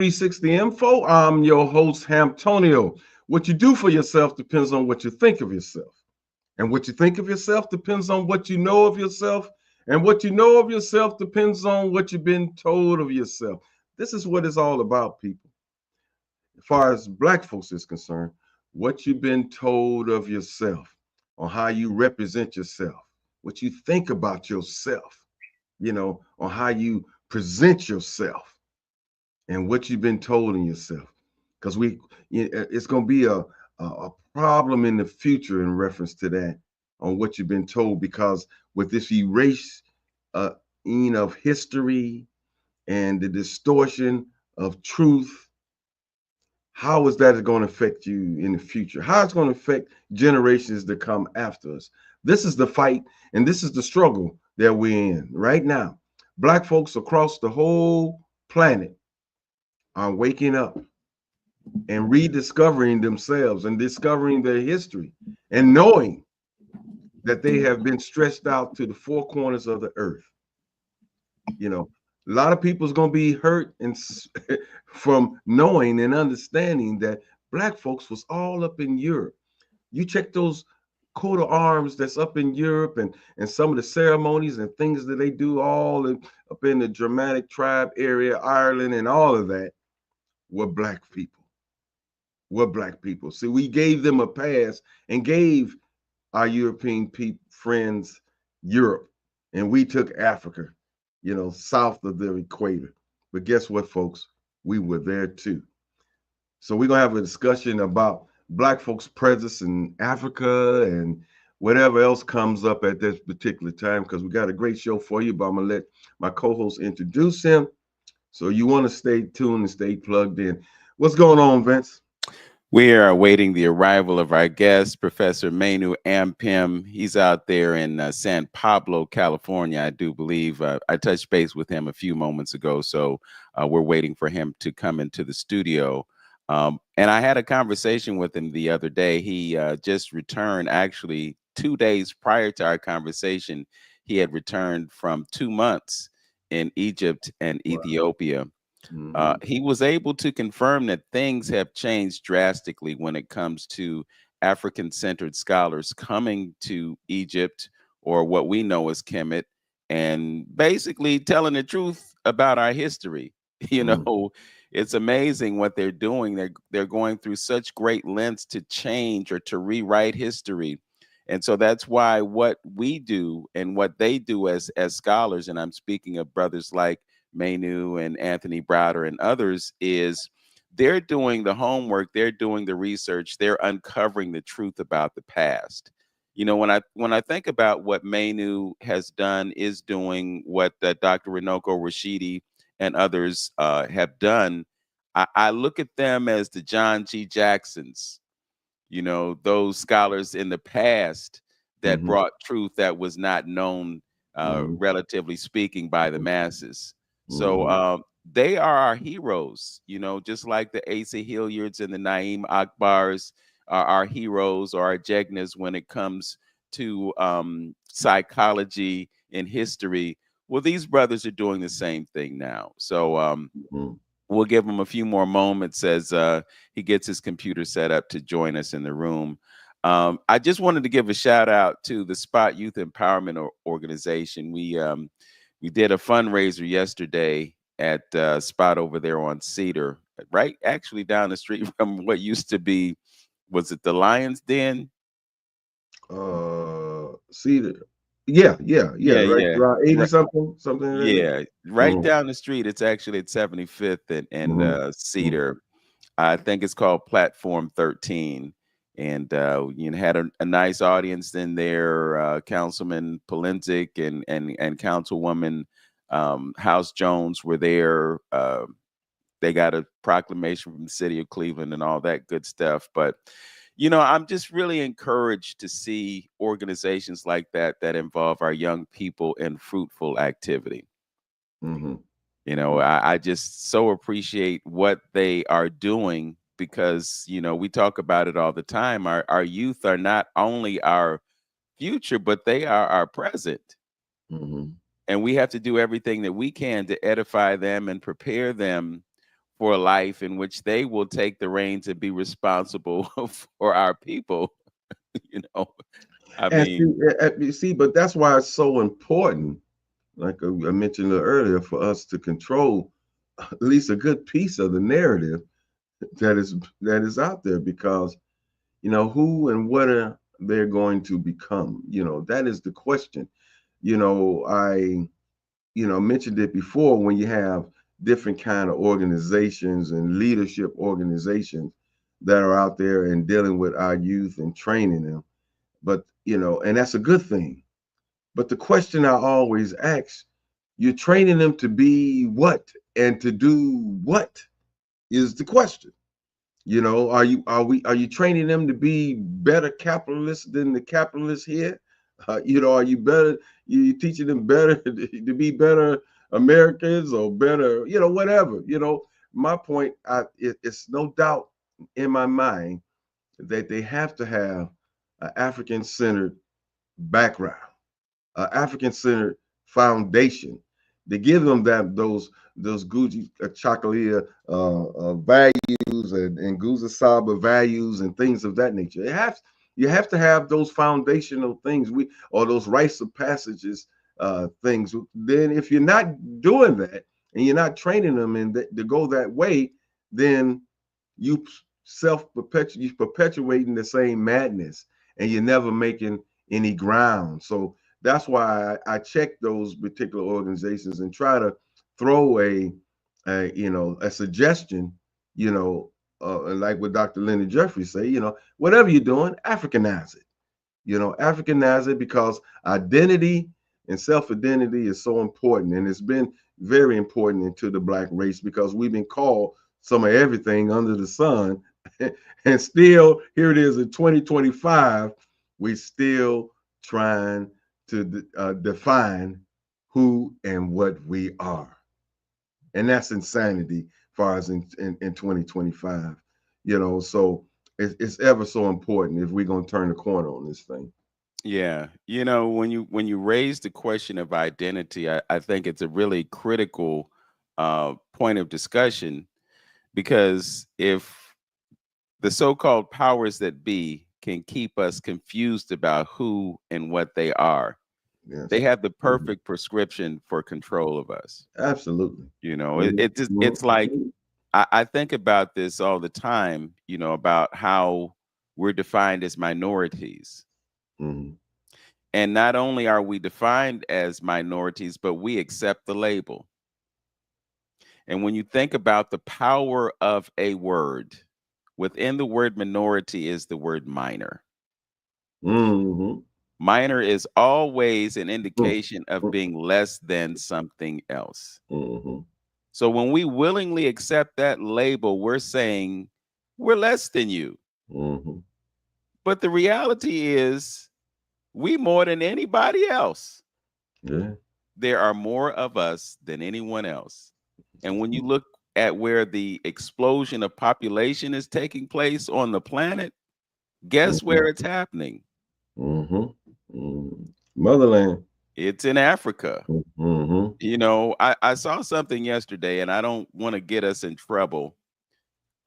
360 Info. I'm your host, Hamtonio. What you do for yourself depends on what you think of yourself. And what you think of yourself depends on what you know of yourself. And what you know of yourself depends on what you've been told of yourself. This is what it's all about, people. As far as black folks is concerned, what you've been told of yourself, on how you represent yourself, what you think about yourself, on how you present yourself and what you've been told in yourself. Because it's going to be a problem in the future in reference to that, on what you've been told. Because with this erase uh, of history and the distortion of truth, how is that going to affect you in the future? How it's going to affect generations to come after us? This is the fight and this is the struggle that we're in right now. Black folks across the whole planet are waking up and rediscovering themselves and discovering their history and knowing that they have been stretched out to the four corners of the earth. A lot of people's going to be hurt and from knowing and understanding that black folks was all up in Europe. You check those coat of arms that's up in Europe, and some of the ceremonies and things that they do up in the Germanic tribe area, Ireland, and all of that were black people. Were black people. See, we gave them a pass and gave our European friends Europe, and we took Africa, south of the equator. But guess what, folks? We were there too. So we're gonna have a discussion about black folks' presence in Africa and whatever else comes up at this particular time, because we got a great show for you. But I'm gonna let my co-host introduce him. So you want to stay tuned and stay plugged in. What's going on, Vince? We are awaiting the arrival of our guest, Professor Manu Ampim. He's out there in San Pablo, California, I do believe. I touched base with him a few moments ago, so we're waiting for him to come into the studio. And I had a conversation with him the other day. He just returned, actually, 2 days prior to our conversation. He had returned from 2 months in Egypt and Ethiopia. He was able to confirm that things have changed drastically when it comes to African-centered scholars coming to Egypt, or what we know as Kemet, and basically telling the truth about our history. You know, it's amazing what they're doing. They're going through such great lengths to change or to rewrite history. And so that's why what we do and what they do as scholars, and I'm speaking of brothers like Manu and Anthony Browder and others, is they're doing the homework, they're doing the research, they're uncovering the truth about the past. You know, when I think about what Manu has done, is doing, what Dr. Runoko Rashidi and others have done, I look at them as the John G. Jacksons, those scholars in the past that brought truth that was not known, relatively speaking, by the masses. So they are our heroes, just like the Asa Hilliards and the Naeem Akbars are our heroes, or our Jegnas, when it comes to psychology and history. Well, these brothers are doing the same thing now. So we'll give him a few more moments as he gets his computer set up to join us in the room. I just wanted to give a shout out to the Spot Youth Empowerment Organization. We did a fundraiser yesterday at Spot over there on Cedar, right actually down the street from what used to be, was it the Lion's Den? Cedar. Yeah. Yeah, Right yeah. around 80 Right. something like that. Yeah, right down the street. It's actually at 75th and Cedar. I think it's called Platform 13. And had a nice audience in there. Councilman Polenzek and Councilwoman House Jones were there. They got a proclamation from the city of Cleveland and all that good stuff. But I'm just really encouraged to see organizations like that involve our young people in fruitful activity. I just so appreciate what they are doing, because, we talk about it all the time. Our youth are not only our future, but they are our present. And we have to do everything that we can to edify them and prepare them for a life in which they will take the reins and be responsible for our people. You know, I And mean, you see, but that's why it's so important, like I mentioned earlier, for us to control at least a good piece of the narrative that is out there, because who and what are they going to become? That is the question. I mentioned it before, when you have different kind of organizations and leadership organizations that are out there and dealing with our youth and training them. But and that's a good thing. But the question I always ask, you're training them to be what and to do what is the question. Are you training them to be better capitalists than the capitalists here? Are you better? You teaching them better to be better Americans, or better, whatever. My point, it's no doubt in my mind that they have to have an African-centered background, African-centered foundation, to give them those Gucci Chakalia values, and Guza Saba values and things of that nature. You have to have those foundational things, or those rites of passages things. Then if you're not doing that, and you're not training them to go that way, then you you perpetuating the same madness, and you're never making any ground. So that's why I check those particular organizations and try to throw a suggestion, like what Dr. Leonard Jeffrey say, whatever you're doing, Africanize it. Africanize it, because identity and self-identity is so important, and it's been very important into the Black race, because we've been called some of everything under the sun. And still, here it is in 2025, we still trying to define who and what we are. And that's insanity far as in 2025. So it's ever so important if we're going to turn the corner on this thing. yeah, when you raise the question of identity, I think it's a really critical point of discussion, because if the so-called powers that be can keep us confused about who and what they are, Yes. they have the Mhm. perfect prescription for control of us. Absolutely. It's like, I think about this all the time, about how we're defined as minorities. Mhm. And not only are we defined as minorities, but we accept the label. And when you think about the power of a word, within the word minority is the word minor. Mhm. Minor is always an indication of Mhm. being less than something else. Mhm. So when we willingly accept that label, we're saying we're less than you. Mhm. But the reality is, we more than anybody else. Yeah. There are more of us than anyone else. And when you look at where the explosion of population is taking place on the planet, guess Mhm. where it's happening? Mhm. Mhm. Motherland. It's in Africa. Mhm. I saw something yesterday, and I don't want to get us in trouble.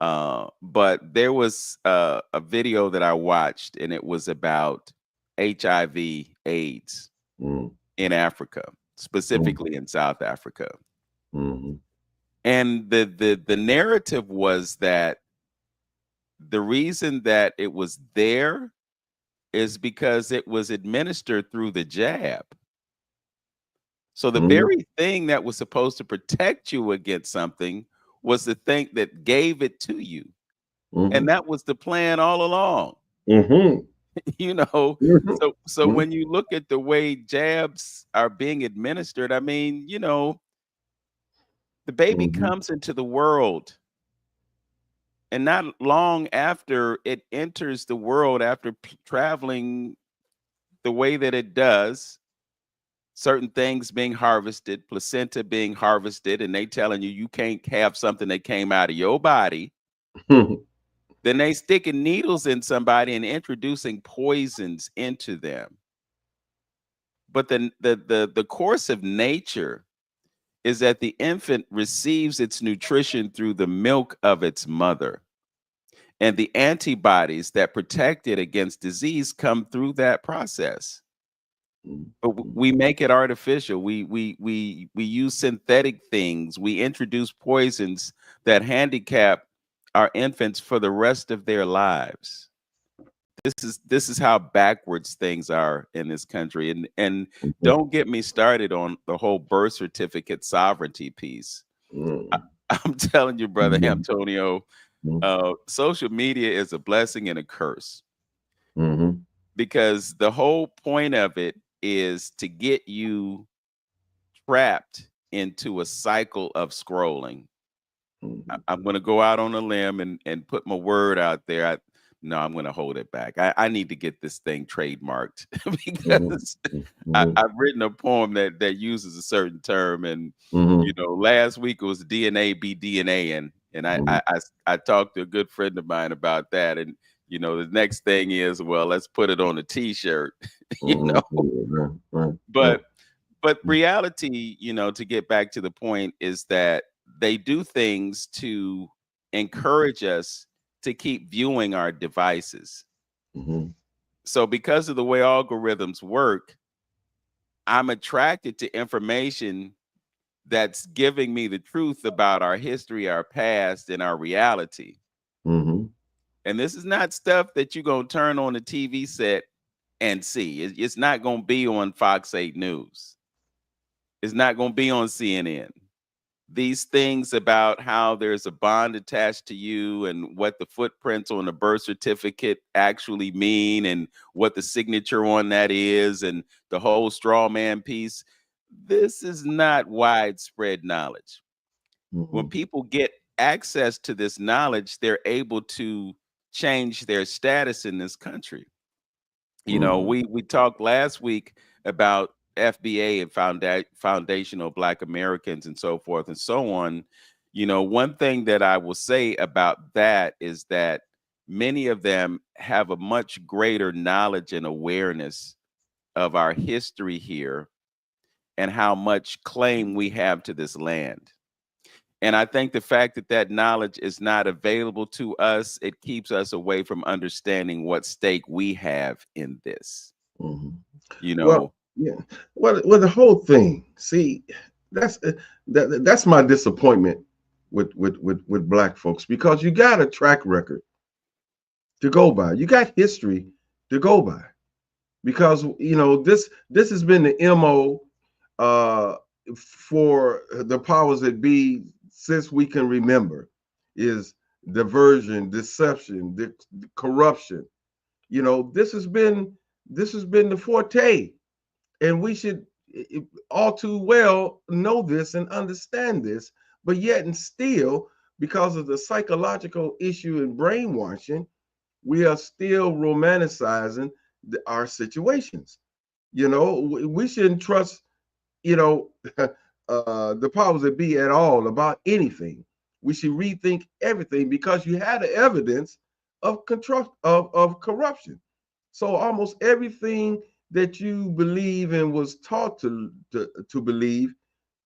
But there was a video that I watched, and it was about HIV AIDS Mhm. in Africa, Mhm. specifically in South Africa. Mhm. And the narrative was that the reason that it was there is because it was administered through the jab. So the Mhm. very thing that was supposed to protect you against something was the thing that gave it to you. And Mhm. that was the plan all along. Mhm. you know Mhm. so when you look at the way jabs are being administered, I mean, the baby Mhm. comes into the world, and not long after it enters the world, after traveling the way that it does, certain things being harvested, placenta being harvested, and they telling you you can't have something that came out of your body. Mhm. Then they sticking needles in somebody and introducing poisons into them. But the course of nature is that the infant receives its nutrition through the milk of its mother. And the antibodies that protect it against disease come through that process. But we make it artificial. We use synthetic things. We introduce poisons that handicap our infants for the rest of their lives. This is how backwards things are in this country. And Mhm. don't get me started on the whole birth certificate sovereignty piece. I, Mhm. I'm telling you, brother Mhm. Antonio, Mhm. social media is a blessing and a curse, Mhm. because the whole point of it is to get you trapped into a cycle of scrolling. Mhm. I'm going to go out on a limb and put my word out there. No, I'm going to hold it back. I need to get this thing trademarked Mhm. because Mhm. I've written a poem that uses a certain term, and Mhm. last week it was DNA be DNA, and Mhm. I talked to a good friend of mine about that, and the next thing is, well, let's put it on a T-shirt, you know. Mhm. Right. Right. Right. But reality, to get back to the point, is that they do things to encourage us to keep viewing our devices. Mhm. So because of the way algorithms work, I'm attracted to information that's giving me the truth about our history, our past, and our reality. Mhm. And this is not stuff that you're going to turn on the TV set and see. It's not going to be on Fox 8 News. It's not going to be on CNN. These things about how there's a bond attached to you and what the footprints on the birth certificate actually mean and what the signature on that is and the whole straw man piece. This is not widespread knowledge. When Mhm. people get access to this knowledge, they're able to change their status in this country. Mhm. We talked last week about FBA and foundational Black Americans and so forth and so on. One thing that I will say about that is that many of them have a much greater knowledge and awareness of our history here and how much claim we have to this land. And I think the fact that that knowledge is not available to us, it keeps us away from understanding what stake we have in this. Mhm. You Well, know, yeah. Well, the whole thing. See, that's that's my disappointment with black folks because you got a track record to go by. You got history to go by because this has been the mo uh, for the powers that be since we can remember is diversion, deception, corruption. This has been the forte, and we should all too well know this and understand this, but yet and still, because of the psychological issue in brainwashing, we are still romanticizing our situations. We shouldn't trust you know the powers that be at all about anything. We should rethink everything because you had the evidence of control of corruption. So almost everything that you believe and was taught to believe,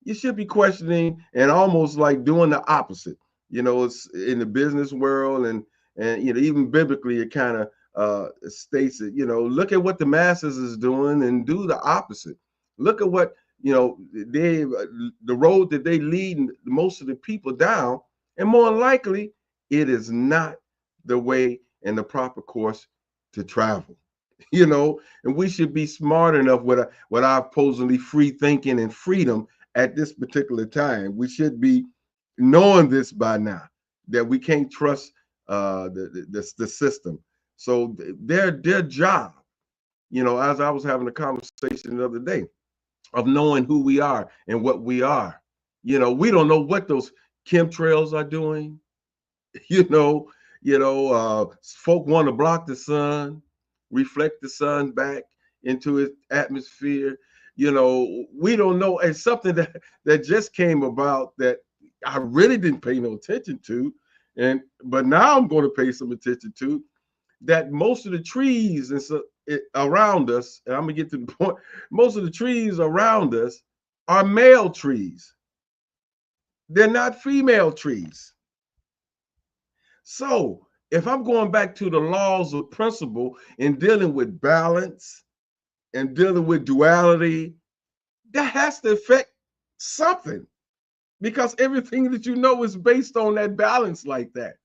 you should be questioning and almost like doing the opposite. It's in the business world, and even biblically it kind of states it. Look at what the masses is doing and do the opposite. Look at what the road that they lead most of the people down, and more likely it is not the way and the proper course to travel. And we should be smart enough with our supposedly free thinking and freedom at this particular time. We should be knowing this by now that we can't trust the system. So their job, as I was having a conversation the other day, of knowing who we are and what we are. We don't know what those chemtrails are doing. you know, folk want to block the sun, reflect the sun back into its atmosphere. We don't know. And something that just came about that I really didn't pay no attention to, but now I'm going to pay some attention to that most of the trees around us, and I'm gonna get to the point. Most of the trees around us are male trees. They're not female trees. So if I'm going back to the laws of principle and dealing with balance and dealing with duality, that has to affect something, because everything that you know is based on that balance like that.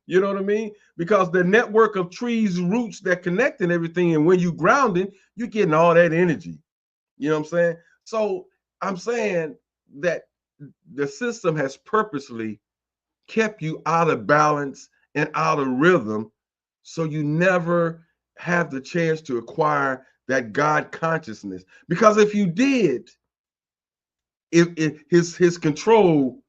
You know what I mean? Because the network of trees, roots that connect and everything, and when you grounding, you're getting all that energy. You know what I'm saying? So I'm saying that the system has purposely kept you out of balance and out of rhythm, so you never have the chance to acquire that God consciousness. Because if you did, if his control,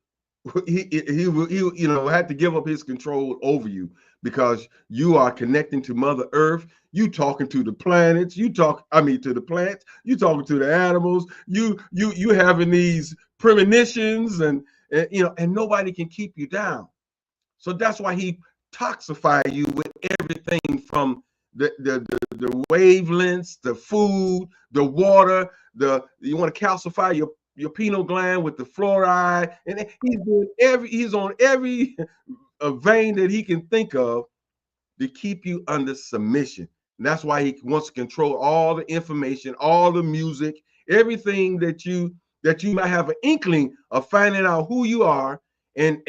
he you know had to give up his control over you, because you are connecting to Mother Earth. You talking to the planets. To the plants. You talking to the animals. You having these premonitions, and and nobody can keep you down. So that's why he toxify you with everything from the wavelengths, the food, the water, the you want to calcify your pineal gland with the fluoride, and he's on every vein that he can think of to keep you under submission. And that's why he wants to control all the information, all the music, everything that you might have an inkling of finding out who you are, and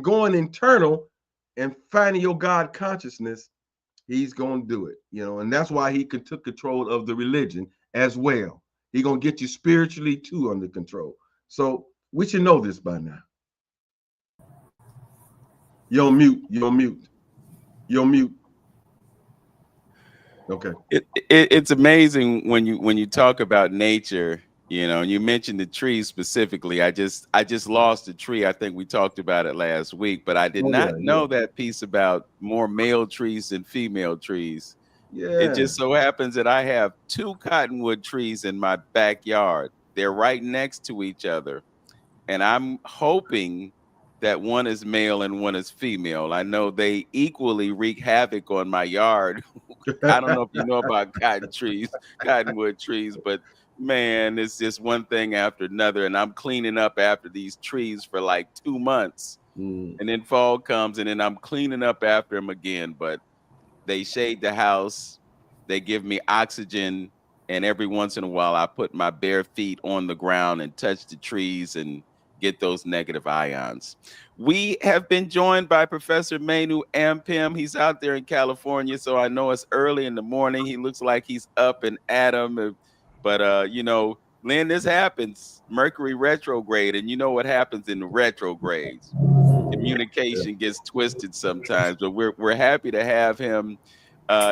going internal and finding your God consciousness. He's gonna do it, and that's why he took control of the religion as well. He's gonna get you spiritually too under control. So we should know this by now. You're on mute. You're on mute. You're on mute. Okay. It's amazing when you talk about nature. You mentioned the trees specifically. I just lost a tree. I think we talked about it last week, but I did Oh yeah, not yeah, know that piece about more male trees than female trees. It yeah. just so happens that I have two cottonwood trees in my backyard. They're right next to each other, and I'm hoping that one is male and one is female. I know they equally wreak havoc on my yard. I don't know if you know about cottonwood trees, but man, it's just one thing after another. And I'm cleaning up after these trees for like 2 months. Mm. And then fall comes, and then I'm cleaning up after them again. But they shade the house, they give me oxygen, and every once in a while I put my bare feet on the ground and touch the trees and get those negative ions. We have been joined by Professor Manu Ampim. He's out there in California, so I know it's early in the morning. He looks like he's up and at 'em. But Lynn, this happens. Mercury retrograde, and you know what happens in the retrogrades. Yeah. Communication gets twisted sometimes, but we're happy to have him.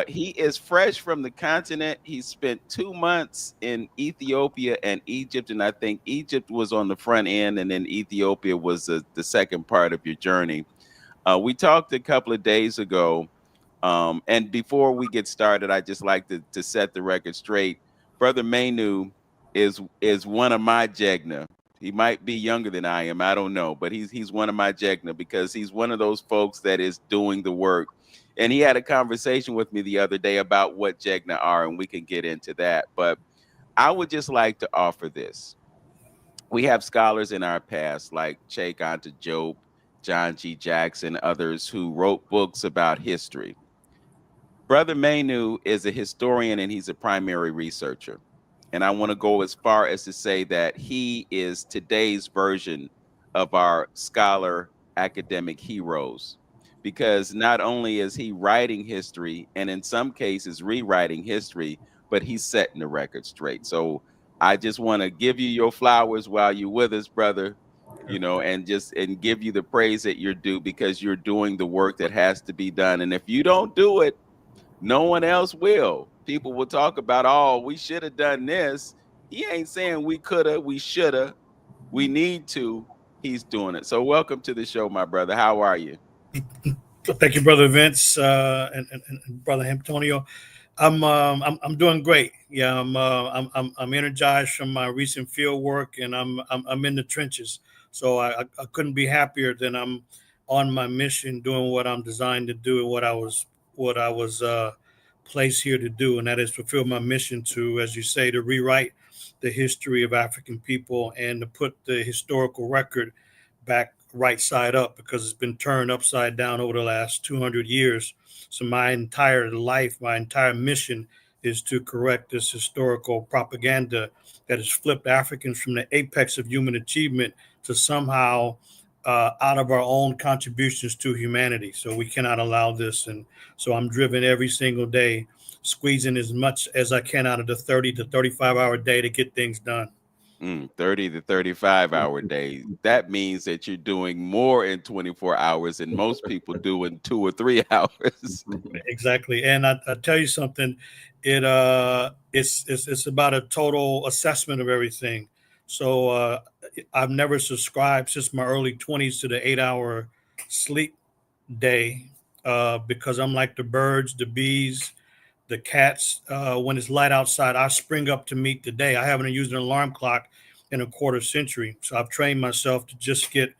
He is fresh from the continent. He spent 2 months in Ethiopia and Egypt, and I think Egypt was on the front end, and then Ethiopia was the second part of your journey. We talked a couple of days ago, and before we get started, I just like to set the record straight. Brother Manu is one of my Jegna. He might be younger than I am. I don't know, but he's one of my Jegna, because he's one of those folks that is doing the work. And he had a conversation with me the other day about what Jegna are, and we can get into that. But I would just like to offer this. We have scholars in our past like Che Ganta Job, John G. Jackson, others who wrote books about history. Brother Manu is a historian and he's a primary researcher. And I want to go as far as to say that he is today's version of our scholar academic heroes, because not only is he writing history and in some cases rewriting history, but he's setting the record straight. So I just want to give you your flowers while you're with us, brother, and give you the praise that you're due, because you're doing the work that has to be done. And if you don't do it, no one else will. People will talk about, oh, we should have done this. He ain't saying we coulda, we shoulda, we need to. He's doing it. So welcome to the show, my brother. How are you? Thank you, brother Vince, and brother Antonio. I'm doing great. Yeah, I'm energized from my recent field work, and I'm in the trenches. So I couldn't be happier than I'm on my mission, doing what I'm designed to do, and what I was placed here to do, and that is fulfill my mission to, as you say, to rewrite the history of African people and to put the historical record back right side up because it's been turned upside down over the last 200 years. So my entire life, my entire mission is to correct this historical propaganda that has flipped Africans from the apex of human achievement to somehow out of our own contributions to humanity. So we cannot allow this. And so I'm driven every single day, squeezing as much as I can out of the 30 to 35-hour day to get things done. 30 to 35-hour days. That means that you're doing more in 24 hours than most people do in 2 or 3 hours. Exactly. And I tell you something, it's about a total assessment of everything. So I've never subscribed since my early 20s to the 8-hour sleep day because I'm like the birds, the bees, the cats. When it's light outside, I spring up to meet the day. I haven't used an alarm clock in a quarter century. So I've trained myself to just get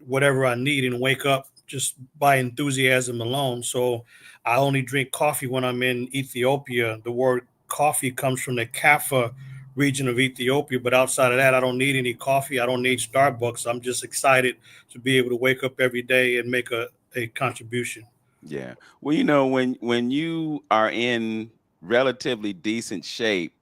whatever I need and wake up just by enthusiasm alone. So I only drink coffee when I'm in Ethiopia. The word coffee comes from the Kaffa region of Ethiopia, but outside of that, I don't need any coffee. I don't need Starbucks. I'm just excited to be able to wake up every day and make a contribution. Yeah. Well, you know, when you are in relatively decent shape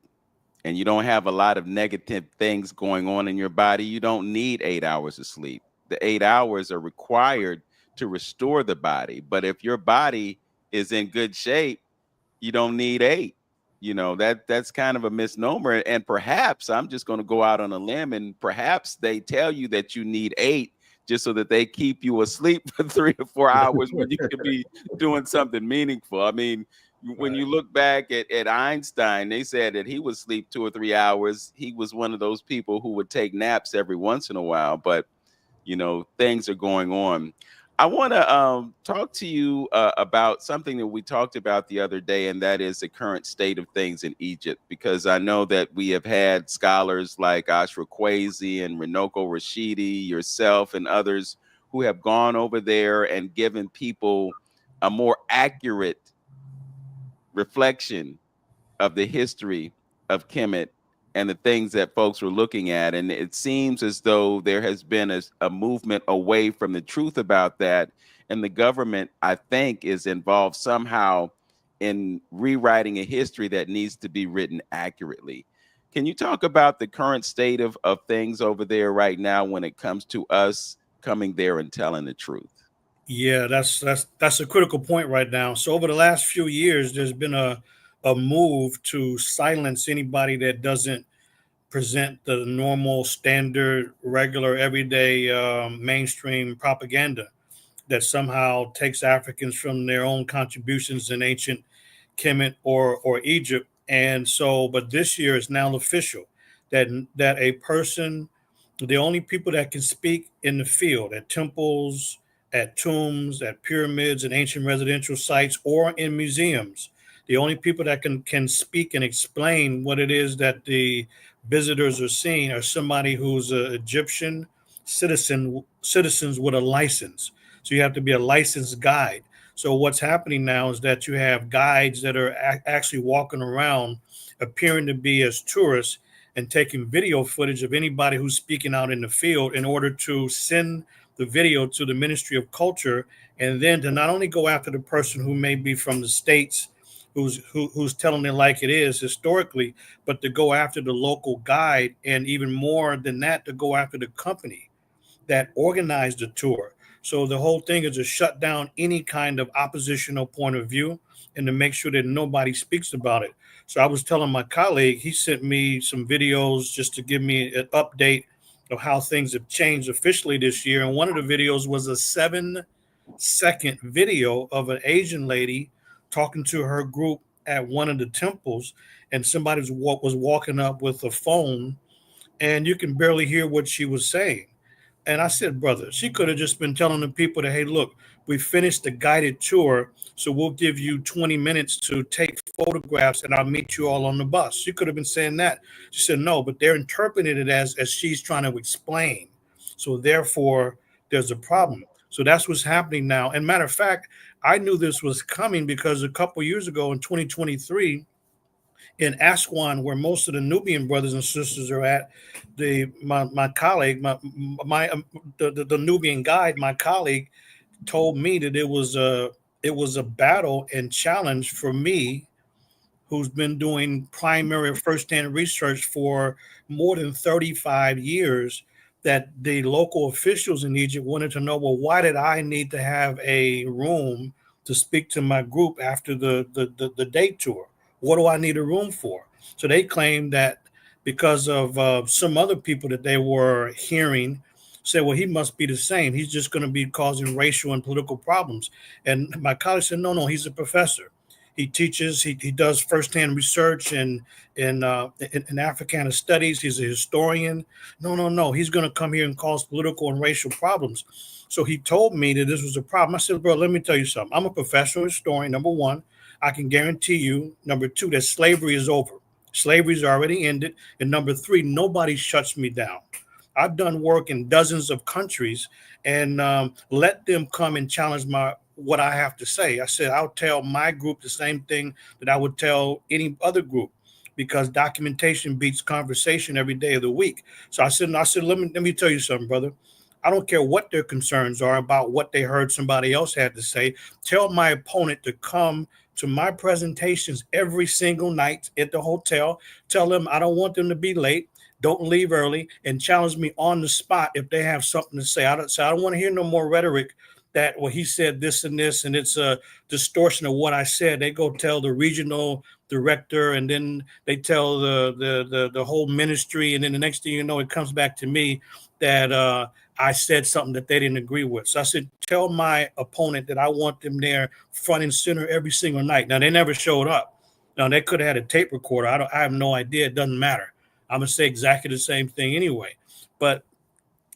and you don't have a lot of negative things going on in your body, you don't need 8 hours of sleep. The 8 hours are required to restore the body. But if your body is in good shape, you don't need eight. You know, that's kind of a misnomer. And perhaps I'm just going to go out on a limb and perhaps they tell you that you need eight just so that they keep you asleep for 3 to 4 hours when you could be doing something meaningful. I mean, when Right. you look back at Einstein, they said that he would sleep 2 or 3 hours. He was one of those people who would take naps every once in a while, but you know, things are going on. I want to talk to you about something that we talked about the other day, and that is the current state of things in Egypt, because I know that we have had scholars like Ashra Kwesi and Renoko Rashidi, yourself, and others who have gone over there and given people a more accurate reflection of the history of Kemet and the things that folks were looking at. And it seems as though there has been a movement away from the truth about that. And the government, I think, is involved somehow in rewriting a history that needs to be written accurately. Can you talk about the current state of things over there right now when it comes to us coming there and telling the truth? Yeah, that's a critical point right now. So over the last few years, there's been a move to silence anybody that doesn't present the normal, standard, regular, everyday mainstream propaganda that somehow takes Africans from their own contributions in ancient Kemet or Egypt. And so, but this year is now official that a person, the only people that can speak in the field at temples, at tombs, at pyramids, and ancient residential sites, or in museums, the only people that can speak and explain what it is that the visitors are seeing are somebody who's an Egyptian citizens with a license. So you have to be a licensed guide. So what's happening now is that you have guides that are actually walking around appearing to be as tourists and taking video footage of anybody who's speaking out in the field in order to send the video to the Ministry of Culture, and then to not only go after the person who may be from the states who's telling it like it is historically, but to go after the local guide, and even more than that, to go after the company that organized the tour. So the whole thing is to shut down any kind of oppositional point of view and to make sure that nobody speaks about it. So I was telling my colleague, he sent me some videos just to give me an update of how things have changed officially this year. And one of the videos was a 7-second video of an Asian lady talking to her group at one of the temples, and somebody was walking up with a phone, and you can barely hear what she was saying. And I said, brother, she could have just been telling the people that, hey, look, we finished the guided tour, so we'll give you 20 minutes to take photographs and I'll meet you all on the bus. She could have been saying that. She said, no, but they're interpreting it as she's trying to explain. So therefore, there's a problem. So that's what's happening now. And matter of fact, I knew this was coming because a couple years ago in 2023, in Aswan, where most of the Nubian brothers and sisters are at. My colleague, the Nubian guide, my colleague, told me that it was a battle and challenge for me, who's been doing primary first-hand research for more than 35 years, that the local officials in Egypt wanted to know, well, why did I need to have a room to speak to my group after the day tour? What do I need a room for? So they claimed that because of some other people that they were hearing say, well, he must be the same. He's just going to be causing racial and political problems. And my colleague said, no, no, he's a professor. He teaches. He does firsthand research in Africana studies. He's a historian. No, no, no. He's going to come here and cause political and racial problems. So he told me that this was a problem. I said, bro, let me tell you something. I'm a professional historian. Number one, I can guarantee you. Number two, that slavery is over. Slavery's already ended. And number three, nobody shuts me down. I've done work in dozens of countries, and let them come and challenge what I have to say. I said I'll tell my group the same thing that I would tell any other group, because documentation beats conversation every day of the week. So I said, let me tell you something, brother. I don't care what their concerns are about what they heard somebody else had to say. Tell my opponent to come to my presentations every single night at the hotel. Tell them I don't want them to be late. Don't leave early, and challenge me on the spot if they have something to say. I don't want to hear no more rhetoric that, well, he said this and this, and it's a distortion of what I said. They go tell the regional director, and then they tell the whole ministry, and then the next thing you know, it comes back to me that I said something that they didn't agree with. So I said, tell my opponent that I want them there front and center every single night. Now, they never showed up. Now, they could have had a tape recorder. I have no idea. It doesn't matter. I'm going to say exactly the same thing anyway. But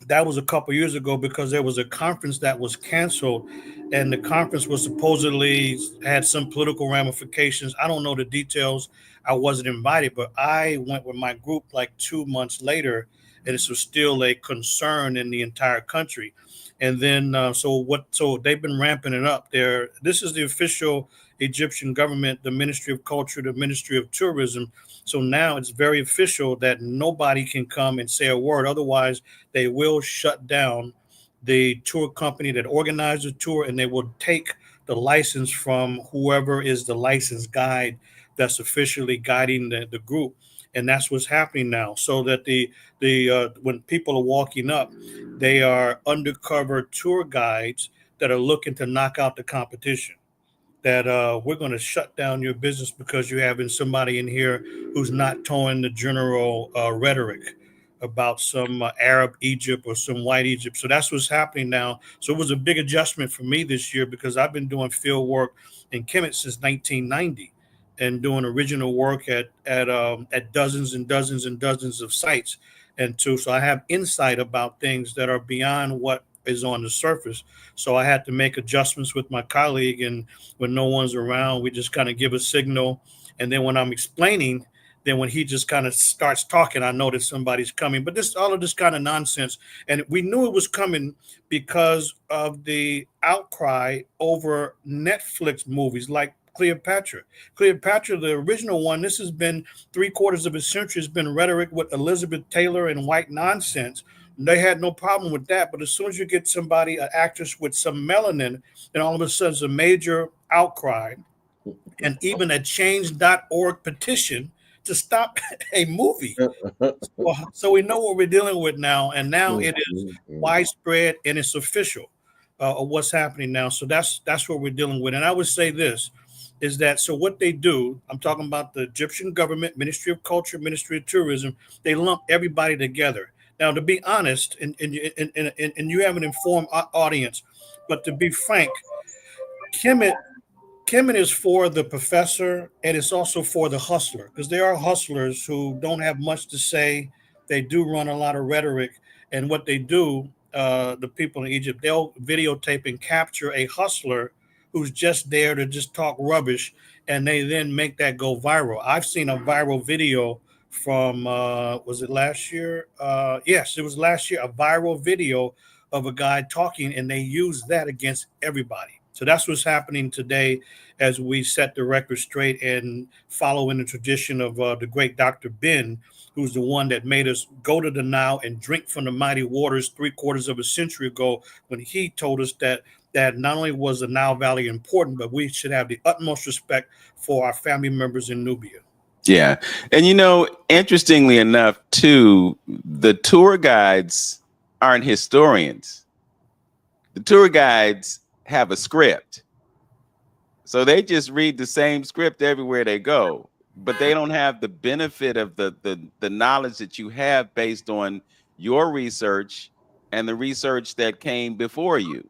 that was a couple years ago, because there was a conference that was canceled, and the conference was supposedly had some political ramifications. I don't know the details. I wasn't invited, but I went with my group like 2 months later, and this was still a concern in the entire country. And then so they've been ramping it up there. This is the official Egyptian government, the Ministry of Culture, the Ministry of Tourism. So now it's very official that nobody can come and say a word. Otherwise, they will shut down the tour company that organized the tour, and they will take the license from whoever is the licensed guide that's officially guiding the group. And that's what's happening now. So that the when people are walking up, they are undercover tour guides that are looking to knock out the competition. That we're going to shut down your business because you're having somebody in here who's not towing the general rhetoric about some Arab Egypt or some white Egypt. So that's what's happening now. So it was a big adjustment for me this year, because I've been doing field work in Kemet since 1990, and doing original work at dozens and dozens and dozens of sites. And so I have insight about things that are beyond what is on the surface. So I had to make adjustments with my colleague, and when no one's around, we just kind of give a signal. And then when I'm explaining, then when he just kind of starts talking, I know that somebody's coming. But all of this kind of nonsense, and we knew it was coming because of the outcry over Netflix movies like Cleopatra. Cleopatra, the original one, this has been 3/4 of a century, has been rhetoric with Elizabeth Taylor and white nonsense. They had no problem with that. But as soon as you get somebody, an actress with some melanin, then all of a sudden it's a major outcry, and even a change.org petition to stop a movie. So we know what we're dealing with now, and now it is widespread and it's official of what's happening now. So that's what we're dealing with. And I would say this is that, so what they do, I'm talking about the Egyptian government, Ministry of Culture, Ministry of Tourism, they lump everybody together. Now, to be honest, and you have an informed audience, but to be frank, Kemet is for the professor, and it's also for the hustler, because there are hustlers who don't have much to say. They do run a lot of rhetoric, and what they do, the people in Egypt, they'll videotape and capture a hustler who's just there to just talk rubbish, and they then make that go viral. I've seen a viral video from was it last year? Yes, it was last year. A viral video of a guy talking, and they use that against everybody. So that's what's happening today as we set the record straight and follow in the tradition of the great Dr. Ben, who's the one that made us go to the Nile and drink from the mighty waters 3/4 of a century ago, when he told us that not only was the Nile Valley important, but we should have the utmost respect for our family members in Nubia. Yeah. And, interestingly enough, too, the tour guides aren't historians. The tour guides have a script. So they just read the same script everywhere they go, but they don't have the benefit of the knowledge that you have based on your research and the research that came before you.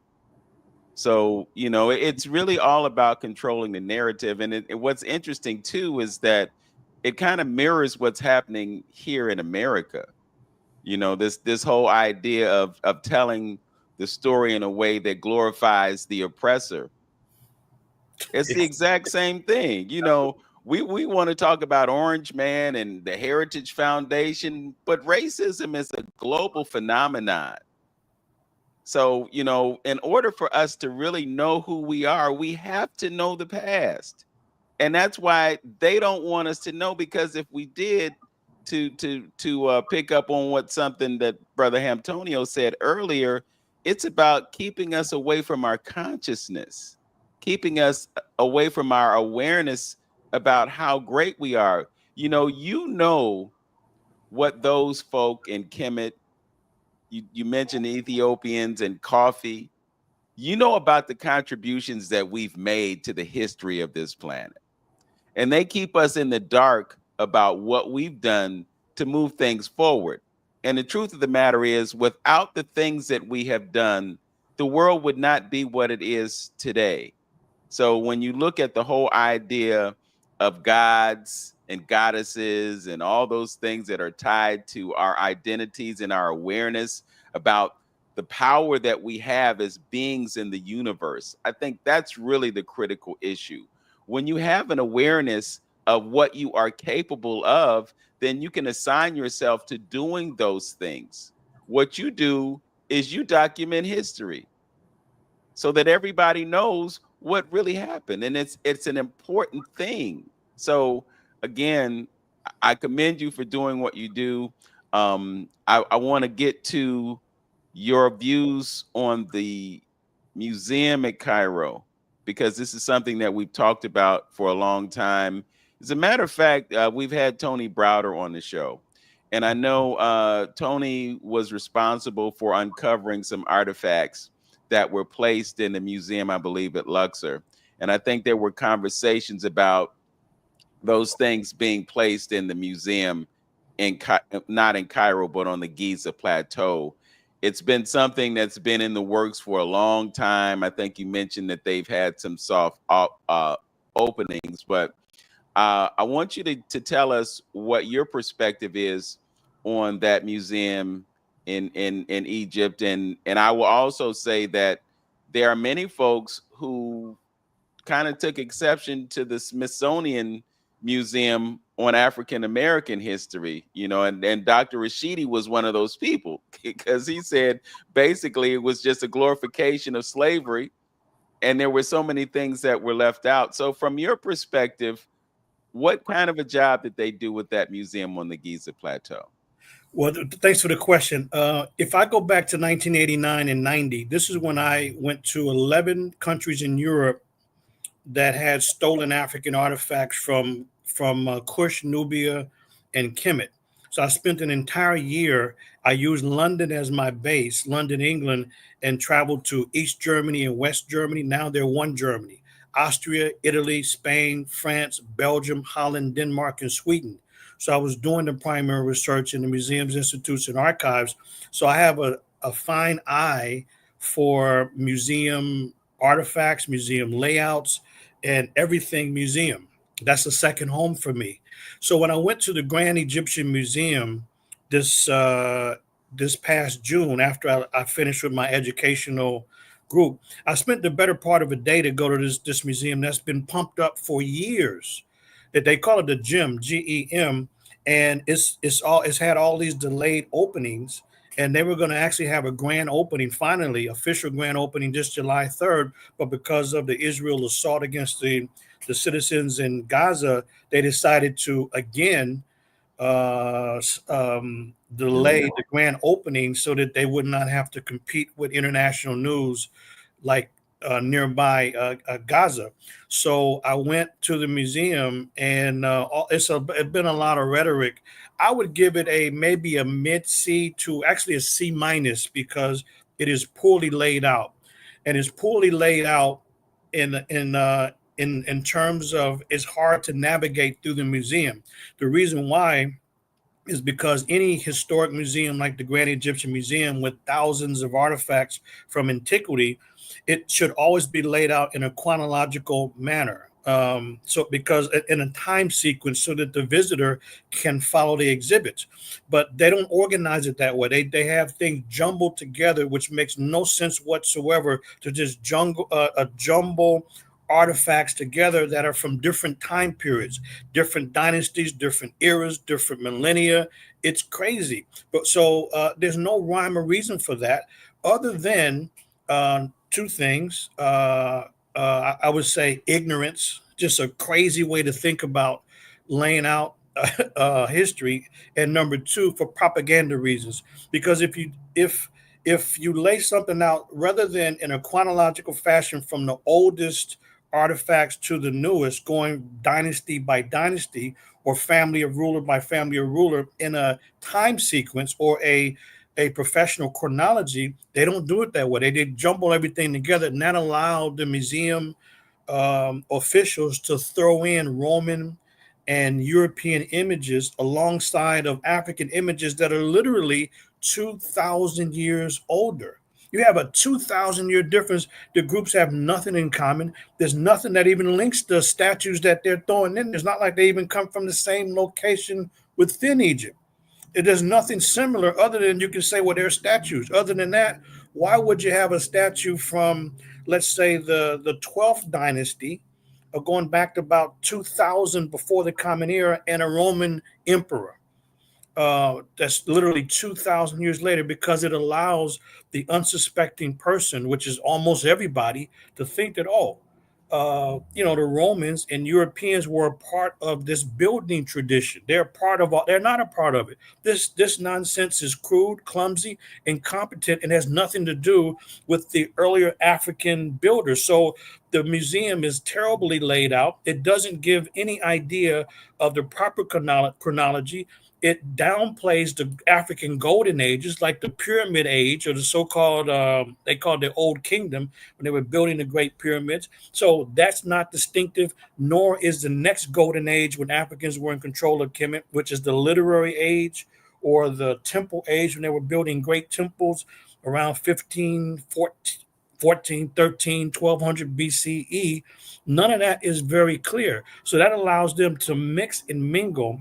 So, it's really all about controlling the narrative. And what's interesting, too, is that it kind of mirrors what's happening here in America. This whole idea of telling the story in a way that glorifies the oppressor. It's the exact same thing. We want to talk about Orange Man and the Heritage Foundation, but racism is a global phenomenon. So, in order for us to really know who we are, we have to know the past. And that's why they don't want us to know, because if we did, to pick up on something that Brother Hamptonio said earlier, it's about keeping us away from our consciousness, keeping us away from our awareness about how great we are. What those folk in Kemet, you mentioned the Ethiopians and coffee, about the contributions that we've made to the history of this planet. And they keep us in the dark about what we've done to move things forward. And the truth of the matter is, without the things that we have done, the world would not be what it is today. So when you look at the whole idea of gods and goddesses and all those things that are tied to our identities and our awareness about the power that we have as beings in the universe, I think that's really the critical issue. When you have an awareness of what you are capable of, then you can assign yourself to doing those things. What you do is you document history so that everybody knows what really happened. And it's an important thing. So again, I commend you for doing what you do. I want to get to your views on the museum at Cairo, because this is something that we've talked about for a long time. As a matter of fact, we've had Tony Browder on the show. And I know Tony was responsible for uncovering some artifacts that were placed in the museum, I believe, at Luxor. And I think there were conversations about those things being placed in the museum not in Cairo, but on the Giza Plateau. It's been something that's been in the works for a long time. I think you mentioned that they've had some soft openings, but I want you to tell us what your perspective is on that museum in Egypt. And I will also say that there are many folks who kind of took exception to the Smithsonian Museum on African American history, and Dr. Rashidi was one of those people, because he said basically it was just a glorification of slavery, and there were so many things that were left out. So from your perspective, what kind of a job did they do with that museum on the Giza Plateau? Well, thanks for the question. If I go back to 1989 and 90, this is when I went to 11 countries in Europe that had stolen African artifacts from Kush, Nubia, and Kemet. So I spent an entire year. I used London as my base, London, England, and traveled to East Germany and West Germany. Now they're one Germany. Austria, Italy, Spain, France, Belgium, Holland, Denmark, and Sweden. So I was doing the primary research in the museums, institutes, and archives. So I have a fine eye for museum artifacts, museum layouts, and everything museum. That's a second home for me. So when I went to the Grand Egyptian Museum this past June, after I finished with my educational group, I spent the better part of a day to go to this museum that's been pumped up for years. That they call it the GEM, GEM, and it's had all these delayed openings. and they were going to actually have a grand opening, finally, official grand opening, just July 3rd. But because of the Israel assault against the citizens in Gaza, they decided to again delay the grand opening so that they would not have to compete with international news like nearby Gaza. So I went to the museum, and it's been a lot of rhetoric. I would give it maybe a mid C to actually a C minus, because it is poorly laid out, and it's poorly laid out in terms of it's hard to navigate through the museum. The reason why is because any historic museum like the Grand Egyptian Museum, with thousands of artifacts from antiquity, it should always be laid out in a chronological manner. So because in a time sequence, so that the visitor can follow the exhibits, but they don't organize it that way. They have things jumbled together, which makes no sense whatsoever, to just jumble artifacts together that are from different time periods, different dynasties, different eras, different millennia. It's crazy. But so there's no rhyme or reason for that, other than two things. I would say ignorance, just a crazy way to think about laying out history, and number two, for propaganda reasons. Because if you lay something out rather than in a chronological fashion from the oldest artifacts to the newest, going dynasty by dynasty or family of ruler by family of ruler in a time sequence or a professional chronology, they don't do it that way. They jumble everything together, and that allowed the museum officials to throw in Roman and European images alongside of African images that are literally 2,000 years older. You have a 2,000-year difference. The groups have nothing in common. There's nothing that even links the statues that they're throwing in. It's not like they even come from the same location within Egypt. There's nothing similar, other than you can say, well, they're statues. Other than that, why would you have a statue from, let's say, the 12th dynasty, going back to about 2000 before the Common Era, and a Roman emperor? That's literally 2,000 years later, because it allows the unsuspecting person, which is almost everybody, to think that, the Romans and Europeans were a part of this building tradition. They're not a part of it. This nonsense is crude, clumsy, incompetent, and has nothing to do with the earlier African builders. So the museum is terribly laid out. It doesn't give any idea of the proper chronology. It downplays the African golden ages, like the Pyramid Age, or the so-called, they called the Old Kingdom, when they were building the Great Pyramids. So that's not distinctive, nor is the next golden age when Africans were in control of Kemet, which is the literary age, or the temple age, when they were building great temples around 1200 BCE. None of that is very clear. So that allows them to mix and mingle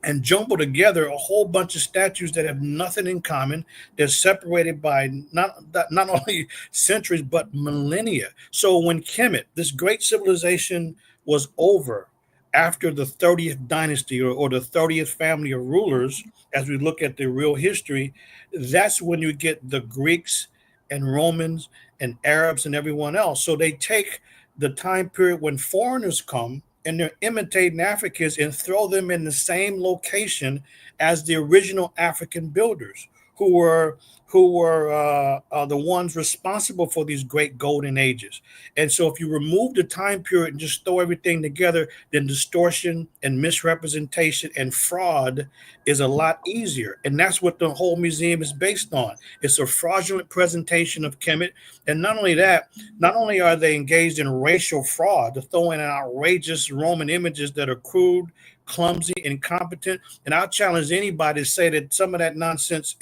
and jumble together a whole bunch of statues that have nothing in common. They're separated by not only centuries but millennia. So when Kemet, this great civilization, was over after the 30th dynasty, or the 30th family of rulers, as we look at the real history, that's when you get the Greeks and Romans and Arabs and everyone else. So they take the time period when foreigners come, and they're imitating Africans and throw them in the same location as the original African builders, who were the ones responsible for these great golden ages. And so if you remove the time period and just throw everything together, then distortion and misrepresentation and fraud is a lot easier. And that's what the whole museum is based on. It's a fraudulent presentation of Kemet. And not only that, not only are they engaged in racial fraud, to throw in outrageous Roman images that are crude, clumsy, incompetent. And I'll challenge anybody to say that some of that nonsense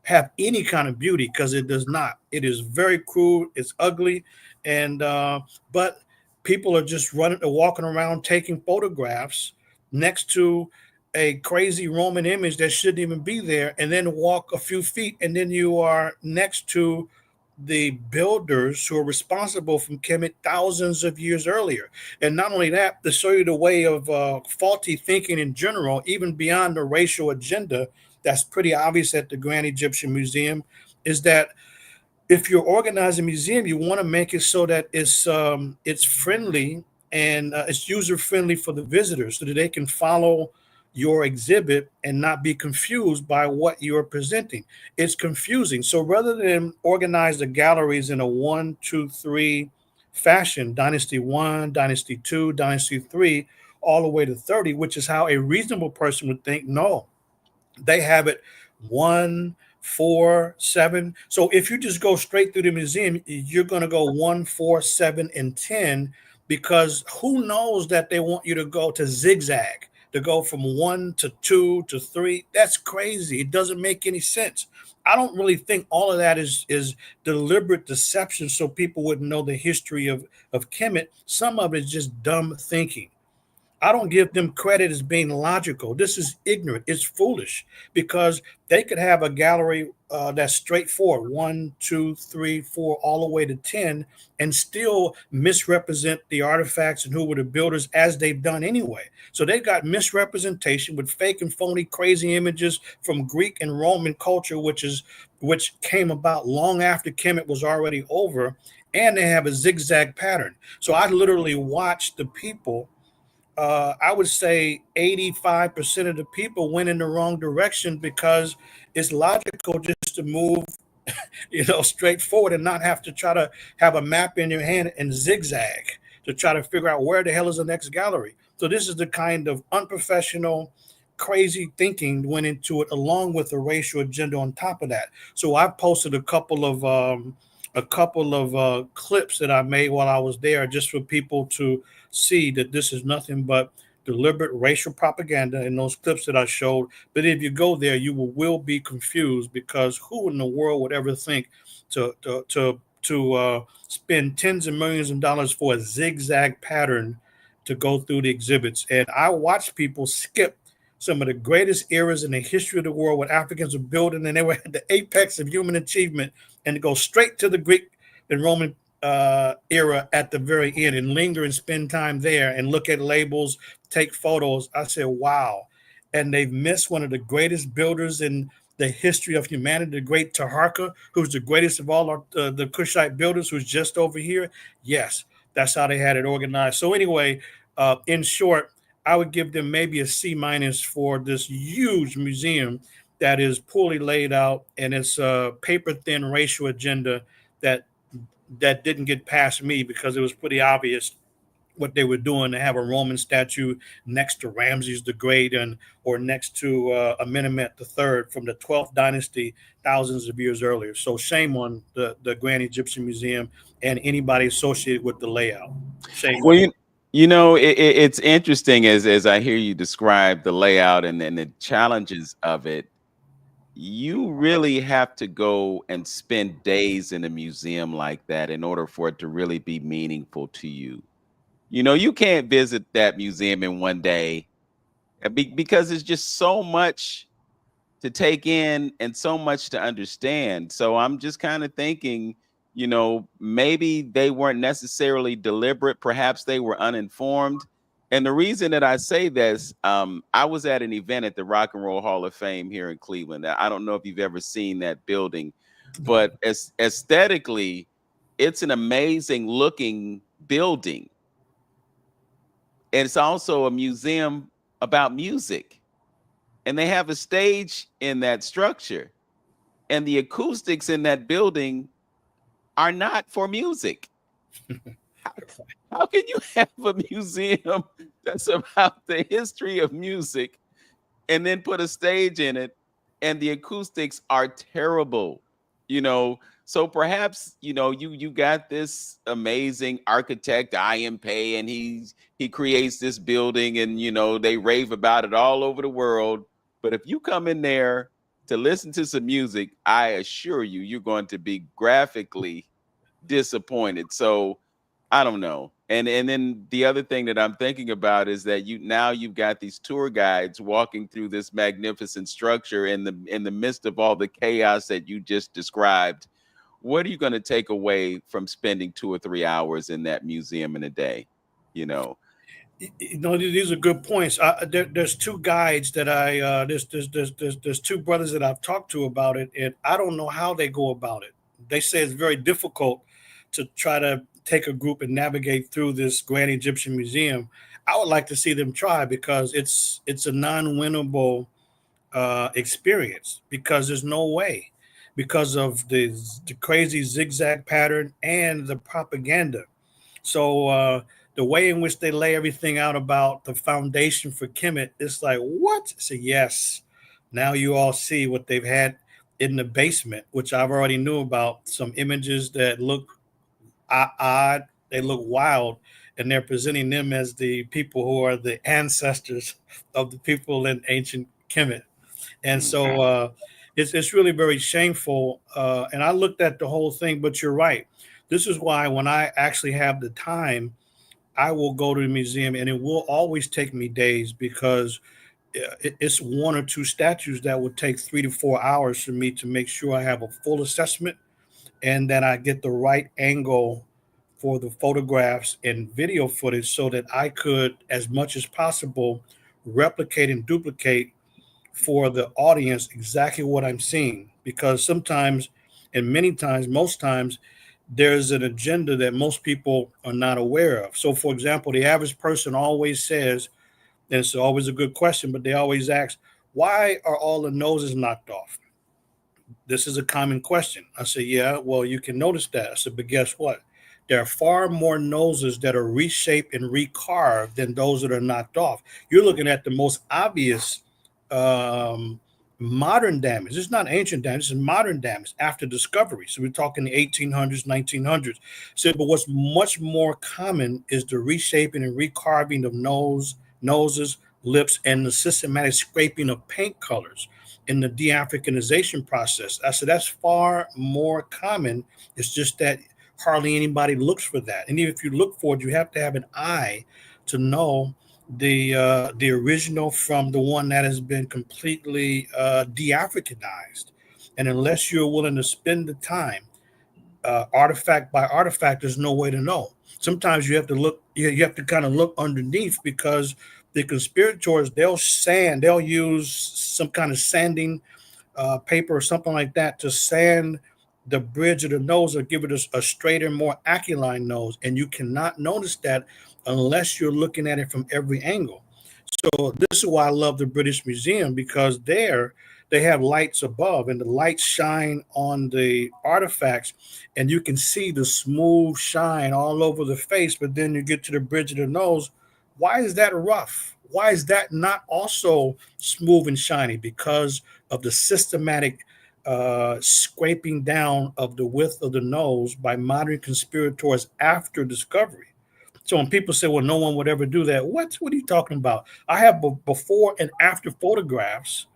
have any kind of beauty, because it does not. It is very crude. It's ugly, and but people are just walking around taking photographs next to a crazy Roman image that shouldn't even be there, and then walk a few feet, and then you are next to the builders who are responsible from Kemet thousands of years earlier. And not only that, to show you the way of faulty thinking in general, even beyond the racial agenda, that's pretty obvious at the Grand Egyptian Museum is that if you're organizing a museum, you want to make it so that it's friendly and it's user friendly for the visitors, so that they can follow your exhibit and not be confused by what you're presenting. It's confusing. So rather than organize the galleries in a one, two, three fashion, Dynasty One, Dynasty Two, Dynasty Three, all the way to 30, which is how a reasonable person would think, no, they have it 1, 4, 7. So if you just go straight through the museum, you're going to go 1, 4, 7, and 10, because who knows that they want you to go to zigzag, to go from 1 to 2 to 3. That's crazy. It doesn't make any sense. I don't really think all of that is deliberate deception so people wouldn't know the history of Kemet. Some of it is just dumb thinking. I don't give them credit as being logical. This is ignorant. It's foolish, because they could have a gallery that's straightforward, 1, 2, 3, 4, all the way to 10, and still misrepresent the artifacts and who were the builders, as they've done anyway. So they've got misrepresentation with fake and phony, crazy images from Greek and Roman culture, which came about long after Kemet was already over, and they have a zigzag pattern. So I literally watched the people. I would say 85% of the people went in the wrong direction, because it's logical just to move, straight forward and not have to try to have a map in your hand and zigzag to try to figure out where the hell is the next gallery. So this is the kind of unprofessional, crazy thinking went into it, along with a racial agenda on top of that. So I posted a couple of clips that I made while I was there, just for people to see that this is nothing but deliberate racial propaganda in those clips that I showed. But if you go there, you will be confused, because who in the world would ever think to spend tens of millions of dollars for a zigzag pattern to go through the exhibits? And I watched people skip some of the greatest eras in the history of the world, when Africans were building and they were at the apex of human achievement, and to go straight to the Greek and Roman era at the very end, and linger and spend time there and look at labels, take photos. I said, wow. And they've missed one of the greatest builders in the history of humanity, the great Taharka, who's the greatest of all the Kushite builders, who's just over here. Yes, that's how they had it organized. So anyway, in short, I would give them maybe a C- for this huge museum that is poorly laid out, and it's a paper thin racial agenda that didn't get past me, because it was pretty obvious what they were doing, to have a Roman statue next to Ramses the Great, or next to Amenemhet III from the 12th dynasty, thousands of years earlier. So shame on the Grand Egyptian Museum and anybody associated with the layout. Shame Well, on them. it's interesting as I hear you describe the layout and the challenges of it. You really have to go and spend days in a museum like that in order for it to really be meaningful to you. You can't visit that museum in one day, because it's just so much to take in and so much to understand. So I'm just kind of thinking, maybe they weren't necessarily deliberate. Perhaps they were uninformed. And the reason that I say this, I was at an event at the Rock and Roll Hall of Fame here in Cleveland. I don't know if you've ever seen that building, No. but aesthetically, it's an amazing looking building. And it's also a museum about music. And they have a stage in that structure. And the acoustics in that building are not for music. How can you have a museum that's about the history of music and then put a stage in it, and the acoustics are terrible? So perhaps you got this amazing architect Ampim, and he creates this building, and they rave about it all over the world. But if you come in there to listen to some music, I assure you, you're going to be graphically disappointed. So I don't know. And then the other thing that I'm thinking about is that you've got these tour guides walking through this magnificent structure in the midst of all the chaos that you just described. What are you going to take away from spending 2 or 3 hours in that museum in a day? You know. These are good points. There's two guides that there's two brothers that I've talked to about it, and I don't know how they go about it. They say it's very difficult to try to take a group and navigate through this Grand Egyptian Museum. I would like to see them try, because it's a non-winnable experience, because there's no way, because of the crazy zigzag pattern and the propaganda. So the way in which they lay everything out about the foundation for Kemet, it's like, what? So yes, now you all see what they've had in the basement, which I've already knew about. Some images that look odd, they look wild, and they're presenting them as the people who are the ancestors of the people in ancient Kemet. And so it's really very shameful. And I looked at the whole thing, but you're right. This is why when I actually have the time, I will go to the museum, and it will always take me days, because it's one or two statues that would take 3 to 4 hours for me to make sure I have a full assessment, and that I get the right angle for the photographs and video footage, so that I could, as much as possible, replicate and duplicate for the audience exactly what I'm seeing. Because sometimes, and many times, most times, there's an agenda that most people are not aware of. So, for example, the average person always says, and it's always a good question, but they always ask, why are all the noses knocked off? This is a common question. I say, yeah, well, you can notice that. I said, but guess what? There are far more noses that are reshaped and recarved than those that are knocked off. You're looking at the most obvious um, modern damage. It's not ancient damage, it's modern damage after discovery. So we're talking the 1800s, 1900s. So, but what's much more common is the reshaping and recarving of noses, lips, and the systematic scraping of paint colors in the de-Africanization process. I said that's far more common. It's just that hardly anybody looks for that. And even if you look for it, you have to have an eye to know the original from the one that has been completely de-Africanized. And unless you're willing to spend the time, artifact by artifact, there's no way to know. Sometimes you have to look, you have to kind of look underneath, because the conspirators, they'll use some kind of sanding paper or something like that to sand the bridge of the nose, or give it a straighter, more aquiline nose. And you cannot notice that unless you're looking at it from every angle. So this is why I love the British Museum, because there they have lights above, and the lights shine on the artifacts, and you can see the smooth shine all over the face. But then you get to the bridge of the nose. Why is that rough? Why is that not also smooth and shiny? Because of the systematic scraping down of the width of the nose by modern conspirators after discovery. So when people say, well, no one would ever do that, what are you talking about? I have before and after photographs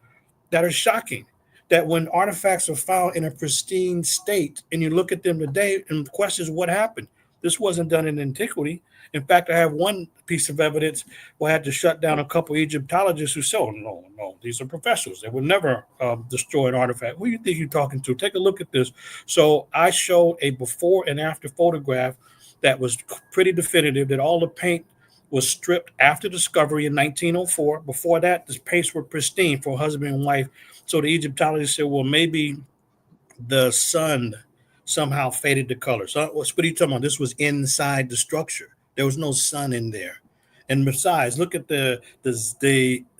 that are shocking. That when artifacts are found in a pristine state and you look at them today, and the question is, what happened? This wasn't done in antiquity. In fact, I have one piece of evidence where I had to shut down a couple Egyptologists who said, oh, no, these are professionals. They would never destroy an artifact. Who do you think you're talking to? Take a look at this. So I showed a before and after photograph that was pretty definitive, that all the paint was stripped after discovery in 1904. Before that, the paints were pristine for husband and wife. So the Egyptologist said, well, maybe the sun somehow faded the color. So what are you talking about? This was inside the structure. There was no sun in there. And besides, look at the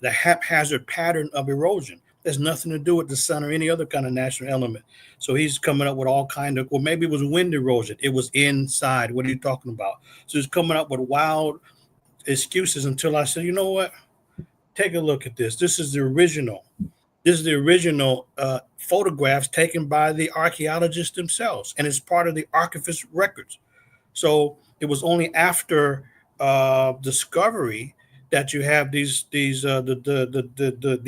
haphazard pattern of erosion. There's nothing to do with the sun or any other kind of natural element. So he's coming up with all kind of, well, maybe it was wind erosion. It was inside. What are you talking about? So he's coming up with wild excuses until I said, you know what? Take a look at this. This is the original. This is the original photographs taken by the archaeologists themselves, and it's part of the archivist records. So it was only after discovery that you have the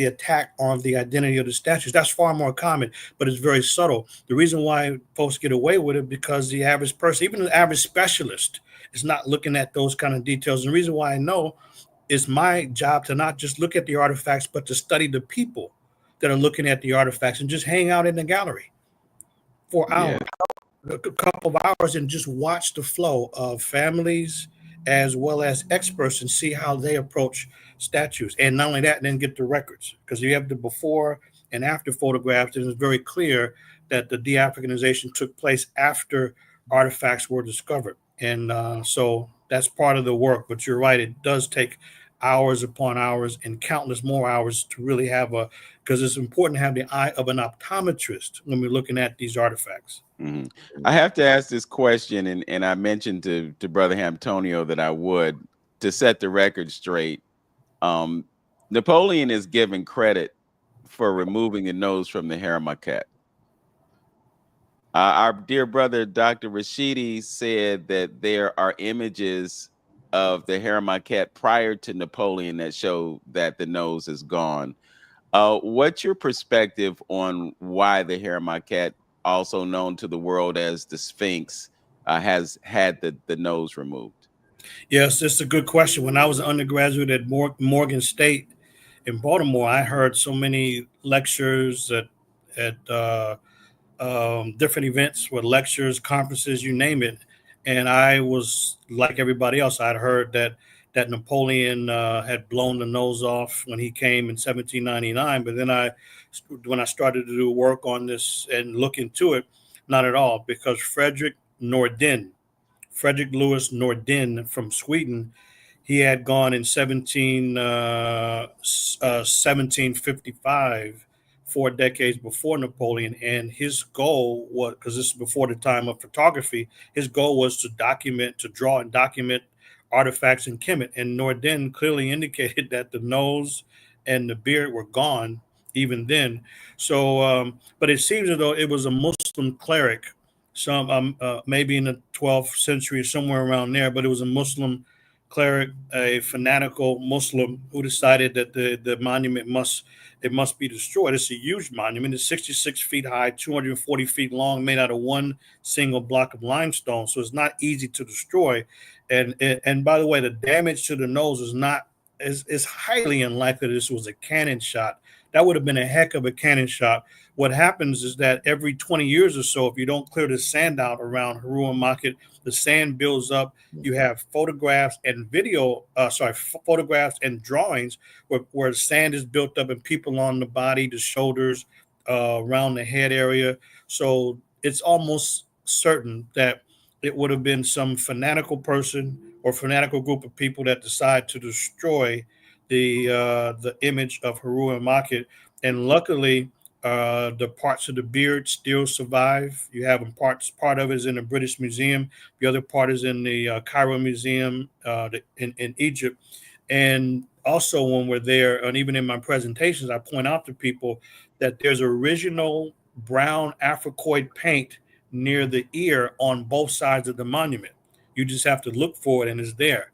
attack on the identity of the statues. That's far more common, but it's very subtle. The reason why folks get away with it, because the average person, even the average specialist, is not looking at those kind of details. And the reason why I know, it's my job to not just look at the artifacts, but to study the people that are looking at the artifacts and just hang out in the gallery for hours, a couple of hours, and just watch the flow of families as well as experts and see how they approach statues. And not only that, then get the records, because you have the before and after photographs, and it's very clear that the de-Africanization took place after artifacts were discovered. And so that's part of the work. But you're right, it does take hours upon hours and countless more hours to really have a, because it's important to have the eye of an optometrist when we're looking at these artifacts. Mm-hmm. I have to ask this question, and I mentioned to Brother Antonio that I would, to set the record straight. Napoleon is given credit for removing the nose from the Haramaquette. Our dear brother Dr. Rashidi said that there are images of the Haramaquette prior to Napoleon that show that the nose is gone. What's your perspective on why the Haramaquette, also known to the world as the Sphinx, has had the nose removed? Yes, it's a good question. When I was an undergraduate at Morgan State in Baltimore, I heard so many lectures at different events with lectures, conferences, you name it. And I was like everybody else. I'd heard that Napoleon had blown the nose off when he came in 1799. But then when I started to do work on this and look into it, not at all, because Frederick Louis Nordin from Sweden, he had gone in 1755, 4 decades before Napoleon, and his goal was, because this is before the time of photography, his goal was to draw and document artifacts in Kemet. And Nordin clearly indicated that the nose and the beard were gone even then. So, but it seems as though it was a Muslim cleric, maybe in the 12th century, somewhere around there, but it was a Muslim cleric, a fanatical Muslim, who decided that the monument must be destroyed. It's a huge monument. It's 66 feet high, 240 feet long, made out of one single block of limestone. So it's not easy to destroy. And by the way, the damage to the nose is highly unlikely this was a cannon shot. That would have been a heck of a cannon shot. What happens is that every 20 years or so, if you don't clear the sand out around Haruan Market, the sand builds up. You have photographs and photographs and drawings where sand is built up and people on the body, the shoulders, around the head area. So it's almost certain that it would have been some fanatical person or fanatical group of people that decide to destroy the image of Haruan Market. And luckily, the parts of the beard still survive. You have them part of it is in the British Museum. The other part is in the Cairo Museum in Egypt. And also when we're there, and even in my presentations, I point out to people that there's original brown Africoid paint near the ear on both sides of the monument. You just have to look for it and it's there.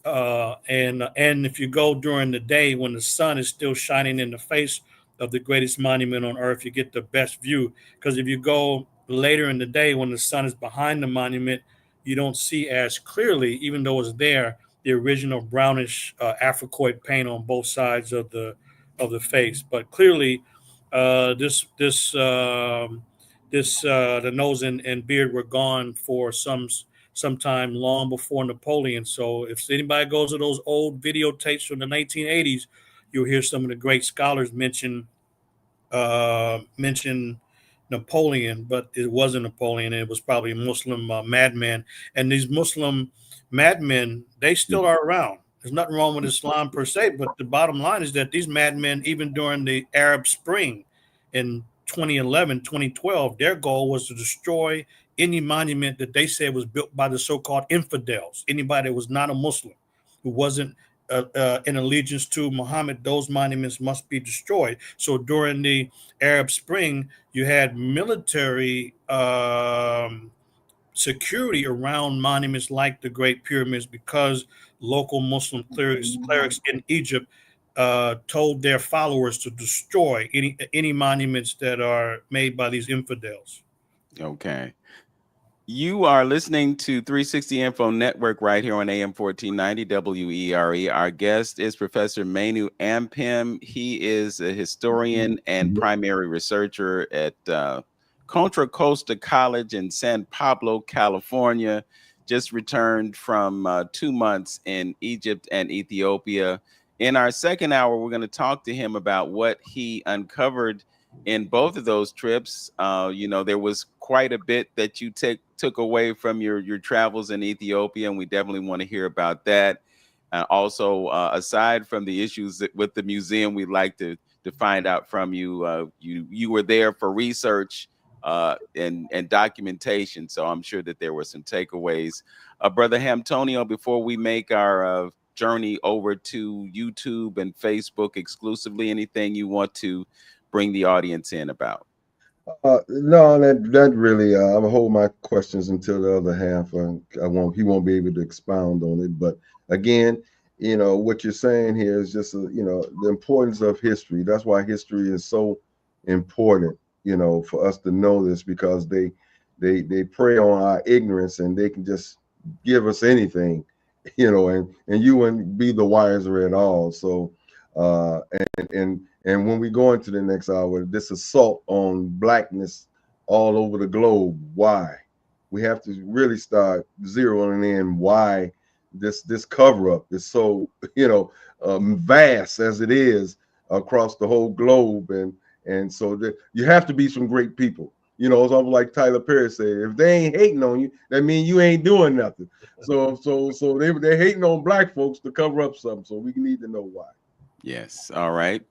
And if you go during the day when the sun is still shining in the face of the greatest monument on earth, you get the best view. Because if you go later in the day when the sun is behind the monument, you don't see as clearly, even though it's there, the original brownish Africoid paint on both sides of the face. But clearly, the nose and beard were gone for sometime long before Napoleon. So if anybody goes to those old videotapes from the 1980s, you'll hear some of the great scholars mention Napoleon, but it wasn't Napoleon. It was probably a Muslim madman. And these Muslim madmen, they still are around. There's nothing wrong with Islam per se, but the bottom line is that these madmen, even during the Arab Spring in 2011, 2012, their goal was to destroy any monument that they said was built by the so-called infidels, anybody that was not a Muslim, who wasn't in allegiance to Muhammad. Those monuments must be destroyed. So during the Arab Spring, you had military security around monuments like the Great Pyramids, because local Muslim clerics in Egypt told their followers to destroy any monuments that are made by these infidels. Okay. You are listening to 360 Info Network right here on AM 1490 WERE. Our guest is Professor Manu Ampim. He is a historian and primary researcher at Contra Costa College in San Pablo, California. just returned from 2 months in Egypt and Ethiopia. In our second hour, we're going to talk to him about what he uncovered in both of those trips. There was quite a bit that you took away from your travels in Ethiopia, and we definitely want to hear about that. Also, aside from the issues with the museum, we'd like to find out from you. You were there for research and documentation, so I'm sure that there were some takeaways. Brother Hamtonio, before we make our journey over to YouTube and Facebook exclusively, anything you want to bring the audience in about? No, that really. I'll hold my questions until the other half. I won't. He won't be able to expound on it. But again, what you're saying here is just the importance of history. That's why history is so important. For us to know this, because they prey on our ignorance, and they can just give us anything, and you wouldn't be the wiser at all. So, and when we go into the next hour, this assault on blackness all over the globe, why? We have to really start zeroing in why this cover up is so vast as it is across the whole globe, and so you have to be some great people. It's almost like Tyler Perry said, if they ain't hating on you, that means you ain't doing nothing. So they're hating on black folks to cover up something. So we need to know why. Yes. All right.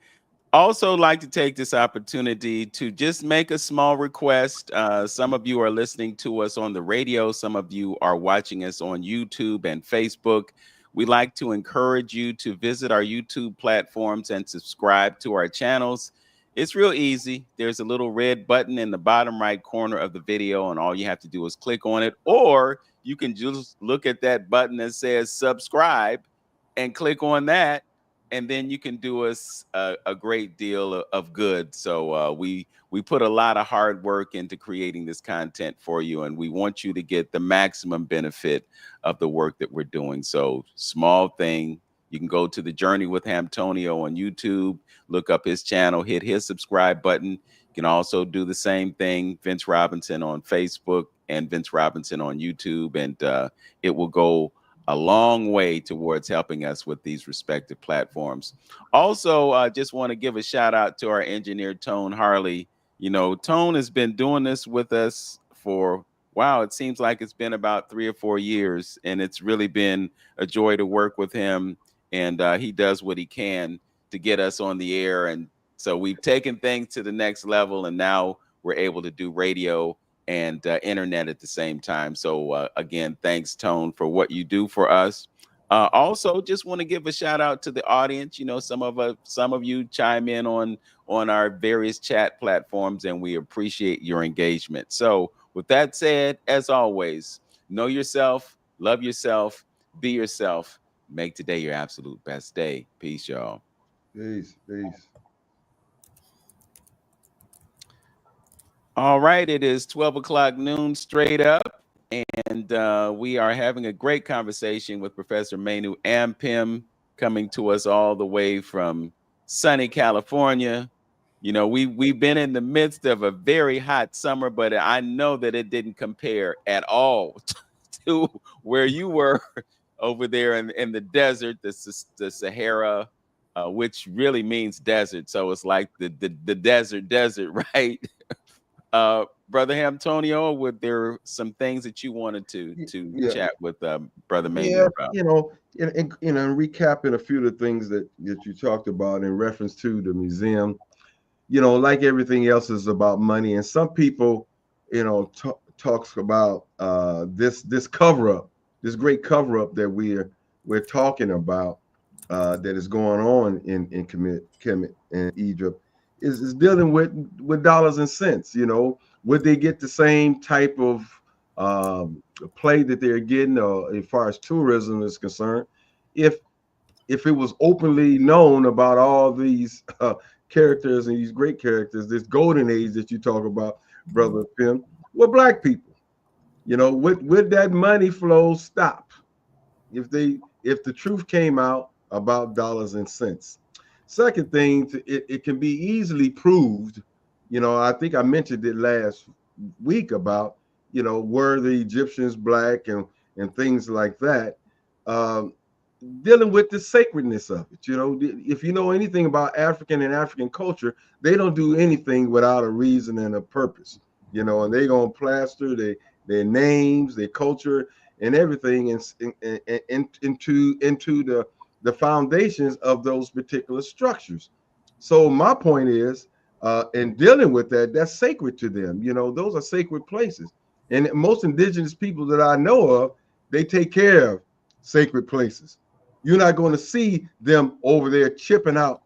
Also like to take this opportunity to just make a small request. Some of you are listening to us on the radio. Some of you are watching us on YouTube and Facebook. We'd like to encourage you to visit our YouTube platforms and subscribe to our channels. It's real easy. There's a little red button in the bottom right corner of the video, and all you have to do is click on it. Or you can just look at that button that says subscribe and click on that. And then you can do us a great deal of good. So we put a lot of hard work into creating this content for you, and we want you to get the maximum benefit of the work that we're doing. So small thing, you can go to the Journey with Hamtonio on YouTube, look up his channel, hit his subscribe button. You can also do the same thing, Vince Robinson on Facebook and Vince Robinson on YouTube, and it will go a long way towards helping us with these respective platforms. Also, I just want to give a shout out to our engineer, Tone Harley. Tone has been doing this with us for, wow, it seems like it's been about 3 or 4 years, and it's really been a joy to work with him. And he does what he can to get us on the air. And so we've taken things to the next level, and now we're able to do radio and internet at the same time. So again, thanks, Tone, for what you do for us. Also, just want to give a shout out to the audience. Some of you chime in on our various chat platforms, and we appreciate your engagement. So with that said, as always, know yourself, love yourself, be yourself, make today your absolute best day. Peace, y'all. Peace. All right, it is 12 o'clock noon straight up, and we are having a great conversation with Professor Manu Ampim, coming to us all the way from sunny California. We've been in the midst of a very hot summer, but I know that it didn't compare at all to where you were over there in the desert, the Sahara, which really means desert. So it's like the desert, right? Brother Hamtonio, were there some things that you wanted to chat with Brother Manu about? And recapping a few of the things that you talked about in reference to the museum, like everything else is about money, and some people, talks about this cover up, this great cover up that we're talking about, that is going on in Egypt, is dealing with dollars and cents. Would they get the same type of play that they're getting, as far as tourism is concerned, if it was openly known about all these characters and these great characters, this golden age that you talk about, Brother Pim, with black people? Would that money flow stop if the truth came out about dollars and cents? Second thing, it can be easily proved. I think I mentioned it last week about, were the Egyptians black, and things like that. Um, Dealing with the sacredness of it. If you know anything about African and African culture, they don't do anything without a reason and a purpose. And they're gonna plaster their names, their culture, and everything into the foundations of those particular structures. So my point is, in dealing with that, that's sacred to them. Those are sacred places, and most indigenous people that I know of, they take care of sacred places. You're not going to see them over there chipping out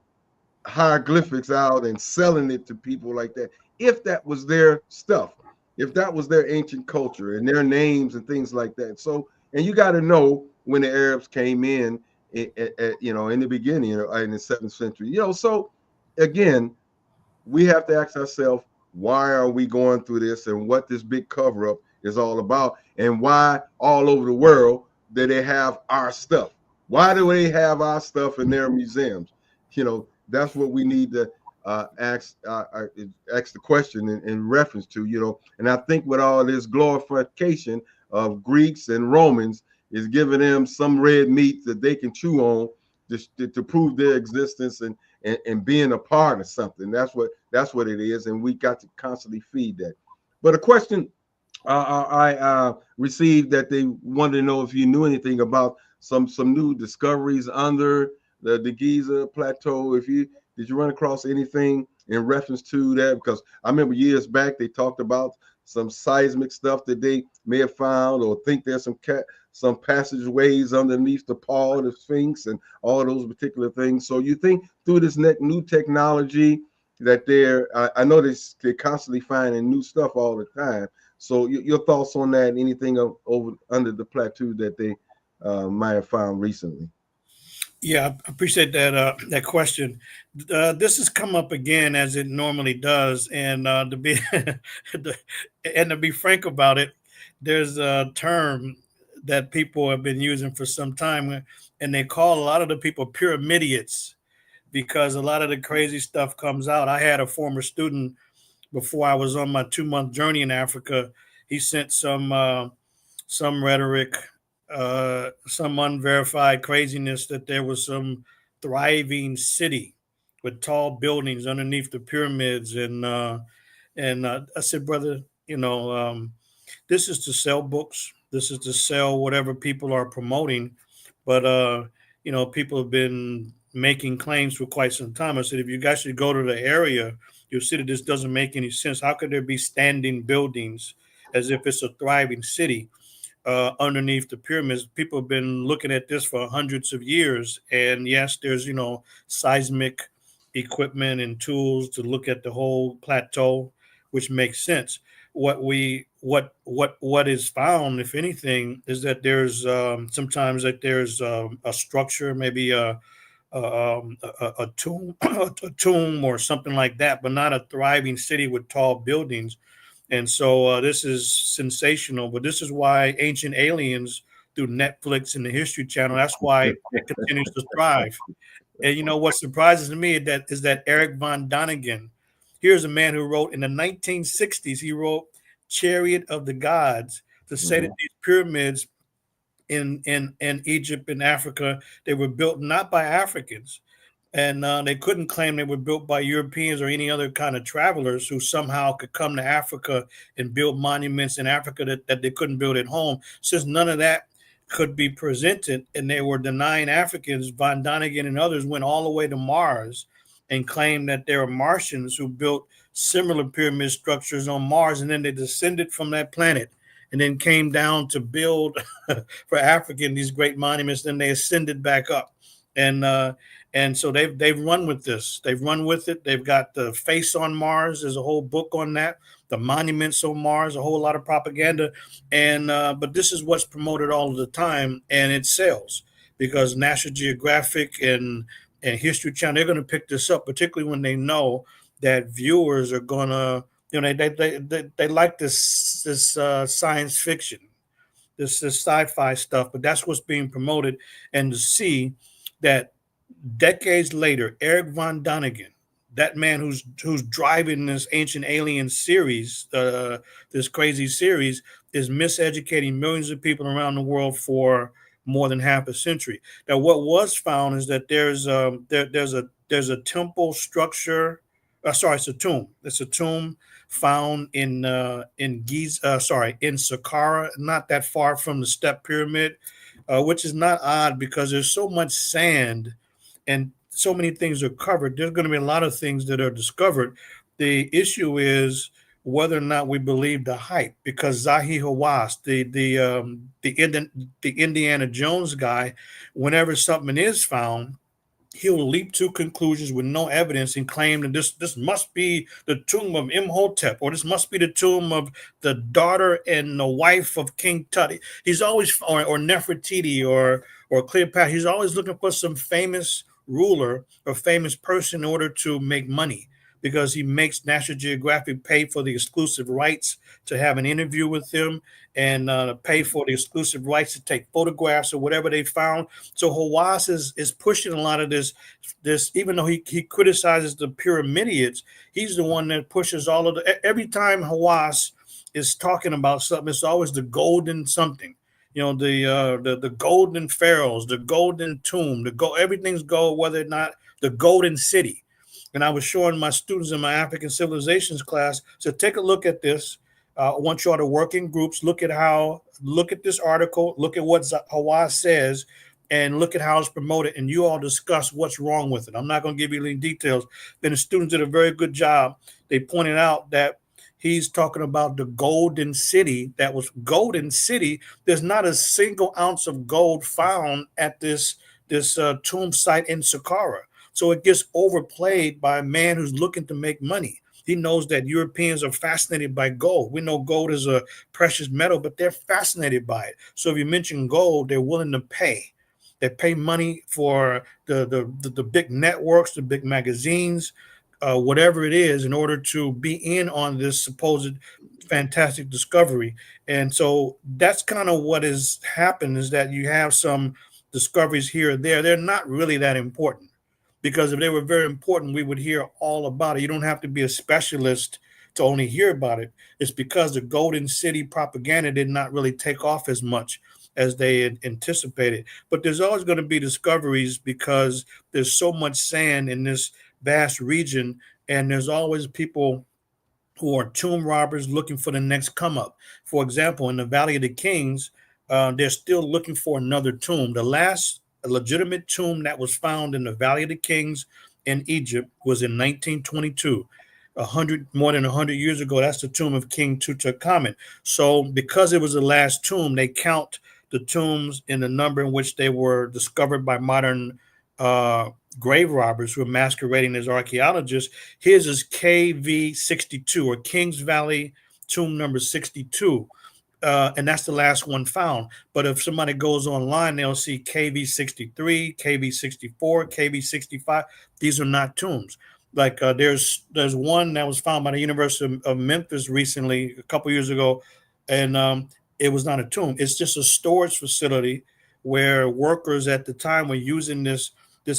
hieroglyphics out and selling it to people like that. If that was their stuff, if that was their ancient culture and their names and things like that. So, and you got to know when the Arabs came in the beginning, in the 7th century. So again, we have to ask ourselves, why are we going through this, and what this big cover up is all about, and why all over the world do they have our stuff? Why do they have our stuff in their museums? That's what we need to ask the question in reference to. And I think with all this glorification of Greeks and Romans is giving them some red meat that they can chew on to prove their existence and being a part of something. That's what it is, and we got to constantly feed that. But a question I received that they wanted to know if you knew anything about some new discoveries under the Giza Plateau. Did you run across anything in reference to that? Because I remember years back they talked about some seismic stuff that they may have found, or think there's some passageways underneath the paw of the Sphinx and all those particular things. So you think through this new technology that I know they're constantly finding new stuff all the time. So your thoughts on that? Anything over under the plateau that they might have found recently? Yeah, I appreciate that question. This has come up again as it normally does, and to be and to be frank about it, there's a term that people have been using for some time, and they call a lot of the people pyramidians because a lot of the crazy stuff comes out. I had a former student before I was on my 2-month journey in Africa. He sent some rhetoric, some unverified craziness that there was some thriving city with tall buildings underneath the pyramids, and I said, brother, this is to sell books. This is to sell whatever people are promoting, but people have been making claims for quite some time. I said, if you guys should go to the area, you'll see that this doesn't make any sense. How could there be standing buildings as if it's a thriving city underneath the pyramids? People have been looking at this for hundreds of years, and yes, there's seismic equipment and tools to look at the whole plateau, which makes sense. What is found, if anything, is that there's sometimes that there's a structure, maybe a tomb, a tomb or something like that, but not a thriving city with tall buildings. And so this is sensational, but this is why Ancient Aliens through Netflix and the History Channel, that's why it continues to thrive. And what surprises me is that Eric von Däniken, here's a man who wrote in the 1960s, he wrote Chariot of the Gods to say that these pyramids in Egypt and Africa, they were built not by Africans, and they couldn't claim they were built by Europeans or any other kind of travelers who somehow could come to Africa and build monuments in Africa that they couldn't build at home. Since none of that could be presented and they were denying Africans, von Däniken and others went all the way to Mars and claimed that there were Martians who built similar pyramid structures on Mars, and then they descended from that planet and then came down to build for African these great monuments. Then they ascended back up, and so they've run with this. They've run with it. They've got the face on Mars. There's a whole book on that. The monuments on Mars, a whole lot of propaganda, and but this is what's promoted all of the time, and it sells because National Geographic and History Channel, they're going to pick this up, particularly when they know that viewers are going to, they like this science fiction, this sci-fi stuff, but that's what's being promoted. And to see that decades later, Eric von Däniken, that man who's driving this Ancient Alien series, this crazy series, is miseducating millions of people around the world for more than half a century. Now, what was found is that there's a temple structure. Sorry, it's a tomb. It's a tomb found in Giza. In Saqqara, not that far from the Step Pyramid, which is not odd because there's so much sand and so many things are covered. There's going to be a lot of things that are discovered. The issue is whether or not we believe the hype, because Zahi Hawass, the Indiana Jones guy, whenever something is found, he'll leap to conclusions with no evidence and claim that this must be the tomb of Imhotep, or this must be the tomb of the daughter and the wife of King Tut. He's always, or Nefertiti, or Cleopatra. He's always looking for some famous ruler or famous person in order to make money, because he makes National Geographic pay for the exclusive rights to have an interview with him, and pay for the exclusive rights to take photographs or whatever they found. So Hawass is pushing a lot of this, even though he criticizes the Pyramidids, he's the one that pushes all of every time Hawass is talking about something, it's always the golden something. The golden pharaohs, the golden tomb, everything's gold, whether or not the golden city. And I was showing my students in my African civilizations class, so take a look at this. I want you all to work in groups, look at this article, look at what Hawass says, and look at how it's promoted, and you all discuss what's wrong with it. I'm not going to give you any details. Then the students did a very good job. They pointed out that he's talking about the golden city. That was golden city. There's not a single ounce of gold found at this tomb site in Saqqara. So it gets overplayed by a man who's looking to make money. He knows that Europeans are fascinated by gold. We know gold is a precious metal, but they're fascinated by it. So if you mention gold, they're willing to pay. They pay money for the big networks, the big magazines, whatever it is, in order to be in on this supposed fantastic discovery. And so that's kind of what has happened, is that you have some discoveries here or there. They're not really that important, because if they were very important, we would hear all about it. You don't have to be a specialist to only hear about it. It's because the Golden City propaganda did not really take off as much as they had anticipated. But there's always going to be discoveries, because there's so much sand in this vast region, and there's always people who are tomb robbers looking for the next come up. For example, in the Valley of the Kings, they're still looking for another tomb. The last legitimate tomb that was found in the Valley of the Kings in Egypt was in 1922, more than 100 years ago. That's the tomb of King Tutankhamun. So because it was the last tomb, they count the tombs in the number in which they were discovered by modern grave robbers who are masquerading as archaeologists. His is KV 62, or Kings Valley tomb number 62. And that's the last one found. But if somebody goes online, they'll see KV 63, KV 64, KV 65. These are not tombs. Like there's one that was found by the University of Memphis recently, a couple years ago, and it was not a tomb. It's just a storage facility where workers at the time were using this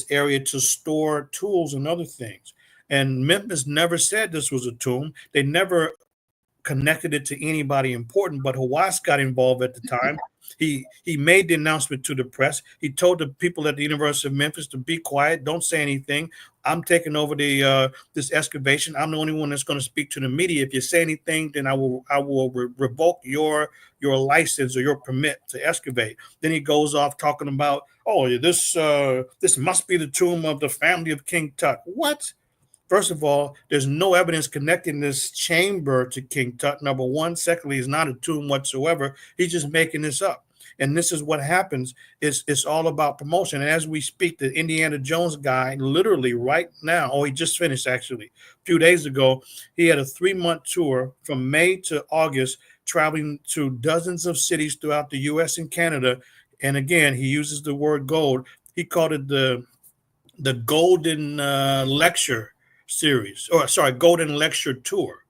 area to store tools and other things. And Memphis never said this was a tomb. They never connected it to anybody important, but Hawass got involved at the time. He made the announcement to the press. He told the people at the University of Memphis to be quiet, don't say anything. I'm taking over this excavation. I'm the only one that's going to speak to the media. If you say anything, then I will revoke your license or your permit to excavate. Then he goes off talking about, this must be the tomb of the family of King Tut. What? First of all, there's no evidence connecting this chamber to King Tut, number one. Secondly, it's not a tomb whatsoever. He's just making this up. And this is what happens. It's all about promotion. And as we speak, the Indiana Jones guy, literally right now, he just finished actually a few days ago, he had a 3-month tour from May to August, traveling to dozens of cities throughout the U.S. and Canada. And again, he uses the word gold. He called it the Golden Lecture series, Golden Lecture Tour.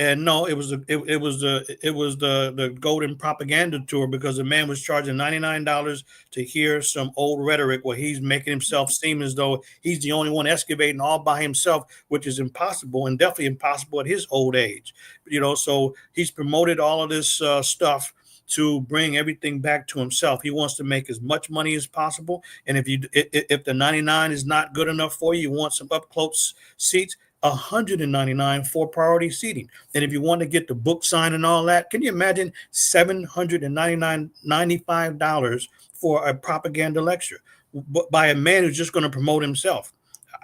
And no, it was the Golden Propaganda Tour, because the man was charging $99 to hear some old rhetoric where he's making himself seem as though he's the only one excavating all by himself, which is impossible, and definitely impossible at his old age. So he's promoted all of this stuff to bring everything back to himself. He wants to make as much money as possible, and if the 99 is not good enough for you, you want some up close seats. 199 for priority seating. And if you want to get the book signed and all that, can you imagine $795 for a propaganda lecture by a man who's just going to promote himself?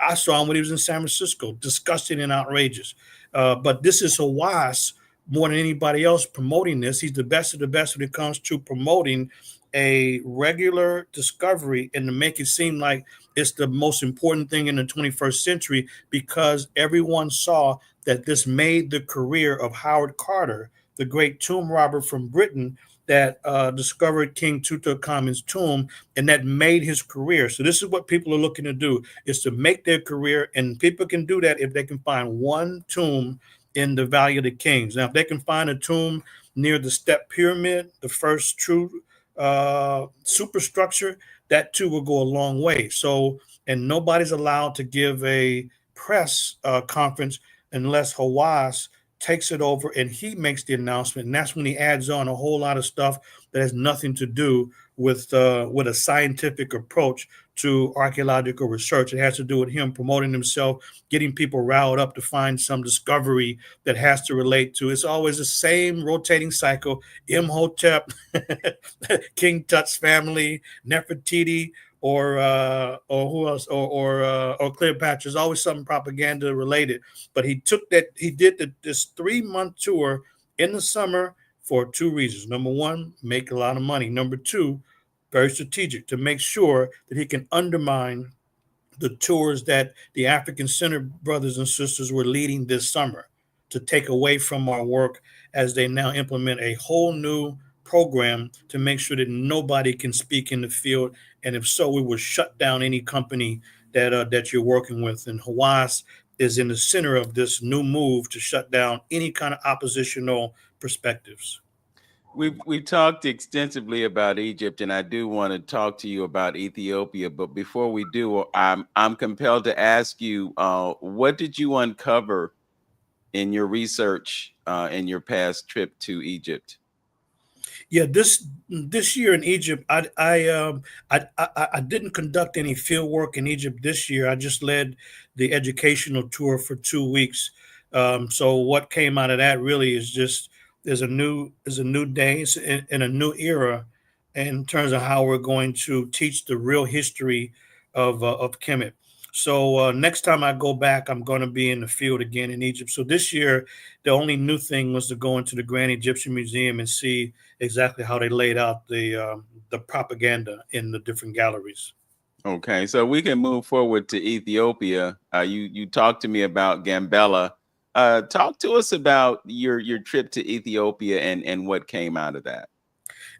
I saw him when he was in San Francisco, disgusting and outrageous. But this is Hawass more than anybody else promoting this. He's the best of the best when it comes to promoting a regular discovery and to make it seem like it's the most important thing in the 21st century, because everyone saw that this made the career of Howard Carter, the great tomb robber from Britain that discovered King Tutankhamun's tomb, and that made his career. So this is what people are looking to do, is to make their career, and people can do that if they can find one tomb in the Valley of the Kings. Now, if they can find a tomb near the Step Pyramid, the first true superstructure, that too will go a long way. So, and nobody's allowed to give a press conference unless Hawass takes it over and he makes the announcement. And that's when he adds on a whole lot of stuff that has nothing to do with a scientific approach to archaeological research. It has to do with him promoting himself, getting people riled up to find some discovery that has to relate to. It's always the same rotating cycle: Imhotep, King Tut's family, Nefertiti, or who else, or Cleopatra. Is always something propaganda related. But he did this 3-month tour in the summer for 2 reasons. Number one, make a lot of money. Number two, very strategic, to make sure that he can undermine the tours that the African Center brothers and sisters were leading this summer, to take away from our work as they now implement a whole new program to make sure that nobody can speak in the field. And if so, we will shut down any company that you're working with. And Hawass is in the center of this new move to shut down any kind of oppositional perspectives. We've talked extensively about Egypt, and I do want to talk to you about Ethiopia. But before we do, I'm compelled to ask you, what did you uncover in your research in your past trip to Egypt? Yeah, this year in Egypt, I didn't conduct any field work in Egypt this year. I just led the educational tour for 2 weeks. So what came out of that really is just there's a new day in a new era in terms of how we're going to teach the real history of Kemet. So next time I go back, I'm going to be in the field again in Egypt. So this year, the only new thing was to go into the Grand Egyptian Museum and see exactly how they laid out the propaganda in the different galleries. Okay, so we can move forward to Ethiopia. You talked to me about Gambela. Talk to us about your trip to Ethiopia and what came out of that.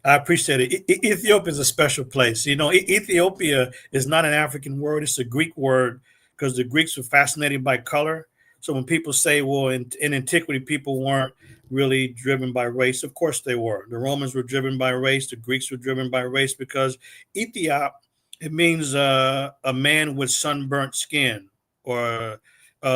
I appreciate it. Ethiopia is a special place. Ethiopia is not an African word. It's a Greek word, because the Greeks were fascinated by color. So when people say, well, in antiquity, people weren't really driven by race, of course they were. The Romans were driven by race. The Greeks were driven by race, because Ethiop, it means a man with sunburnt skin, or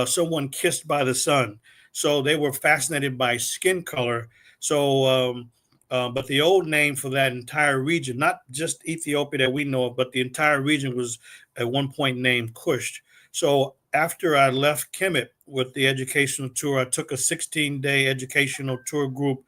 someone kissed by the sun. So they were fascinated by skin color. So, but the old name for that entire region, not just Ethiopia that we know of, but the entire region, was at one point named Kush. So after I left Kemet with the educational tour, I took a 16-day educational tour group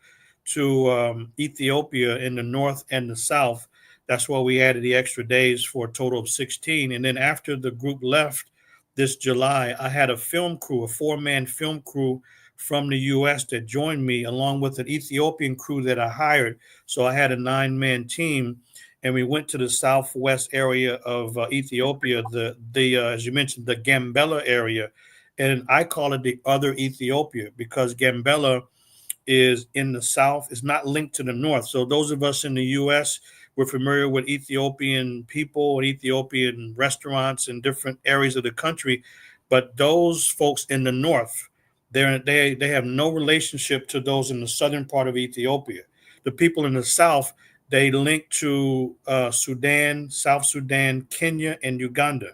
to Ethiopia in the north and the south. That's why we added the extra days for a total of 16. And then after the group left this July, I had a film crew, a 4-man film crew from the U.S. that joined me, along with an Ethiopian crew that I hired. So I had a 9-man team, and we went to the southwest area of Ethiopia, as you mentioned, the Gambela area. And I call it the other Ethiopia, because Gambela is in the south. It's not linked to the north. So those of us in the U.S., we're familiar with Ethiopian people and Ethiopian restaurants in different areas of the country. But those folks in the north, They have no relationship to those in the southern part of Ethiopia. The people in the south, they link to Sudan, South Sudan, Kenya, and Uganda.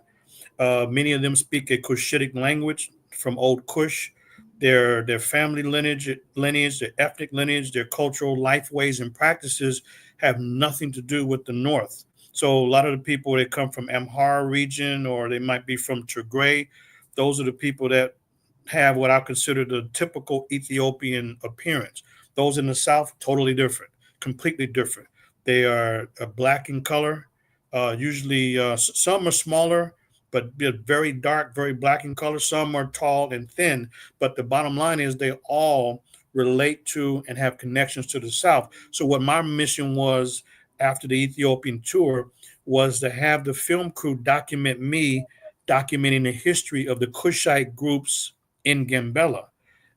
Many of them speak a Cushitic language from Old Kush. Their family lineage, their ethnic lineage, their cultural life ways and practices have nothing to do with the North. So a lot of the people that come from Amhara region, or they might be from Tigray, those are the people that have what I consider the typical Ethiopian appearance. Those in the South, totally different, completely different. They are black in color. Usually, some are smaller, but they're very dark, very black in color. Some are tall and thin. But the bottom line is they all relate to and have connections to the South. So what my mission was after the Ethiopian tour was to have the film crew document me documenting the history of the Kushite groups in Gambela.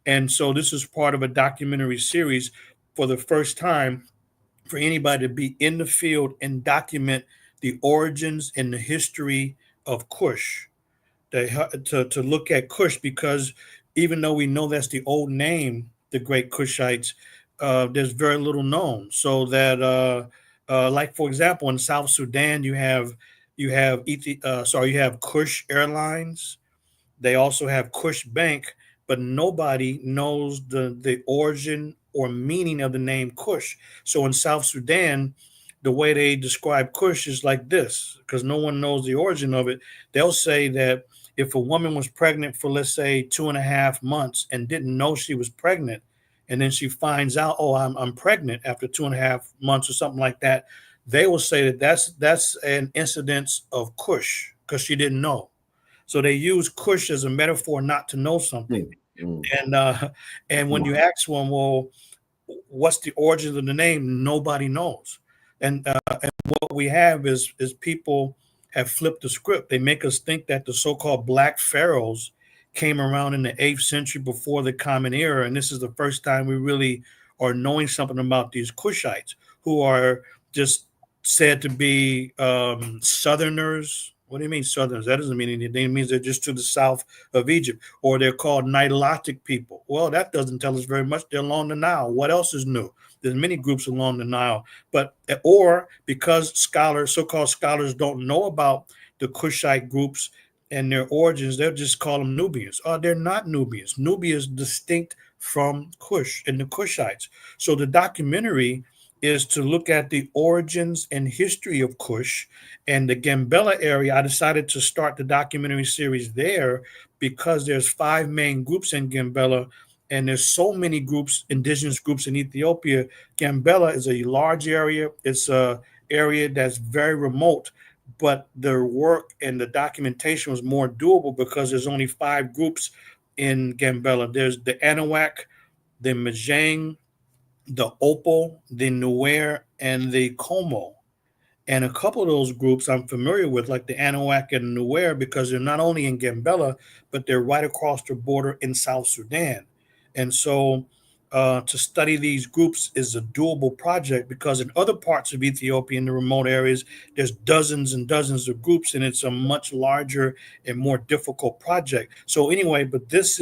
And so this is part of a documentary series for the first time for anybody to be in the field and document the origins and the history of Kush. To look at Kush, because even though we know that's the old name, the Great Kushites, there's very little known. So that, like for example, in South Sudan, you have Kush Airlines. They also have Kush Bank, but nobody knows the origin or meaning of the name Kush. So in South Sudan, the way they describe Kush is like this, because no one knows the origin of it. They'll say that if a woman was pregnant for, let's say, 2.5 months and didn't know she was pregnant, and then she finds out, oh, I'm pregnant after 2.5 months or something like that, they will say that that's an incidence of Kush because she didn't know. So they use Kush as a metaphor not to know something. Mm. And when you ask one, well, what's the origin of the name? Nobody knows. And what we have is people have flipped the script. They make us think that the so-called black pharaohs came around in the 8th century before the Common Era, and this is the first time we really are knowing something about these Kushites, who are just said to be Southerners. What do you mean Southerners? That doesn't mean anything. It means they're just to the south of Egypt, or they're called Nilotic people. Well, that doesn't tell us very much. They're along the Nile. What else is new? There's many groups along the Nile, but or because so-called scholars, don't know about the Kushite groups and their origins, they'll just call them Nubians. Oh, they're not Nubians. Nubia is distinct from Kush and the Kushites. So the documentary is to look at the origins and history of Kush and the Gambela area. I decided to start the documentary series there because there's 5 main groups in Gambela, and there's so many groups, indigenous groups in Ethiopia. Gambela is a large area. It's a area that's very remote, but the work and the documentation was more doable because there's only 5 groups in Gambela. There's the Anahuac, the Majang, the Opal, the Nuer, and the Como. And a couple of those groups I'm familiar with, like the Anahuac and Nuer, because they're not only in Gambela, but they're right across the border in South Sudan. And so to study these groups is a doable project because in other parts of Ethiopia, in the remote areas, there's dozens and dozens of groups, and it's a much larger and more difficult project. So anyway, but this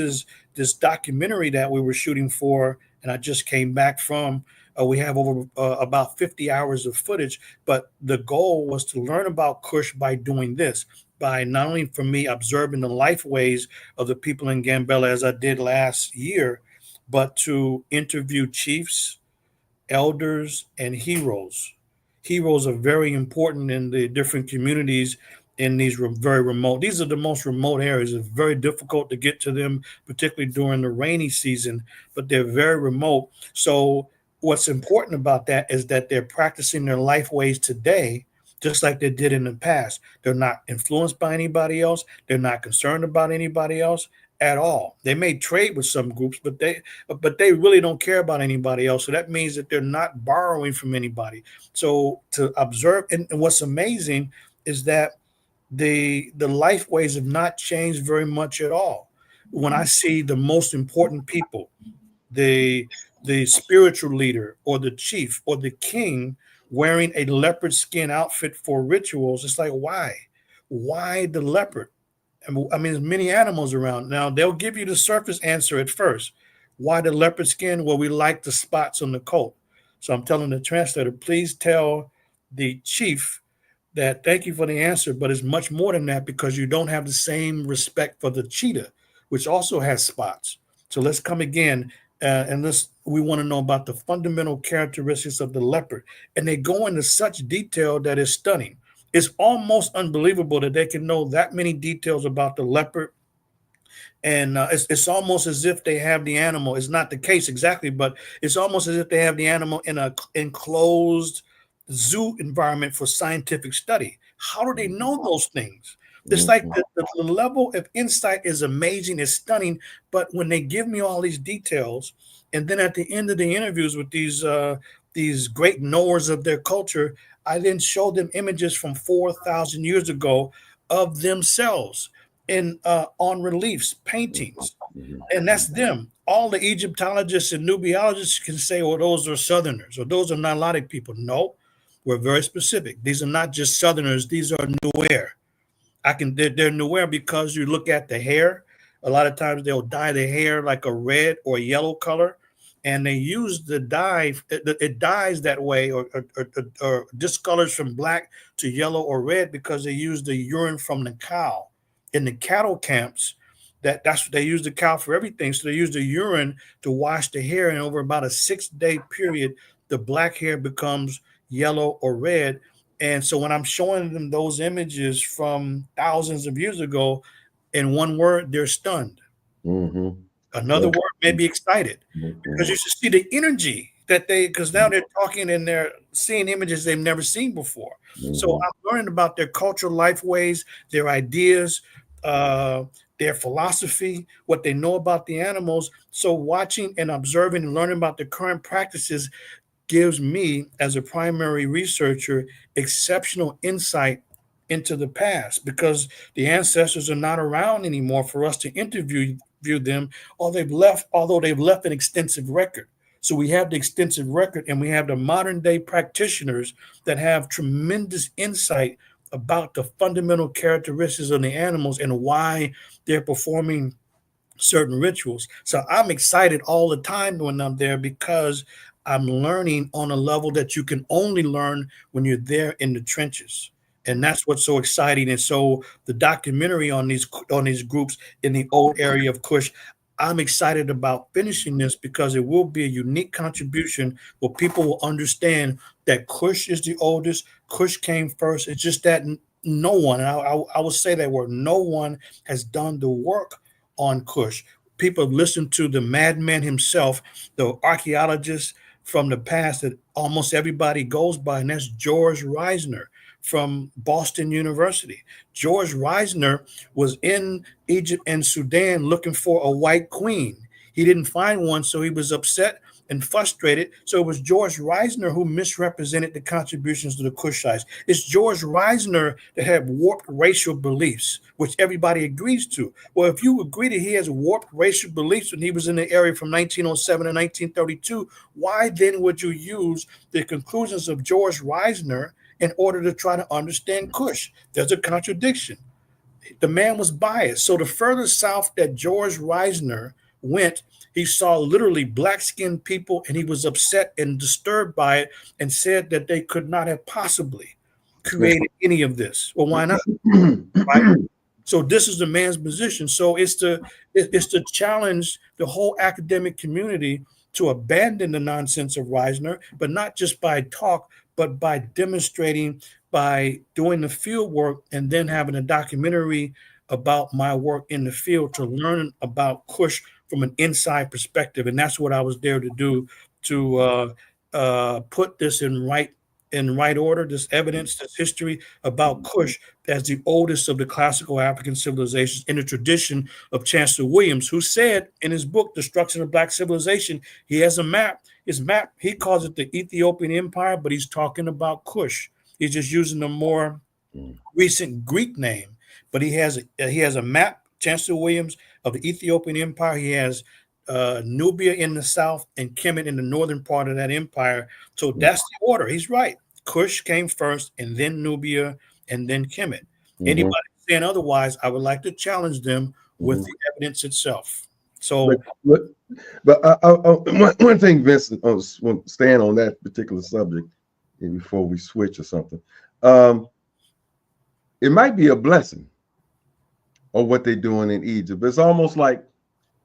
documentary that we were shooting for, and I just came back from. We have over about 50 hours of footage, but the goal was to learn about Kush by doing this, by not only for me observing the life ways of the people in Gambela as I did last year, but to interview chiefs, elders, and heroes. Heroes are very important in the different communities in these very remote. These are the most remote areas. It's very difficult to get to them, particularly during the rainy season, but they're very remote. So what's important about that is that they're practicing their life ways today, just like they did in the past. They're not influenced by anybody else. They're not concerned about anybody else at all. They may trade with some groups, but they really don't care about anybody else. So that means that they're not borrowing from anybody. So to observe, and what's amazing is that the life ways have not changed very much at all. When I see the most important people, the spiritual leader or the chief or the king wearing a leopard skin outfit for rituals, it's like, why the leopard? I mean, there's many animals around. Now, they'll give you the surface answer at first. Why the leopard skin? Well, we like the spots on the coat. So I'm telling the translator, please tell the chief that thank you for the answer, but it's much more than that because you don't have the same respect for the cheetah, which also has spots. So let's come again, and we want to know about the fundamental characteristics of the leopard. And they go into such detail that is stunning. It's almost unbelievable that they can know that many details about the leopard. And it's almost as if they have the animal. It's not the case exactly, but it's almost as if they have the animal in a enclosed zoo environment for scientific study. How do they know those things? It's like the level of insight is amazing, it's stunning. But when they give me all these details, and then at the end of the interviews with these great knowers of their culture, I then show them images from 4,000 years ago of themselves in on reliefs, paintings, and that's them. All the Egyptologists and Nubiologists can say, "Well, those are Southerners, or those are Nilotic people." No, we're very specific. These are not just Southerners; these are Nuer. They're Nuer because you look at the hair. A lot of times they'll dye the hair like a red or yellow color, and they use the dye. It dyes that way, or discolors from black to yellow or red because they use the urine from the cow in the cattle camps. That's what they use the cow for everything. So they use the urine to wash the hair, and over about a 6-day period, the black hair becomes yellow or red. And so when I'm showing them those images from thousands of years ago, in one word, they're stunned. Another word may be excited, because you should see the energy that because now they're talking and they're seeing images they've never seen before. So I'm learning about their cultural life ways, their ideas, their philosophy, what they know about the animals. So watching and observing and learning about the current practices gives me, as a primary researcher, exceptional insight into the past, because the ancestors are not around anymore for us to interview them, or although they've left an extensive record. So we have the extensive record, and we have the modern day practitioners that have tremendous insight about the fundamental characteristics of the animals and why they're performing certain rituals. So I'm excited all the time when I'm there, because I'm learning on a level that you can only learn when you're there in the trenches. And that's what's so exciting. And so the documentary on these groups in the old area of Kush, I'm excited about finishing this, because it will be a unique contribution where people will understand that Kush is the oldest. Kush came first. It's just that no one, and I will say that word, no one has done the work on Kush. People have listened to the madman himself, the archaeologist from the past that almost everybody goes by, and that's George Reisner from Boston University. George Reisner was in Egypt and Sudan looking for a white queen. He didn't find one, so he was upset and frustrated. So it was George Reisner who misrepresented the contributions to the Kushites. It's George Reisner that had warped racial beliefs, which everybody agrees to. Well, if you agree that he has warped racial beliefs when he was in the area from 1907 to 1932, why then would you use the conclusions of George Reisner in order to try to understand Kush? There's a contradiction. The man was biased. So the further south that George Reisner went, he saw literally black-skinned people, and he was upset and disturbed by it, and said that they could not have possibly created any of this. Well, why not? Right? So this is the man's position. So it's to challenge the whole academic community to abandon the nonsense of Reisner, but not just by talk, but by demonstrating, by doing the field work, and then having a documentary about my work in the field to learn about Kush from an inside perspective. And that's what I was there to do, to put this in right order, this evidence, this history about Kush as the oldest of the classical African civilizations in the tradition of Chancellor Williams, who said in his book, Destruction of Black Civilization, he has a map. His map, he calls it the Ethiopian Empire, but he's talking about Kush. He's just using a more recent Greek name, but he has a map, Chancellor Williams, of the Ethiopian Empire. He has Nubia in the south and Kemet in the northern part of that empire. So that's the order. He's right. Kush came first, and then Nubia, and then Kemet. Anybody saying otherwise, I would like to challenge them with the evidence itself. So, one thing, Vincent, staying on that particular subject before we switch or something, it might be a blessing of what they're doing in Egypt. It's almost like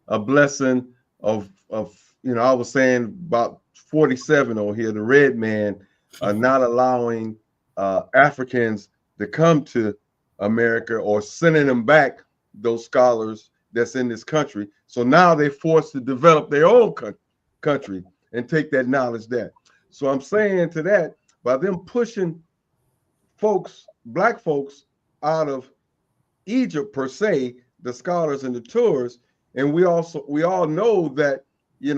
a blessing of I was saying about 47 over here, the red man not allowing Africans to come to America or sending them back, those scholars that's in this country. So now they're forced to develop their own country and take that knowledge there. So I'm saying to that, by them pushing black folks out of Egypt per se, the scholars and the tourists, and we all know that in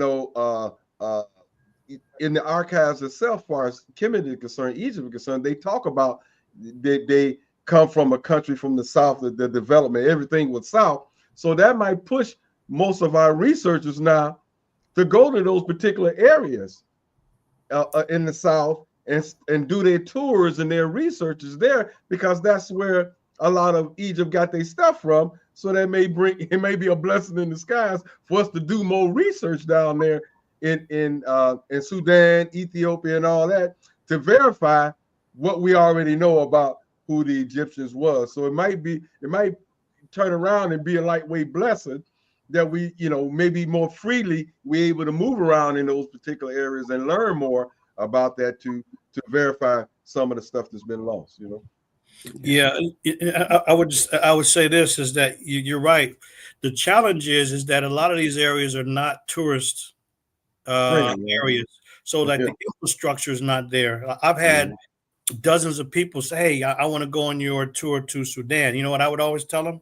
the archives itself, as far as Kemet is concerned, Egypt is concerned, they talk about they come from a country from the south, the development, everything was south. So that might push most of our researchers now to go to those particular areas in the south and do their tours and their researches there, because that's where a lot of Egypt got their stuff from. So it may be a blessing in disguise for us to do more research down there in Sudan, Ethiopia, and all that, to verify what we already know about who the Egyptians was. So it might turn around and be a lightweight blessing that we, maybe more freely we're able to move around in those particular areas and learn more about that to verify some of the stuff that's been lost. Yeah, I would say this is that you're right. The challenge is that a lot of these areas are not tourist areas, so like the infrastructure is not there. I've had dozens of people say, "Hey, I want to go on your tour to Sudan." You know what I would always tell them?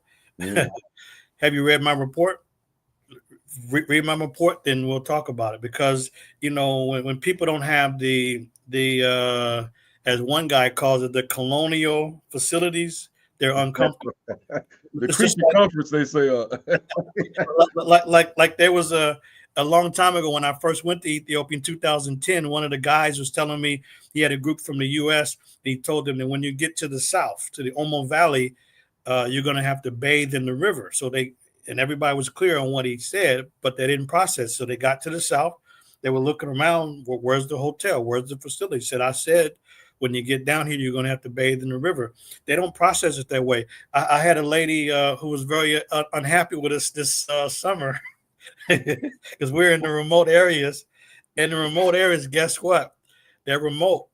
Have you read my report? Read my report, then we'll talk about it. Because when people don't have the as one guy calls it, the colonial facilities, they're uncomfortable. The Christian conference, they say. Like there was a long time ago when I first went to Ethiopia in 2010, one of the guys was telling me he had a group from the U.S. And he told them that when you get to the south, to the Omo Valley, you're going to have to bathe in the river. So everybody was clear on what he said, but they didn't process. So they got to the south. They were looking around. Where's the hotel? Where's the facility? I said, when you get down here, you're going to have to bathe in the river. They don't process it that way. I had a lady who was very unhappy with us this summer because we're in the remote areas. In the remote areas, guess what? They're remote.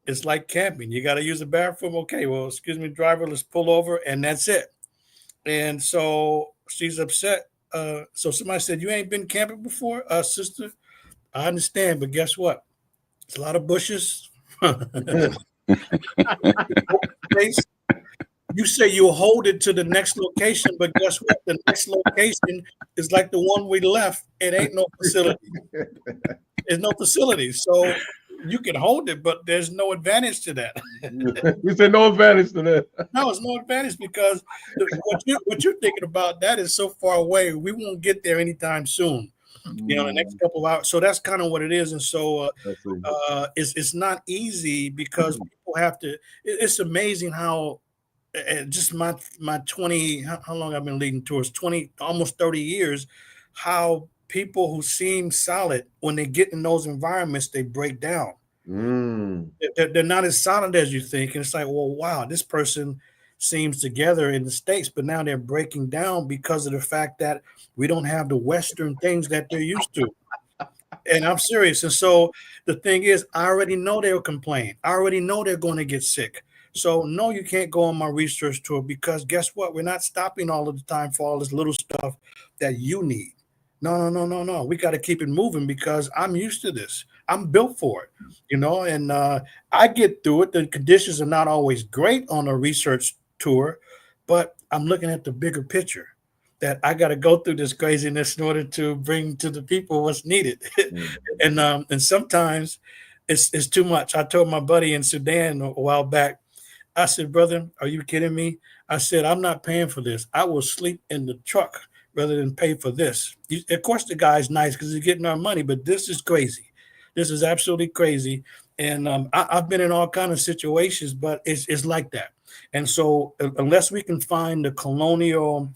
It's like camping. You got to use the bathroom. Okay, well, excuse me, driver, let's pull over, and that's it. And so she's upset. So somebody said, "You ain't been camping before, sister?" I understand, but guess what? It's a lot of bushes. You say you'll hold it to the next location, but guess what? The next location is like the one we left. It ain't no facility. There's no facility. So you can hold it, but there's no advantage to that. You said no advantage to that. No, it's no advantage because what you're thinking about, that is so far away. We won't get there anytime soon. The next couple of hours. So that's kind of what it is. And so it's not easy because people have to. It's amazing how just my 20, how long I've been leading tours, 20, almost 30 years, how people who seem solid, when they get in those environments, they break down. They're not as solid as you think. And it's like, well, wow, this person seems together in the States, but now they're breaking down because of the fact that we don't have the Western things that they're used to. And I'm serious. And so the thing is, I already know they'll complain. I already know they're going to get sick. So no, you can't go on my research tour because guess what? We're not stopping all of the time for all this little stuff that you need. No. We got to keep it moving because I'm used to this. I'm built for it, and I get through it. The conditions are not always great on a research tour, but I'm looking at the bigger picture that I got to go through this craziness in order to bring to the people what's needed. And sometimes it's too much. I told my buddy in Sudan a while back, I said, "Brother, are you kidding me?" I said, "I'm not paying for this. I will sleep in the truck rather than pay for this." Of course, the guy's nice because he's getting our money, but this is crazy. This is absolutely crazy. And I've been in all kind of situations, but it's like that. And so unless we can find the colonial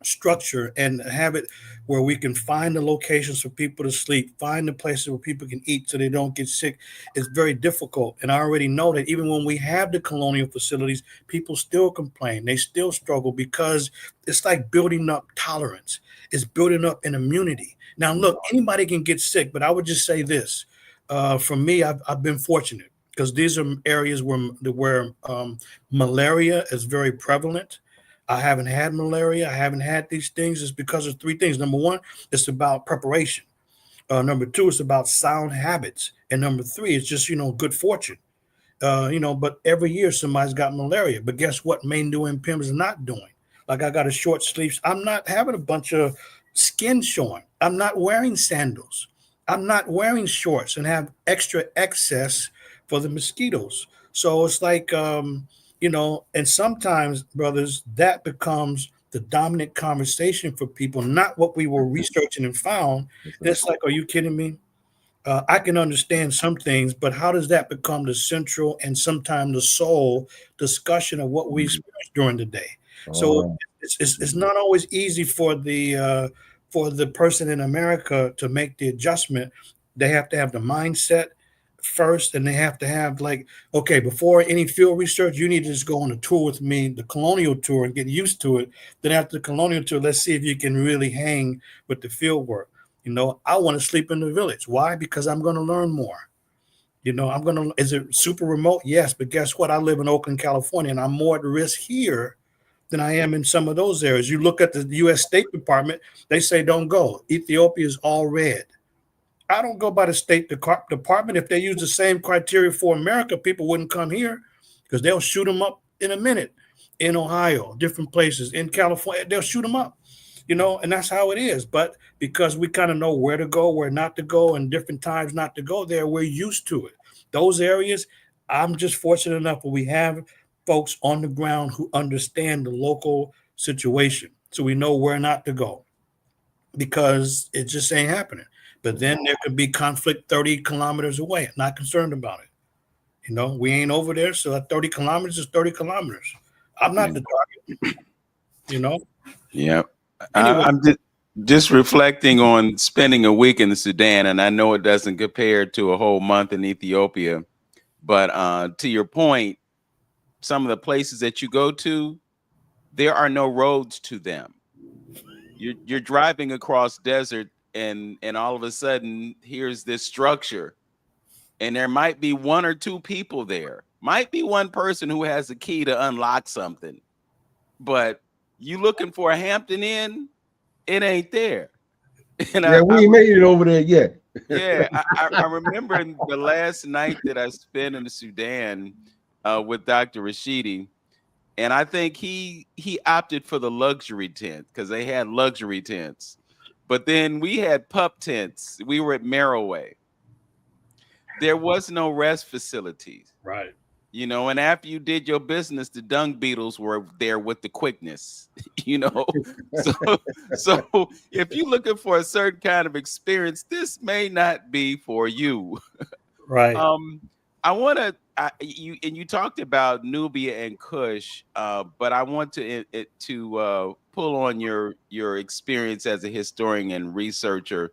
structure and have it where we can find the locations for people to sleep, find the places where people can eat so they don't get sick, it's very difficult. And I already know that even when we have the colonial facilities, people still complain. They still struggle because it's like building up tolerance. It's building up an immunity. Now, look, anybody can get sick, but I would just say this. For me, I've been fortunate because these are areas where malaria is very prevalent. I haven't had malaria. I haven't had these things. It's because of three things. Number one, it's about preparation. Number two, it's about sound habits. And number three, it's just, good fortune. But every year somebody's got malaria. But guess what? Manu Ampim is not doing. Like I got a short sleeves. I'm not having a bunch of skin showing. I'm not wearing sandals. I'm not wearing shorts and have extra excess for the mosquitoes. So it's like, and sometimes, brothers, that becomes the dominant conversation for people, not what we were researching and found. And it's like, are you kidding me? I can understand some things, but how does that become the central and sometimes the sole discussion of what we experience during the day? So it's not always easy for the person in America to make the adjustment. They have to have the mindset first, and they have to have like, okay, before any field research, you need to just go on a tour with me, the colonial tour, and get used to it. Then after the colonial tour, let's see if you can really hang with the field work. I want to sleep in the village. Why? Because I'm going to learn more. Is it super remote? Yes. But guess what? I live in Oakland, California, and I'm more at risk here than I am in some of those areas. You look at the U.S. State Department, they say don't go. Ethiopia is all red. I don't go by the State Department. If they use the same criteria for America, people wouldn't come here because they'll shoot them up in a minute in Ohio, different places, in California. They'll shoot them up. And that's how it is. But because we kind of know where to go, where not to go, and different times not to go there, we're used to it. Those areas, I'm just fortunate enough that we have folks on the ground who understand the local situation. So we know where not to go because it just ain't happening. But then there could be conflict 30 kilometers away. I'm not concerned about it. We ain't over there. So at 30 kilometers is 30 kilometers. I'm not the target. Yeah. Anyway. I'm just reflecting on spending a week in the Sudan, and I know it doesn't compare to a whole month in Ethiopia, but to your point, some of the places that you go to, there are no roads to them. You're driving across desert, and all of a sudden, here's this structure, and there might be one or two people there, might be one person who has a key to unlock something, but you looking for a Hampton Inn, it ain't there. And we ain't made it over there yet. Yeah, I remember the last night that I spent in the Sudan with Dr. Rashidi, and I think he opted for the luxury tent because they had luxury tents. But then we had pup tents. We were at Meraway. There was no rest facilities. Right. And after you did your business, the dung beetles were there with the quickness, So if you're looking for a certain kind of experience, this may not be for you. Right. I want to, you talked about Nubia and Kush, but I want to pull on your experience as a historian and researcher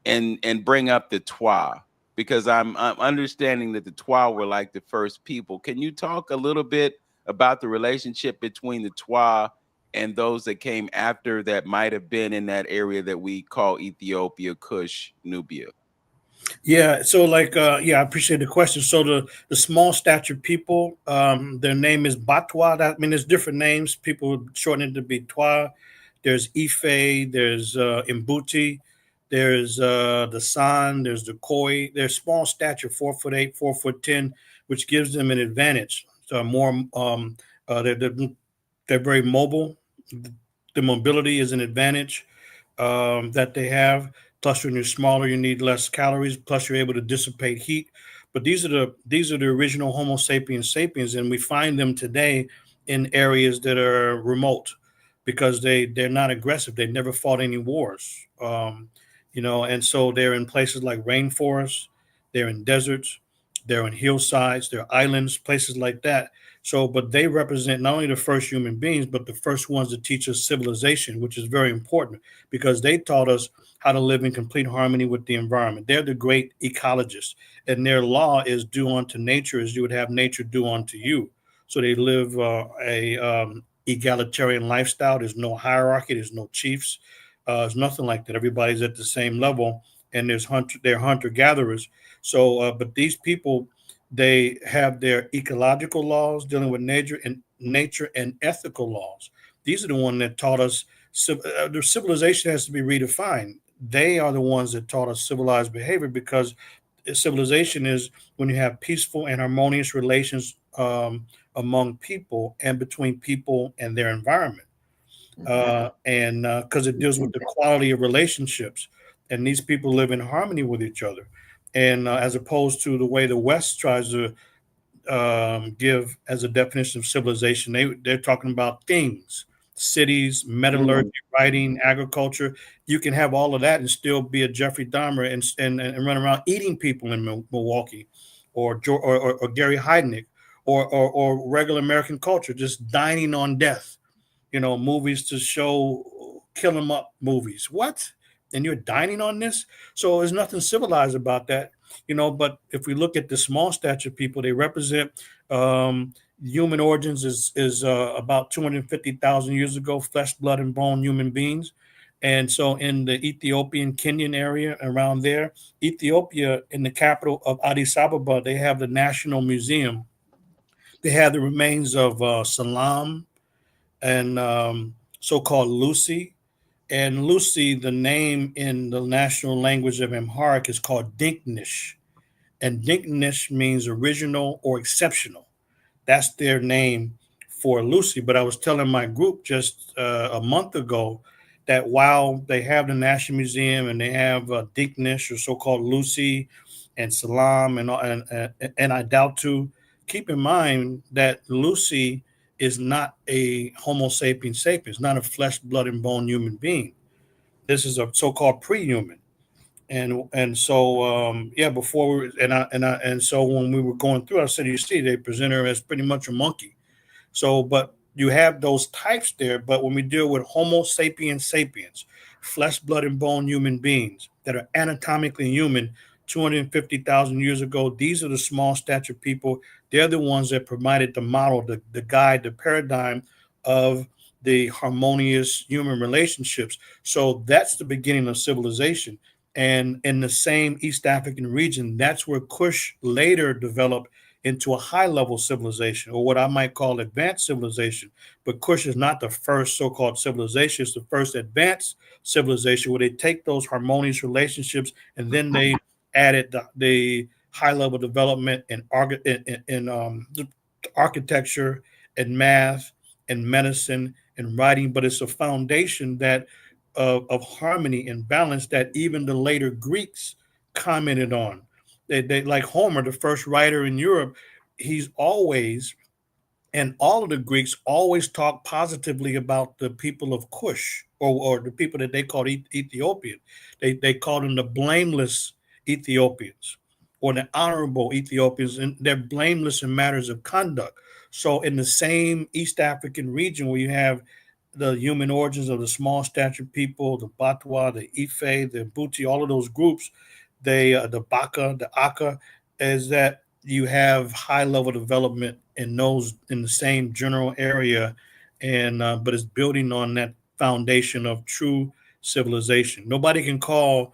and bring up the Twa. Because I'm understanding that the Twa were like the first people. Can you talk a little bit about the relationship between the Twa and those that came after that might have been in that area that we call Ethiopia, Kush, Nubia? Yeah. So I appreciate the question. So the small stature people, their name is Batwa. There's different names. People shorten it to be Twa. There's Ife, there's Imbuti. There's the San, there's the Koi. They're small stature, 4'8", 4'10", which gives them an advantage. So they're very mobile. The mobility is an advantage that they have. Plus, when you're smaller, you need less calories. Plus, you're able to dissipate heat. But these are the original Homo sapiens sapiens, and we find them today in areas that are remote because they're not aggressive. They've never fought any wars. And so they're in places like rainforests, they're in deserts, They're on hillsides, they're islands, places like that. So, but they represent not only the first human beings, but the first ones to teach us civilization, which is very important because they taught us how to live in complete harmony with the environment. They're the great ecologists, and their law is do unto nature as you would have nature do unto you. So they live a egalitarian lifestyle. There's no hierarchy. There's no chiefs. There's nothing like that. Everybody's at the same level, and they're hunter gatherers. So, but these people, they have their ecological laws dealing with nature and ethical laws. These are the ones that taught us. The civilization has to be redefined. They are the ones that taught us civilized behavior because civilization is when you have peaceful and harmonious relations among people and between people and their environment. And because it deals with the quality of relationships, and these people live in harmony with each other, and as opposed to the way the West tries to give as a definition of civilization, they're talking about things, cities, metallurgy, writing, agriculture. You can have all of that and still be a Jeffrey Dahmer and run around eating people in Milwaukee, or Gary Heidnik, or regular American culture, just dining on death. Movies to show kill 'em up movies. What? And you're dining on this? So there's nothing civilized about that. But if we look at the small stature people, they represent human origins is about 250,000 years ago, flesh, blood, and bone human beings. And so in the Ethiopian Kenyan area around there, Ethiopia, in the capital of Addis Ababa, they have the National Museum. They have the remains of Salam and so-called Lucy. And Lucy, the name in the national language of Amharic is called Dinknish. And Dinknish means original or exceptional. That's their name for Lucy. But I was telling my group just a month ago that while they have the National Museum and they have Dinknish or so-called Lucy and Salam and I doubt to, keep in mind that Lucy is not a Homo sapiens sapiens, not a flesh, blood, and bone human being. This is a so-called pre-human, and so yeah. Before we and so when we were going through, I said, you see, they present her as pretty much a monkey. So, but you have those types there. But when we deal with Homo sapiens sapiens, flesh, blood, and bone human beings that are anatomically human, 250,000 years ago, these are the small stature people. They're the ones that provided the model, the guide, the paradigm of the harmonious human relationships. So that's the beginning of civilization. And in the same East African region, that's where Kush later developed into a high level civilization, or what I might call advanced civilization. But Kush is not the first so-called civilization. It's the first advanced civilization where they take those harmonious relationships and then they added the high level development in architecture and math and medicine and writing. But it's a foundation that of harmony and balance that even the later Greeks commented on. They like Homer, the first writer in Europe. He's always, and all of the Greeks always talk positively about the people of Kush, or the people that they called Ethiopian. They called them the blameless Ethiopians or the honorable Ethiopians, and they're blameless in matters of conduct. So in the same East African region where you have the human origins of the small stature people, the Batwa, the Ife, the Mbuti, all of those groups, the Baka, the Aka, is that you have high level development in those in the same general area, and but it's building on that foundation of true civilization. Nobody can call,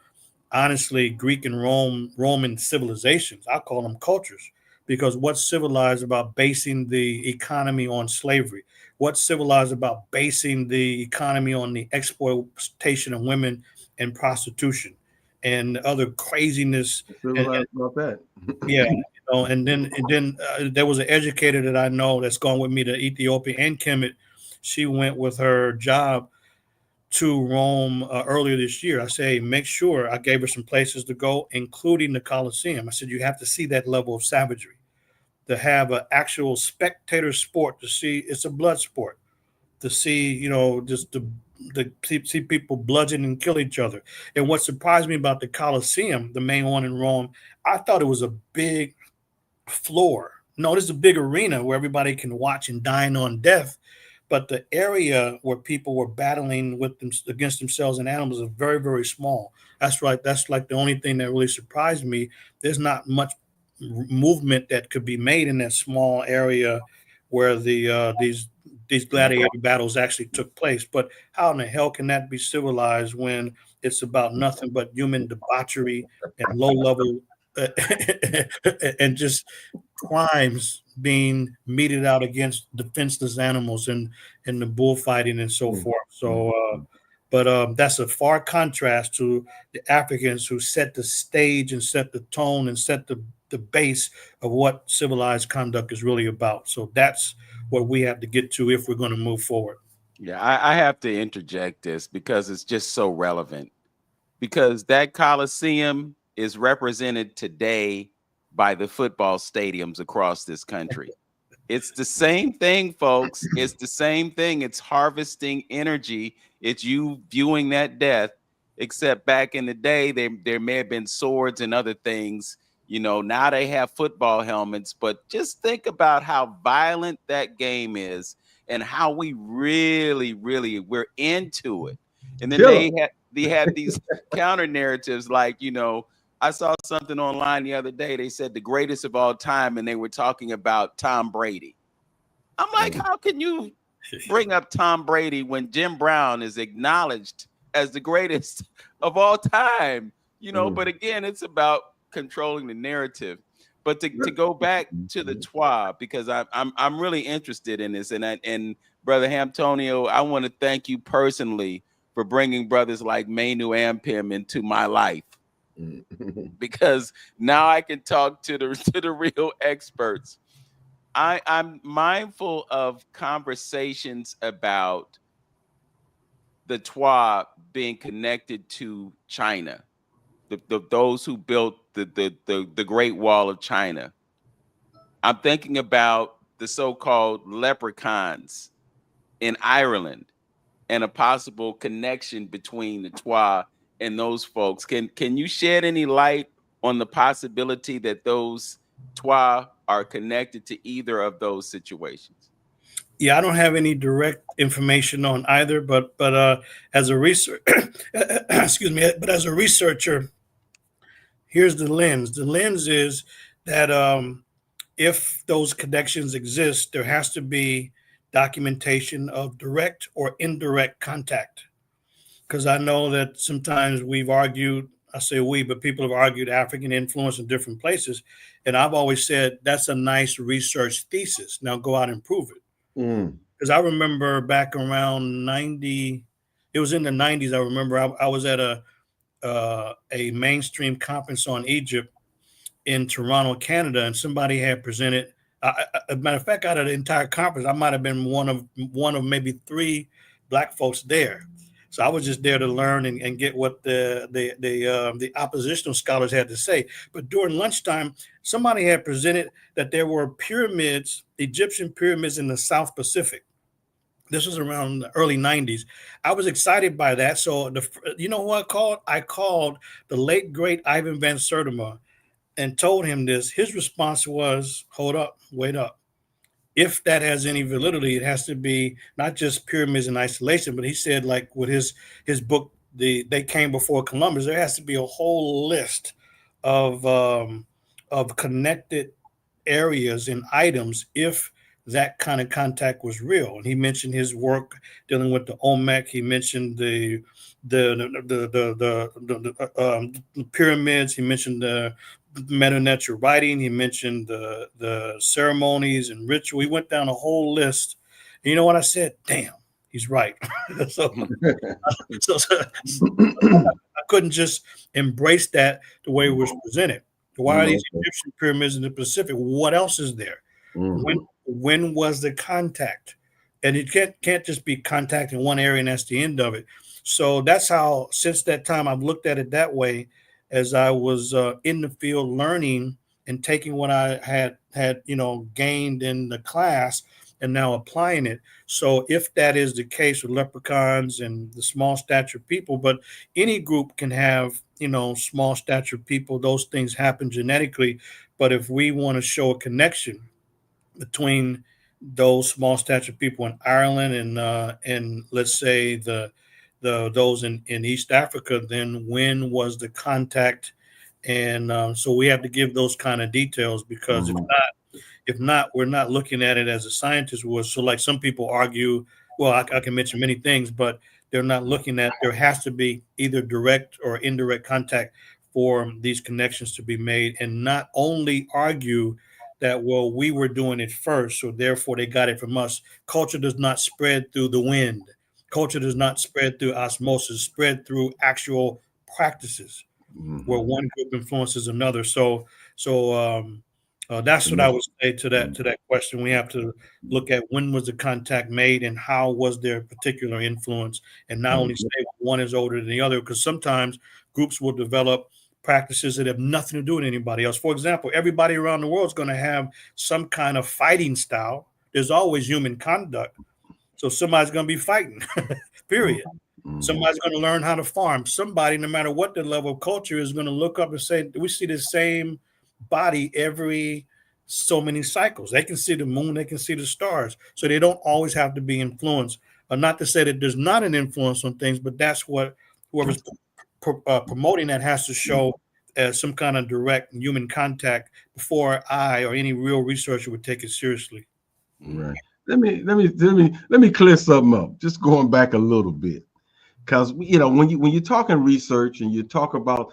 honestly, Greek and Roman civilizations. I call them cultures, because what's civilized about basing the economy on slavery? What's civilized about basing the economy on the exploitation of women and prostitution and other craziness? Civilized about that. Yeah, and then there was an educator that I know that's gone with me to Ethiopia and Kemet. She went with her job to Rome earlier this year. I say, make sure. I gave her some places to go, including the Colosseum. I said, you have to see that level of savagery, to have an actual spectator sport, to see it's a blood sport, to see, just to see people bludgeon and kill each other. And what surprised me about the Colosseum, the main one in Rome, I thought it was a big floor. No, this is a big arena where everybody can watch and dine on death. But the area where people were battling with them against themselves and animals is very, very small. That's right. That's like the only thing that really surprised me. There's not much movement that could be made in that small area where these gladiator battles actually took place. But how in the hell can that be civilized when it's about nothing but human debauchery and low level and just crimes being meted out against defenseless animals and the bullfighting and so forth. So, but that's a far contrast to the Africans who set the stage and set the tone and set the base of what civilized conduct is really about. So that's what we have to get to if we're going to move forward. Yeah, I have to interject this because it's just so relevant. Because that Coliseum is represented today by the football stadiums across this country. It's the same thing, folks. It's the same thing. It's harvesting energy. It's you viewing that death, except back in the day, there may have been swords and other things. You know, now they have football helmets, but just think about how violent that game is and how we really, really, we're into it. And then they had these counter narratives like, you know, I saw something online the other day. They said the greatest of all time, and they were talking about Tom Brady. I'm like, how can you bring up Tom Brady when Jim Brown is acknowledged as the greatest of all time? You know, but again, it's about controlling the narrative. But to go back to the TWA, because I'm really interested in this, and Brother Hamptonio, I want to thank you personally for bringing brothers like Manu Ampim into my life. Because now I can talk to the real experts. I'm mindful of conversations about the TWA being connected to China, those who built the Great Wall of China. I'm thinking about the so-called leprechauns in Ireland and a possible connection between the TWA and those folks. Can you shed any light on the possibility that those TWA are connected to either of those situations? Yeah, I don't have any direct information on either, but as a researcher, excuse me, but as a researcher, here's the lens. The lens is that if those connections exist, there has to be documentation of direct or indirect contact. Because I know that sometimes we've argued, I say we, but people have argued African influence in different places. And I've always said that's a nice research thesis. Now go out and prove it. Because I remember back around 90, it was in the 90s. I remember I was at a mainstream conference on Egypt in Toronto, Canada, and somebody had presented. A matter of fact, out of the entire conference, I might have been one of maybe 3 Black folks there. So I was just there to learn and get what the oppositional scholars had to say. But during lunchtime, somebody had presented that there were pyramids, Egyptian pyramids in the South Pacific. This was around the early 90s. I was excited by that. So you know who I called? I called the late great Ivan Van Sertima and told him this. His response was, "Hold up, wait up. If that has any validity, it has to be not just pyramids in isolation," but he said, like with his book, They Came Before Columbus, there has to be a whole list of connected areas and items if that kind of contact was real. And he mentioned his work dealing with the Olmec. He mentioned the pyramids. He mentioned the Meta Nature writing. He mentioned the ceremonies and ritual. He went down a whole list. And you know what I said? Damn, he's right. so I couldn't just embrace that the way it was presented. Why are these Egyptian pyramids in the Pacific? What else is there? When was the contact? And it can't just be contact in one area and that's the end of it. So that's how, since that time, I've looked at it that way, as I was in the field learning and taking what I had gained in the class and now applying it. So if that is the case with leprechauns and the small stature people, but any group can have, small stature people, those things happen genetically. But if we want to show a connection between those small stature people in Ireland and let's say the those in East Africa, then when was the contact? And so we have to give those kind of details, because Mhm. if not, we're not looking at it as a scientist would. So like some people argue, well, I can mention many things, but they're not looking at, there has to be either direct or indirect contact for these connections to be made, and not only argue that, well, we were doing it first, so therefore they got it from us. Culture does not spread through the wind. Culture does not spread through osmosis, spread through actual practices where Mhm. one group influences another. So that's what I would say to Mhm. that question. We have to look at when was the contact made and how was their particular influence, and not only say one is older than the other, because sometimes groups will develop practices that have nothing to do with anybody else. For example, everybody around the world is going to have some kind of fighting style. There's always human conduct, so somebody's going to be fighting. Period. Mhm. Somebody's going to learn how to farm. Somebody, no matter what the level of culture, is going to look up and say, we see the same body every so many cycles. They can see the moon, they can see the stars. So they don't always have to be influenced. Not to say that there's not an influence on things, but that's what whoever's promoting that has to show as some kind of direct human contact before I or any real researcher would take it seriously. Right. Let me clear something up. Just going back a little bit, because when you're talking research and you talk about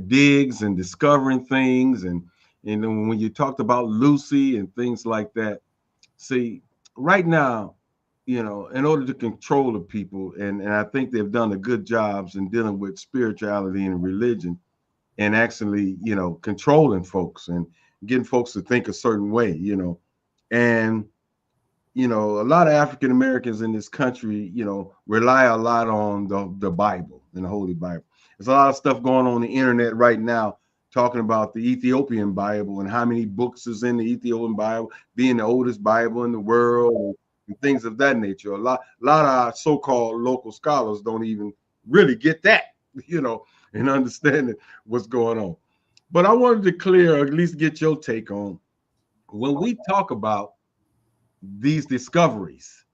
digs and discovering things, and then when you talked about Lucy and things like that. See, right now, in order to control the people, and I think they've done a good jobs in dealing with spirituality and religion, and actually, controlling folks and getting folks to think a certain way. And a lot of African Americans in this country, rely a lot on the Bible and the Holy Bible. There's a lot of stuff going on the internet right now talking about the Ethiopian Bible and how many books is in the Ethiopian Bible, being the oldest Bible in the world, and things of that nature. A lot of our so-called local scholars don't even really get that, and understanding what's going on. But I wanted to clear, or at least get your take on, when we talk about these discoveries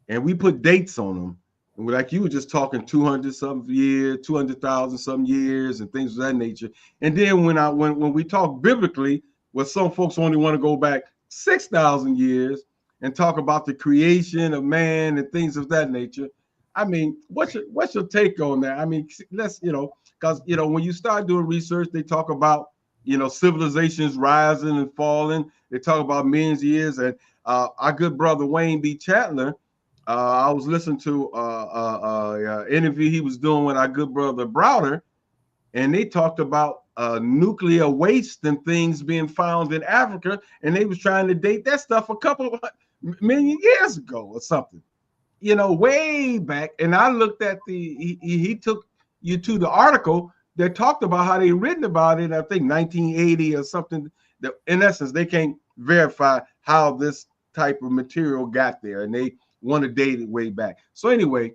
and we put dates on them, and like you were just talking 200 something years, 200,000 some years, and things of that nature. And then when we talk biblically, well, some folks only want to go back 6,000 years and talk about the creation of man and things of that nature. I mean, what's your take on that? I mean, let's because when you start doing research, they talk about civilizations rising and falling. They talk about millions of years, and our good brother Wayne B. Chandler, I was listening to interview he was doing with our good brother Browder, and they talked about nuclear waste and things being found in Africa, and they was trying to date that stuff a couple of million years ago or something, way back. And I looked at he took you to the article that talked about how they written about it, I think 1980 or something, that in essence they can't verify how this type of material got there, and they want to date it way back. So anyway,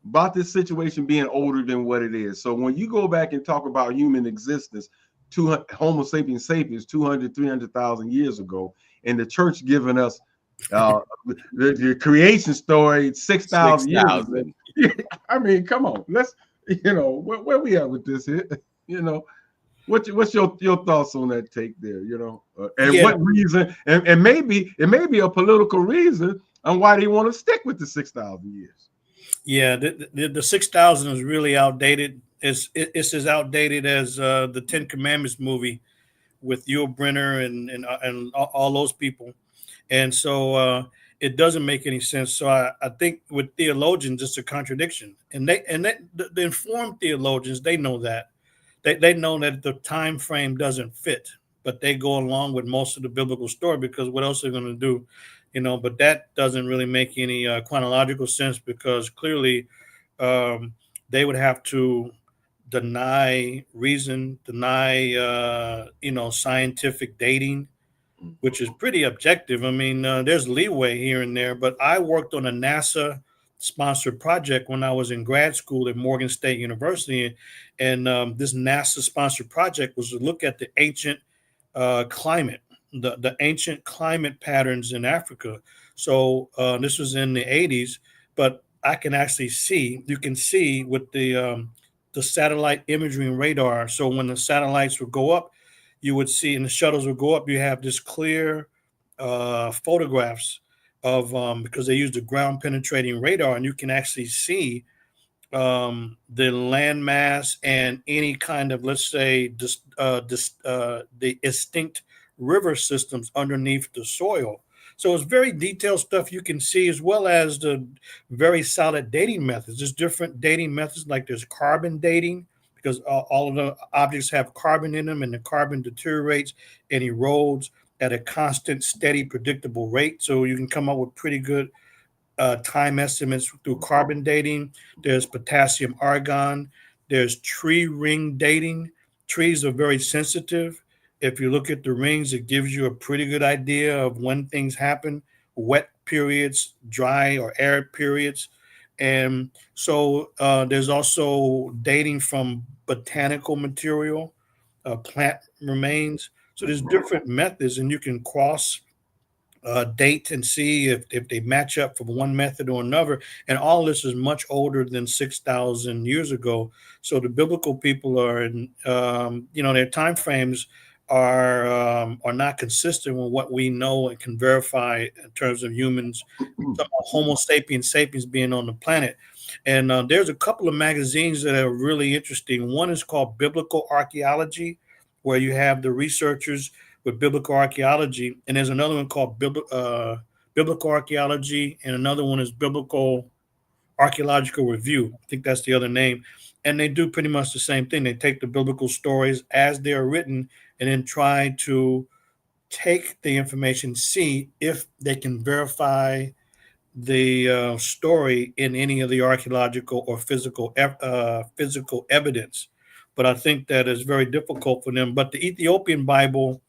about this situation being older than what it is. So when you go back and talk about human existence, Homo sapiens sapiens 200, 300,000 years ago, and the church giving us uh, the creation story 6,000 years ago. 6,000. I mean, come on, let's, where we at with this here? You know, what's your thoughts on that take there? And Yeah, what reason? And maybe it may be a political reason on why they want to stick with the 6,000 years. yeah. The 6,000 is really outdated. It's as outdated as the Ten Commandments movie with Yul Brynner and all those people. And so it doesn't make any sense. So I think with theologians, it's a contradiction. And the informed theologians, they know that. They know that the time frame doesn't fit, but they go along with most of the biblical story, because what else are they going to do? But that doesn't really make any chronological sense, because clearly they would have to deny reason, deny scientific dating, which is pretty objective. I mean, there's leeway here and there, but I worked on a NASA sponsored project when I was in grad school at Morgan State University. And this NASA sponsored project was to look at the ancient climate, the ancient climate patterns in Africa. So this was in the 80s, but I can actually see, you can see with the satellite imagery and radar. So when the satellites would go up, you would see, and the shuttles would go up, you have this clear photographs of, because they use the ground penetrating radar, and you can actually see the landmass and any kind of, let's say, the extinct river systems underneath the soil. So it's very detailed stuff you can see, as well as the very solid dating methods. There's different dating methods, like there's carbon dating, because all of the objects have carbon in them, and the carbon deteriorates and erodes at a constant, steady, predictable rate. So you can come up with pretty good time estimates through carbon dating. There's potassium argon. There's tree ring dating. Trees are very sensitive. If you look at the rings, it gives you a pretty good idea of when things happen, wet periods, dry or arid periods. And so there's also dating from botanical material, plant remains. So there's different methods, and you can cross date and see if they match up from one method or another. And all this is much older than 6,000 years ago. So the biblical people are, their time frames are not consistent with what we know and can verify in terms of humans, Homo sapiens sapiens being on the planet. And there's a couple of magazines that are really interesting. One is called Biblical Archaeology, where you have the researchers with biblical archaeology, and there's another one called Biblical Archaeology, and another one is Biblical Archaeological Review. I think that's the other name. And they do pretty much the same thing. They take the biblical stories as they're written and then try to take the information, see if they can verify the story in any of the archaeological or physical evidence. But I think that is very difficult for them. But the Ethiopian Bible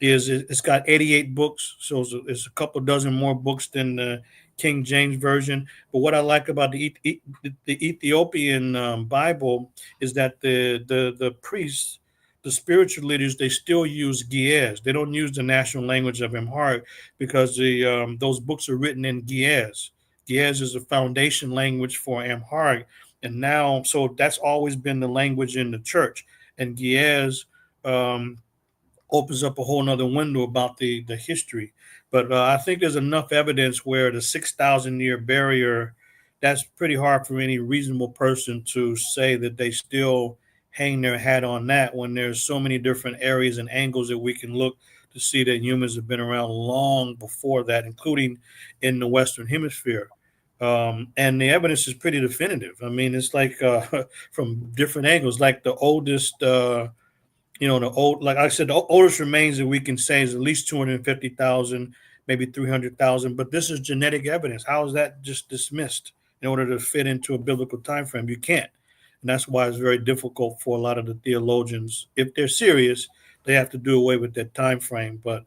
it's got 88 books, so it's a couple dozen more books than the King James version. But what I like about the Ethiopian Bible is that the priests, the spiritual leaders, they still use Ge'ez. They don't use the national language of Amharic, because those books are written in Ge'ez. Ge'ez is a foundation language for Amharic, and now, so that's always been the language in the church. And Ge'ez opens up a whole nother window about the history. But I think there's enough evidence where the 6,000-year barrier, that's pretty hard for any reasonable person to say that they still hang their hat on that, when there's so many different areas and angles that we can look to see that humans have been around long before that, including in the Western Hemisphere. And the evidence is pretty definitive. I mean, it's like from different angles, like the oldest like I said, the oldest remains that we can say is at least 250,000, maybe 300,000. But this is genetic evidence. How is that just dismissed in order to fit into a biblical time frame? You can't. And that's why it's very difficult for a lot of the theologians. If they're serious, they have to do away with that time frame. But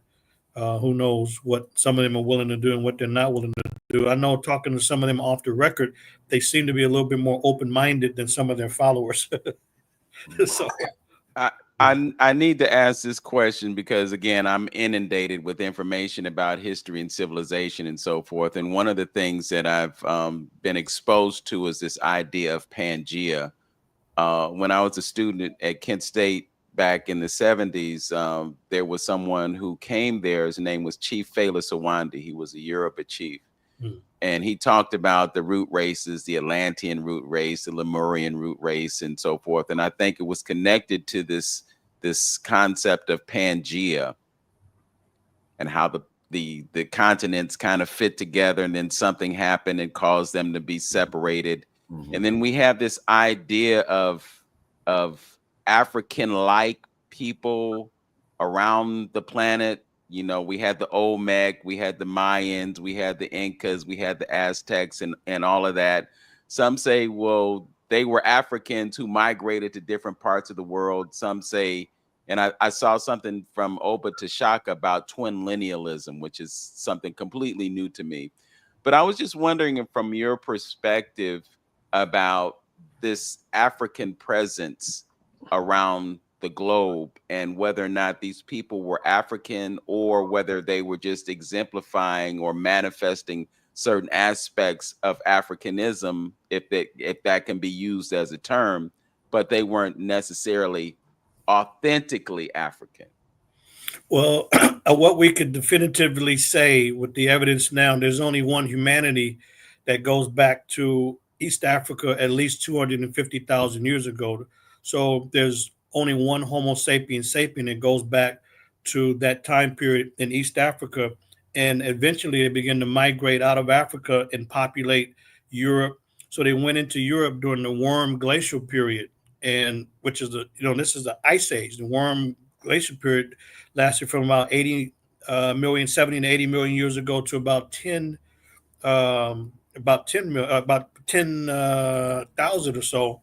who knows what some of them are willing to do and what they're not willing to do. I know, talking to some of them off the record, they seem to be a little bit more open-minded than some of their followers. So I need to ask this question because, again, I'm inundated with information about history and civilization and so forth. And one of the things that I've been exposed to is this idea of Pangea. When I was a student at Kent State back in the 70s, there was someone who came there. His name was Chief Fela Sawandi. He was a Yoruba chief. And he talked about the root races, the Atlantean root race, the Lemurian root race, and so forth. And I think it was connected to this concept of Pangea and how the continents kind of fit together, and then something happened and caused them to be separated. And then we have this idea of African-like people around the planet. You know, we had the Olmec, we had the Mayans, we had the Incas, we had the Aztecs, and all of that. Some say, well, they were Africans who migrated to different parts of the world. Some say, and I saw something from Oba Tashaka about twin linealism, which is something completely new to me. But I was just wondering, from your perspective, about this African presence around the globe, and whether or not these people were African or whether they were just exemplifying or manifesting certain aspects of Africanism, if that can be used as a term, but they weren't necessarily authentically African. Well, what we could definitively say with the evidence now, there's only one humanity that goes back to East Africa at least 250,000 years ago. So there's only one Homo sapiens sapien that goes back to that time period in East Africa. And eventually they began to migrate out of Africa and populate Europe. So they went into Europe during the Warm Glacial period, and which is this is the Ice Age. The Warm Glacial period lasted from about 70 to 80 million years ago to about 10,000 or so.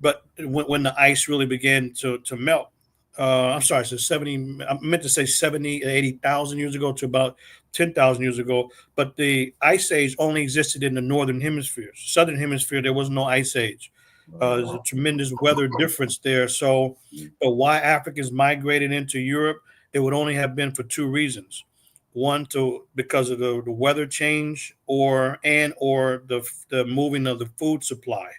But when the ice really began to melt, I'm sorry, so 70, I meant to say 70 to 80,000 years ago to about 10,000 years ago. But the ice age only existed in the northern hemisphere. Southern hemisphere, there was no ice age. There's a tremendous weather difference there. So why Africans migrated into Europe, it would only have been for two reasons. One, because of the weather change, or the moving of the food supply.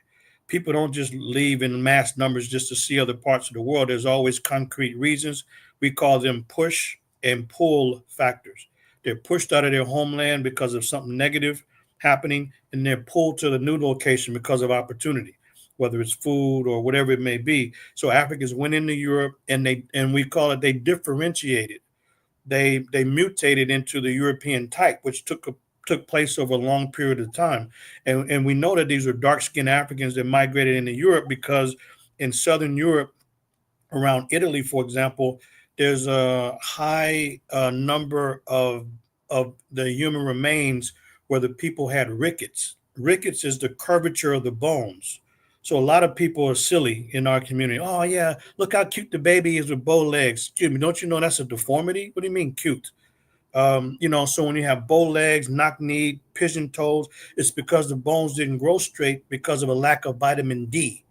People don't just leave in mass numbers just to see other parts of the world. There's always concrete reasons. We call them push and pull factors. They're pushed out of their homeland because of something negative happening, and they're pulled to the new location because of opportunity, whether it's food or whatever it may be. So Africans went into Europe, and we call it, they differentiated. They mutated into the European type, which took place over a long period of time. And we know that these were dark-skinned Africans that migrated into Europe because in Southern Europe, around Italy, for example, there's a high number of the human remains where the people had rickets. Rickets is the curvature of the bones. So a lot of people are silly in our community. Oh, yeah, look how cute the baby is with bow legs. Excuse me, don't you know that's a deformity? What do you mean cute? So when you have bow legs, knock-kneed, pigeon toes, it's because the bones didn't grow straight because of a lack of vitamin D,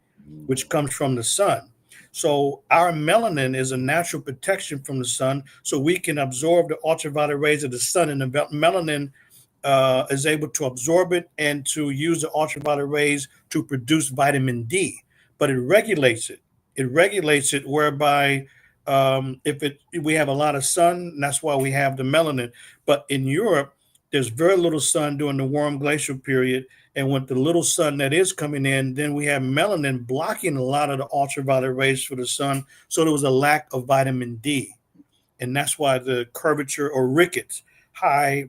which comes from the sun. So our melanin is a natural protection from the sun, so we can absorb the ultraviolet rays of the sun, and the melanin is able to absorb it and to use the ultraviolet rays to produce vitamin D. But it regulates it. It regulates it whereby we have a lot of sun, that's why we have the melanin. But in Europe, there's very little sun during the warm glacial period. And with the little sun that is coming in, then we have melanin blocking a lot of the ultraviolet rays for the sun. So there was a lack of vitamin D. And that's why the curvature or rickets, high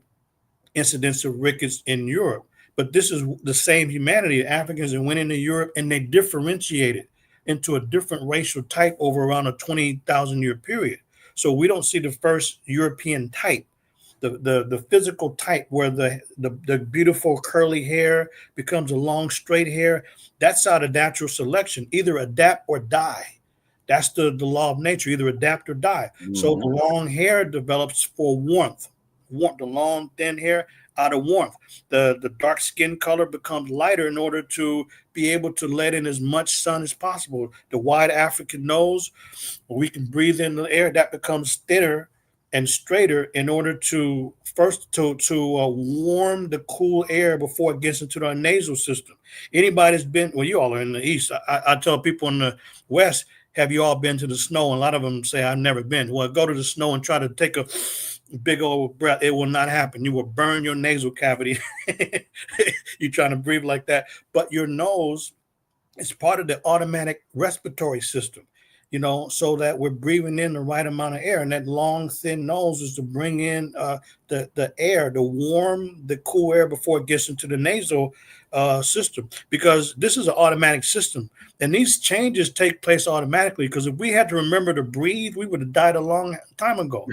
incidence of rickets in Europe. But this is the same humanity. Africans that went into Europe and they differentiated into a different racial type over around a 20,000 year period. So we don't see the first European type, the physical type where the beautiful curly hair becomes a long straight hair. That's out of natural selection, either adapt or die. That's the law of nature, either adapt or die. Mm-hmm. So the long hair develops for warmth, the long thin hair out of warmth. The dark skin color becomes lighter in order to be able to let in as much sun as possible. The wide African nose, we can breathe in the air, that becomes thinner and straighter in order to warm the cool air before it gets into our nasal system. Anybody's been, well, you all are in the East. I tell people in the West, have you all been to the snow? And a lot of them say, I've never been. Well, go to the snow and try to take a big old breath. It will not happen. You will burn your nasal cavity. You're trying to breathe like that. But your nose is part of the automatic respiratory system, so that we're breathing in the right amount of air. And that long, thin nose is to bring in the air, to warm the cool air before it gets into the nasal system, because this is an automatic system. And these changes take place automatically, because if we had to remember to breathe, we would have died a long time ago.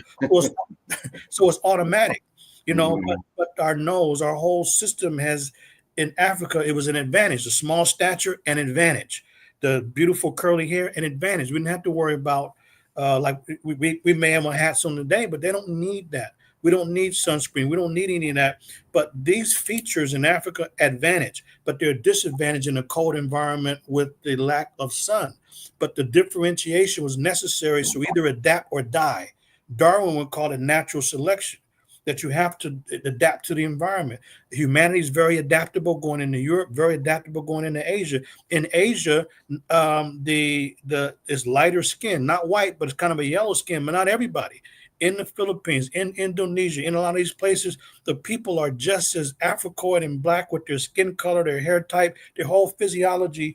So it's automatic, but our nose, our whole system has, in Africa, it was an advantage. The small stature, an advantage. The beautiful curly hair, an advantage. We didn't have to worry about, like we may have our hats on today, but they don't need that. We don't need sunscreen. We don't need any of that. But these features in Africa advantage, but they're disadvantage in a cold environment with the lack of sun. But the differentiation was necessary, so either adapt or die. Darwin would call it natural selection, that you have to adapt to the environment. Humanity is very adaptable going into Europe, very adaptable going into Asia. In Asia, the is lighter skin, not white, but it's kind of a yellow skin, but not everybody. In the Philippines, in Indonesia, in a lot of these places, the people are just as Africoid and black with their skin color, their hair type, their whole physiognomy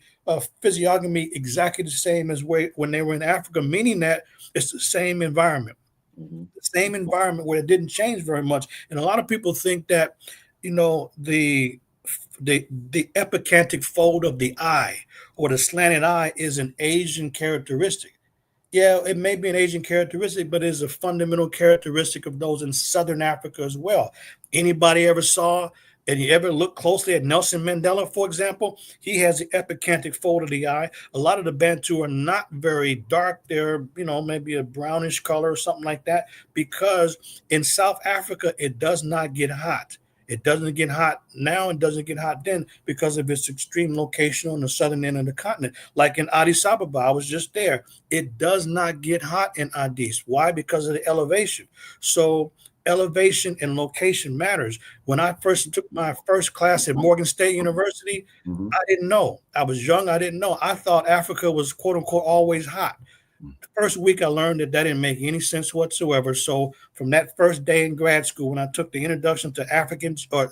exactly the same as when they were in Africa, meaning that it's the same environment. The same environment where it didn't change very much. And a lot of people think that, the epicantic fold of the eye or the slanted eye is an Asian characteristic. Yeah, it may be an Asian characteristic, but it's a fundamental characteristic of those in Southern Africa as well. Anybody ever saw and you ever look closely at Nelson Mandela, for example, he has the epicantic fold of the eye. A lot of the Bantu are not very dark. They're, maybe a brownish color or something like that, because in South Africa, it does not get hot. It doesn't get hot now and doesn't get hot then because of its extreme location on the southern end of the continent. Like in Addis Ababa, I was just there. It does not get hot in Addis. Why? Because of the elevation. So elevation and location matters. When I first took my first class at Morgan State University, I didn't know. I was young. I didn't know. I thought Africa was, quote unquote, always hot. The first week I learned that didn't make any sense whatsoever. So from that first day in grad school, when I took the introduction to Africans or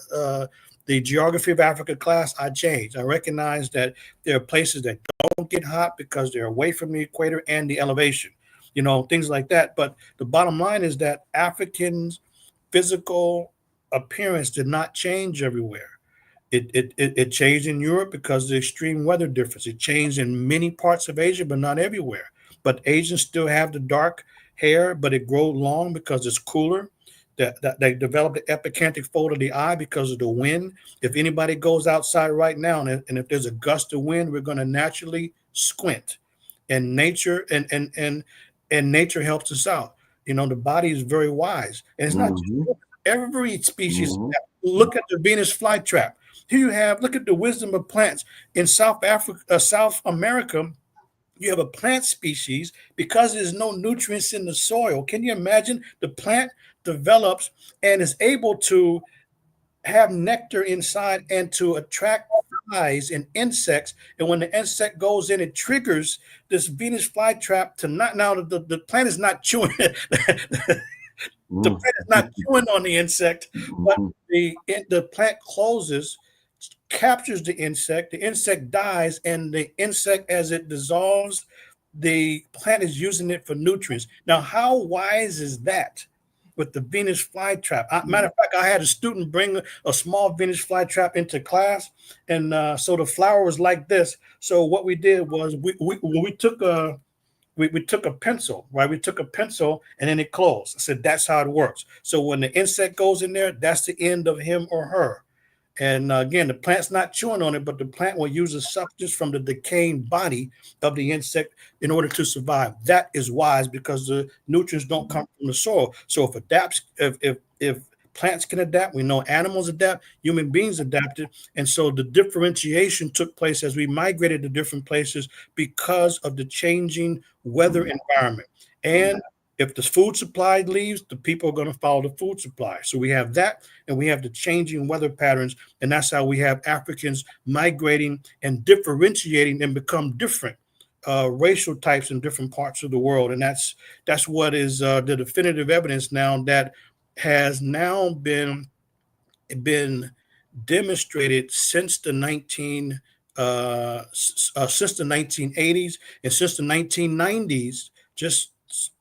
the geography of Africa class, I changed. I recognized that there are places that don't get hot because they're away from the equator and the elevation, things like that. But the bottom line is that Africans' physical appearance did not change everywhere. It changed in Europe because of the extreme weather difference. It changed in many parts of Asia, but not everywhere. But Asians still have the dark hair, but it grows long because it's cooler. They developed the epicantic fold of the eye because of the wind. If anybody goes outside right now, and if there's a gust of wind, we're going to naturally squint. And nature and nature helps us out. The body is very wise, and it's not just every species. Look at the Venus flytrap. Here you have. Look at the wisdom of plants in South Africa, South America. You have a plant species because there's no nutrients in the soil. Can you imagine? The plant develops and is able to have nectar inside and to attract flies and insects. And when the insect goes in, it triggers this Venus flytrap to not. Now the plant is not chewing. The plant is not chewing on the insect, but the plant closes, captures the insect dies, and the insect, as it dissolves, the plant is using it for nutrients. Now, how wise is that with the Venus flytrap? Matter of fact, I had a student bring a small Venus flytrap into class, and so the flower was like this. So what we did was we took a pencil, right? We took a pencil and then it closed. I said, that's how it works. So when the insect goes in there, that's the end of him or her. And again, the plant's not chewing on it, but the plant will use a substance from the decaying body of the insect in order to survive. That is wise because the nutrients don't come from the soil. So if plants can adapt, we know animals adapt, human beings adapted. And so the differentiation took place as we migrated to different places because of the changing weather environment. And if the food supply leaves, the people are going to follow the food supply. So we have that, and we have the changing weather patterns, and that's how we have Africans migrating and differentiating and become different racial types in different parts of the world. And that's what is the definitive evidence now that has now been demonstrated since the 1980s and since the 1990s, just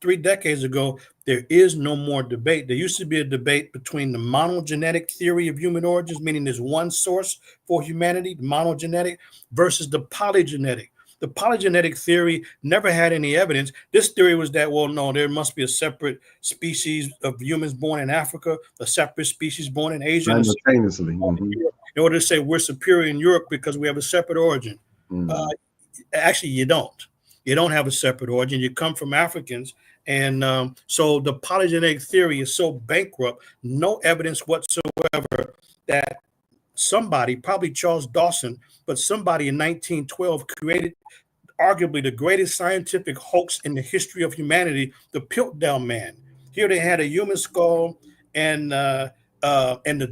3 decades ago. There is no more debate. There used to be a debate between the monogenetic theory of human origins, meaning there's one source for humanity, the monogenetic, versus the polygenetic. The polygenetic theory never had any evidence. This theory was that, well, no, there must be a separate species of humans born in Africa, a separate species born in Asia, simultaneously, in order to say we're superior in Europe because we have a separate origin. Actually, you don't. You don't have a separate origin. You come from Africans, And so the polygenetic theory is so bankrupt, no evidence whatsoever that somebody, probably Charles Dawson, but somebody in 1912 created arguably the greatest scientific hoax in the history of humanity, the Piltdown Man. Here they had a human skull and the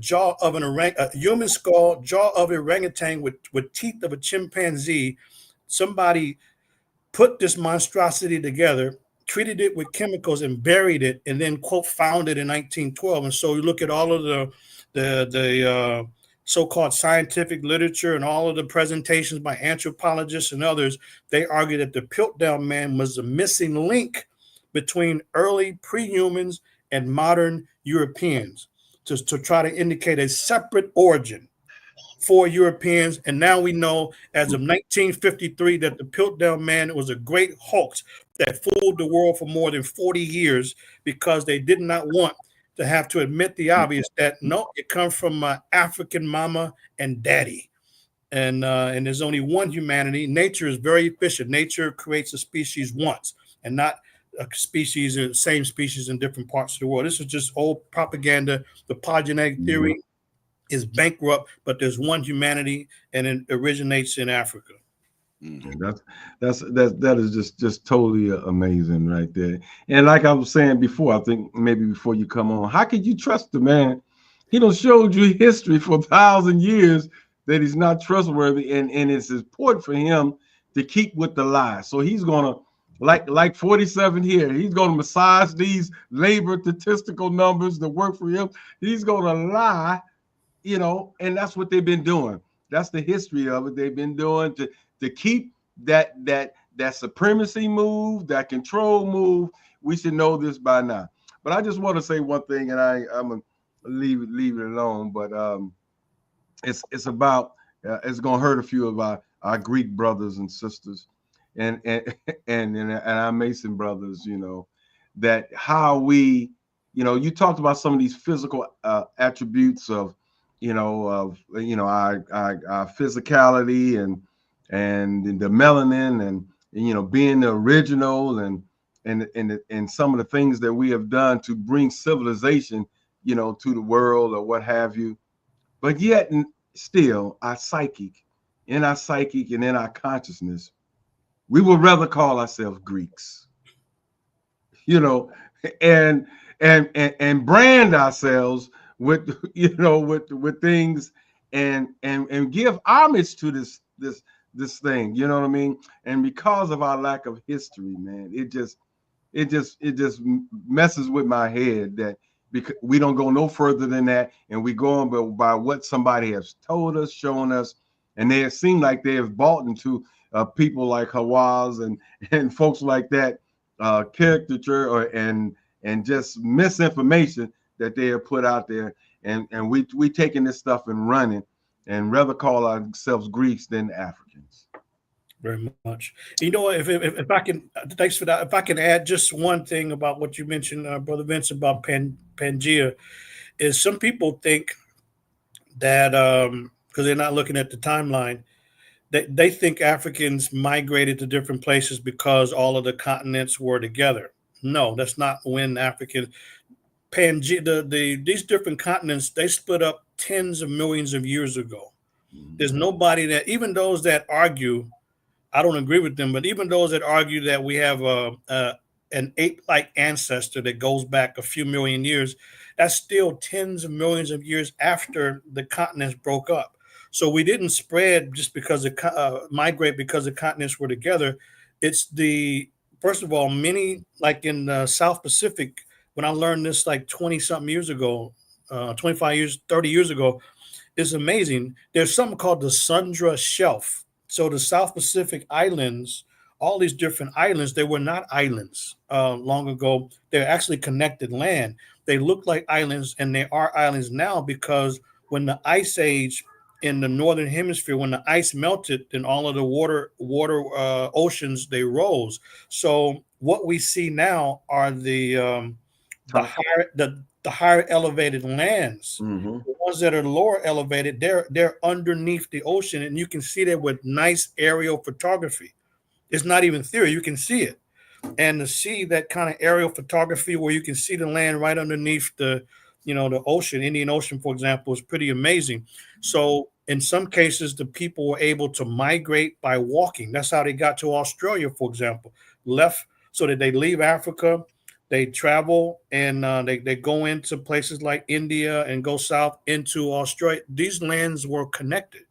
jaw of a human skull, jaw of an orangutan with teeth of a chimpanzee. Somebody put this monstrosity together, treated it with chemicals and buried it, and then quote found it in 1912. And so you look at all of the so-called scientific literature and all of the presentations by anthropologists and others, they argue that the Piltdown Man was the missing link between early pre-humans and modern Europeans to try to indicate a separate origin for Europeans. And now we know as of 1953 that the Piltdown Man was a great hoax that fooled the world for more than 40 years because they did not want to have to admit the obvious that no, it comes from African mama and daddy. And there's only one humanity. Nature is very efficient. Nature creates a species once and not a species, same species in different parts of the world. This is just old propaganda. The polygenetic theory is bankrupt, but there's one humanity, and it originates in Africa. That is just totally amazing right there. And like I was saying before, I think maybe before you come on, how could you trust the man? He done showed you history for 1,000 years that he's not trustworthy, and it's important for him to keep with the lie. So he's gonna like 47 here. He's gonna massage these labor statistical numbers that work for him. He's gonna lie, and that's what they've been doing. That's the history of it. They've been doing to keep that supremacy move, that control move. We should know this by now. But I just want to say one thing, and I'm gonna leave it alone. But it's about it's gonna hurt a few of our Greek brothers and sisters, and our Mason brothers. That how we, you talked about some of these physical attributes of our physicality and the melanin and being the original and some of the things that we have done to bring civilization to the world or what have you. But yet still in our psychic and in our consciousness, we would rather call ourselves Greeks, and brand ourselves with with things and give homage to this thing, you know what I mean? And because of our lack of history, man, it just messes with my head that because we don't go no further than that, and we go on by what somebody has told us, shown us, and they seem like they have bought into people like Hawass and folks like that caricature and just misinformation that they have put out there, and we taking this stuff and running, and rather call ourselves Greeks than Africans. Very much. If I can, thanks for that. If I can add just one thing about what you mentioned, Brother Vince, about Pangea, is some people think that because they're not looking at the timeline, they think Africans migrated to different places because all of the continents were together. No, that's not when Africans. Pangea, these different continents, they split up tens of millions of years ago. There's nobody that, even those that argue, I don't agree with them, but even those that argue that we have an ape-like ancestor that goes back a few million years, that's still tens of millions of years after the continents broke up. So we didn't spread just because migrate because the continents were together. It's first of all, many, like in the South Pacific, when I learned this like 20-something years ago, 25 years, 30 years ago, it's amazing. There's something called the Sundra Shelf. So the South Pacific Islands, all these different islands, they were not islands long ago. They're actually connected land. They look like islands, and they are islands now because when the ice age in the northern hemisphere, when the ice melted, then all of the water oceans, they rose. So what we see now are the higher elevated lands. Mm-hmm. The ones that are lower elevated, they're underneath the ocean, and you can see that with nice aerial photography. It's not even theory, you can see it. and to see that kind of aerial photography where you can see the land right underneath the, the ocean, Indian Ocean, for example, is pretty amazing. So in some cases, the people were able to migrate by walking. That's how they got to Australia, for example. Left so that they leave Africa, they travel, and they go into places like India and go south into Australia. These lands were connected.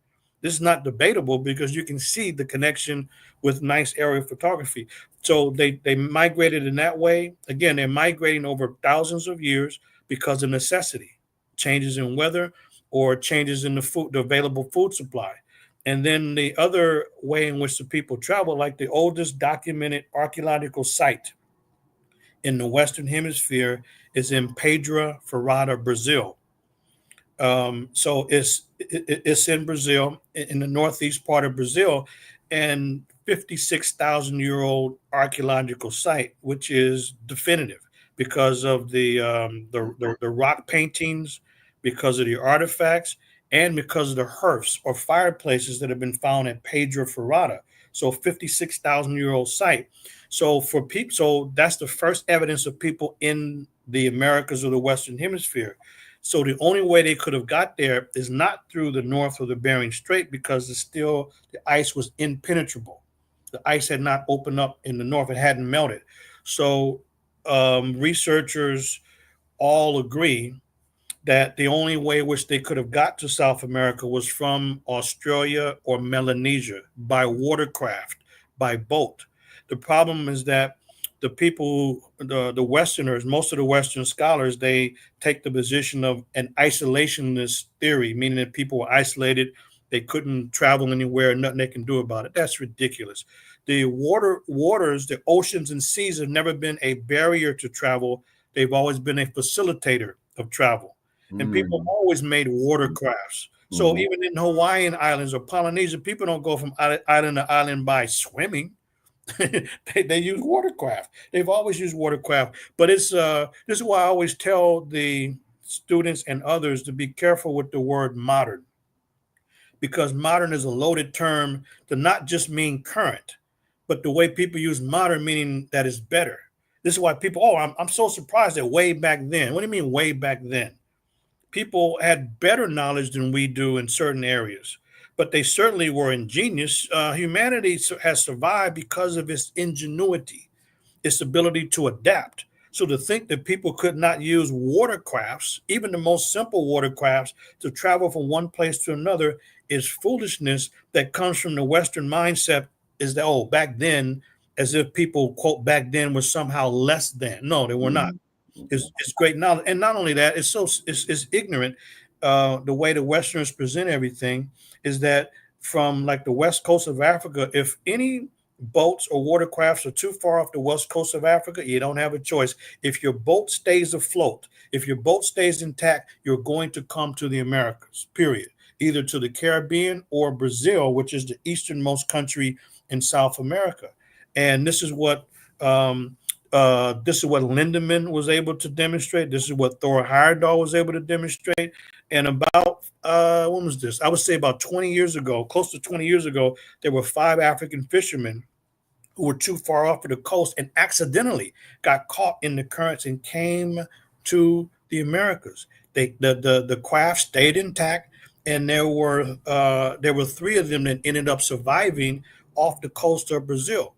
This is not debatable because you can see the connection with nice aerial photography. So they migrated in that way. Again, they're migrating over thousands of years because of necessity, changes in weather or changes in the available food supply. And then the other way in which the people travel, like the oldest documented archaeological site in the Western Hemisphere, is in Pedra Ferrada, Brazil. So it's in Brazil, in the northeast part of Brazil, and 56,000-year-old archaeological site, which is definitive because of the rock paintings, because of the artifacts, and because of the hearths or fireplaces that have been found at Pedra Ferrada. So 56,000-year-old site. So so that's the first evidence of people in the Americas or the Western Hemisphere. So the only way they could have got there is not through the north of the Bering Strait because the ice was impenetrable. The ice had not opened up in the north; it hadn't melted. So researchers all agree that the only way which they could have got to South America was from Australia or Melanesia by watercraft, by boat. The problem is that the people, the Westerners, most of the Western scholars, they take the position of an isolationist theory, meaning that people were isolated, they couldn't travel anywhere, nothing they can do about it. That's ridiculous. The waters, the oceans and seas have never been a barrier to travel. They've always been a facilitator of travel. And people always made watercrafts. So even in Hawaiian islands or Polynesia, people don't go from island to island by swimming. they use watercraft. They've always used watercraft. But this is why I always tell the students and others to be careful with the word modern, because modern is a loaded term to not just mean current, but the way people use modern, meaning that is better. This is why people, I'm so surprised that way back then. What do you mean way back then? People had better knowledge than we do in certain areas, but they certainly were ingenious. Humanity has survived because of its ingenuity, its ability to adapt. So to think that people could not use watercrafts, even the most simple watercrafts, to travel from one place to another is foolishness that comes from the Western mindset, is that, back then, as if people, quote, back then was somehow less than. No, they were not. It's great knowledge. And not only that, it's ignorant. The way the Westerners present everything is that from like the west coast of Africa, if any boats or watercrafts are too far off the west coast of Africa, you don't have a choice. If your boat stays afloat, if your boat stays intact, you're going to come to the Americas, period. Either to the Caribbean or Brazil, which is the easternmost country in South America. And this is what Lindemann was able to demonstrate. This is what Thor Heyerdahl was able to demonstrate. And about, when was this? I would say about 20 years ago, close to 20 years ago, there were 5 African fishermen who were too far off of the coast and accidentally got caught in the currents and came to the Americas. The craft stayed intact, and there were 3 of them that ended up surviving off the coast of Brazil.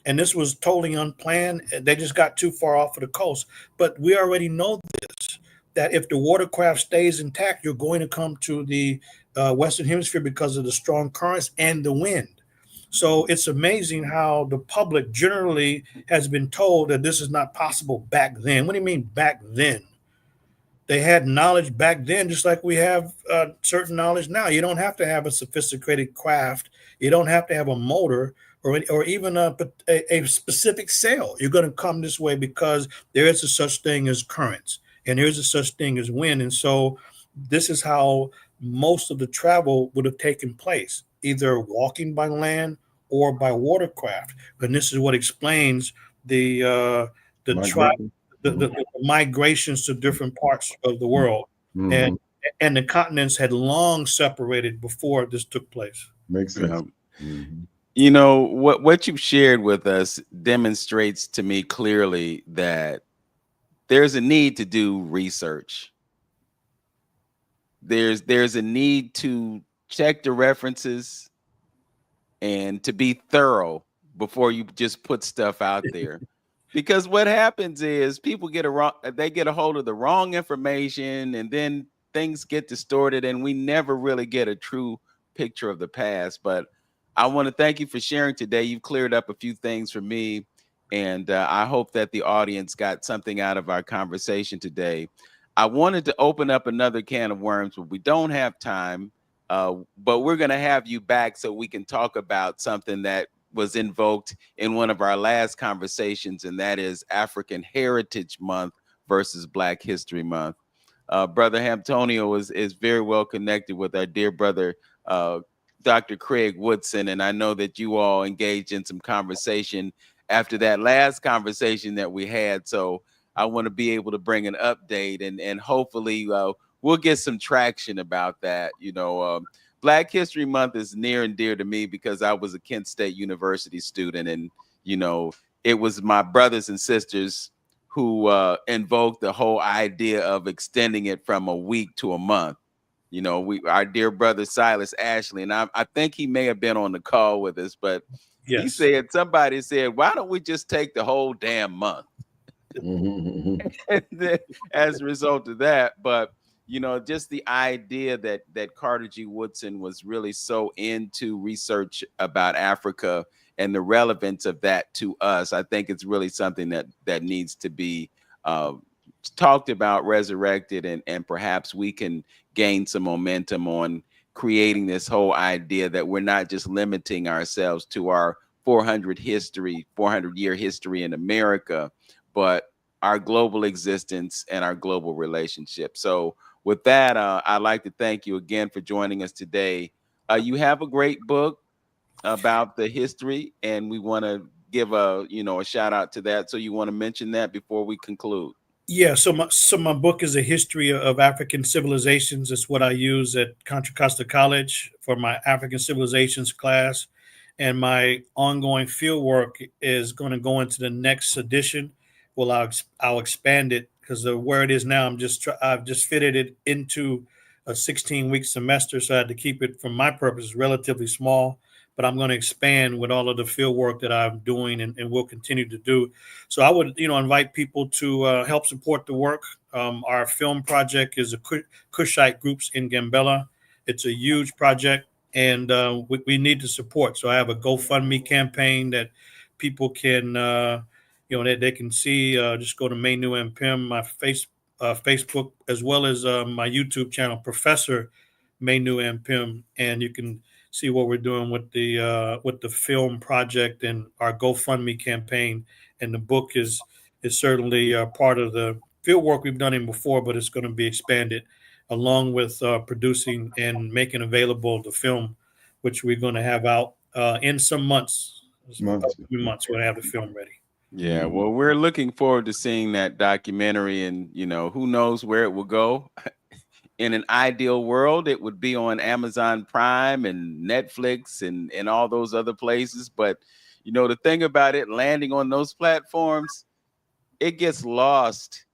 And this was totally unplanned. They just got too far off of the coast. But we already know this, that if the watercraft stays intact, you're going to come to the Western Hemisphere because of the strong currents and the wind. So it's amazing how the public generally has been told that this is not possible back then. What do you mean back then? They had knowledge back then, just like we have certain knowledge now. You don't have to have a sophisticated craft. You don't have to have a motor or even a specific sail. You're going to come this way because there is a such thing as currents and there's a such thing as wind. And so this is how most of the travel would have taken place, either walking by land or by watercraft. And this is what explains the migrations to different parts of the world. And the continents had long separated before this took place. Makes sense. You know, what you've shared with us demonstrates to me clearly that there's a need to do research. There's a need to check the references and to be thorough before you just put stuff out there. Because what happens is people get a hold of the wrong information, and then things get distorted and we never really get a true picture of the past. But I want to thank you for sharing today. You've cleared up a few things for me, and I hope that the audience got something out of our conversation today. I wanted to open up another can of worms, but we don't have time. But we're going to have you back so we can talk about something that was invoked in one of our last conversations, and that is African Heritage Month versus Black History Month. Brother Hamptonio is very well connected with our dear brother, Dr. Craig Woodson, and I know that you all engaged in some conversation after that last conversation that we had. So I want to be able to bring an update, and hopefully we'll get some traction about that. Black History Month is near and dear to me because I was a Kent State University student, and it was my brothers and sisters who invoked the whole idea of extending it from a week to a month. Our dear brother Silas Ashley, and I think he may have been on the call with us, but Yes. somebody said, why don't we just take the whole damn month? And then, as a result of that, but just the idea that Carter G. Woodson was really so into research about Africa and the relevance of that to us, I think it's really something that needs to be talked about, resurrected, and perhaps we can gain some momentum on creating this whole idea that we're not just limiting ourselves to our 400-year history in America, but our global existence and our global relationship. So with that, I'd like to thank you again for joining us today. You have a great book about the history, and we want to give a shout out to that. So you want to mention that before we conclude? Yeah, so my book is a history of African civilizations. It's what I use at Contra Costa College for my African civilizations class, and my ongoing field work is going to go into the next edition. Well, I'll expand it because where it is now, I've just fitted it into a 16-week semester, so I had to keep it, for my purposes, relatively small. But I'm going to expand with all of the field work that I'm doing and will continue to do. So I would, invite people to help support the work. Our film project is a Cushite Groups in Gambella. It's a huge project, and we need the support. So I have a GoFundMe campaign that people can, they can see. Just go to Manu Ampim, my Facebook, as well as my YouTube channel, Professor Manu Ampim, and you can see what we're doing with the film project and our GoFundMe campaign. And the book is certainly part of the field work we've done in before, but it's going to be expanded along with producing and making available the film, which we're going to have out in some months. Months. A few months, we're going to have the film ready. Yeah, well, we're looking forward to seeing that documentary, and who knows where it will go. In an ideal world, it would be on Amazon Prime and Netflix and all those other places. But the thing about it, landing on those platforms, it gets lost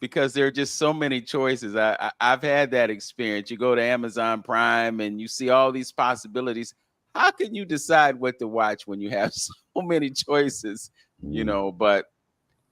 because there are just so many choices. I've had that experience. You go to Amazon Prime and you see all these possibilities. How can you decide what to watch when you have so many choices? But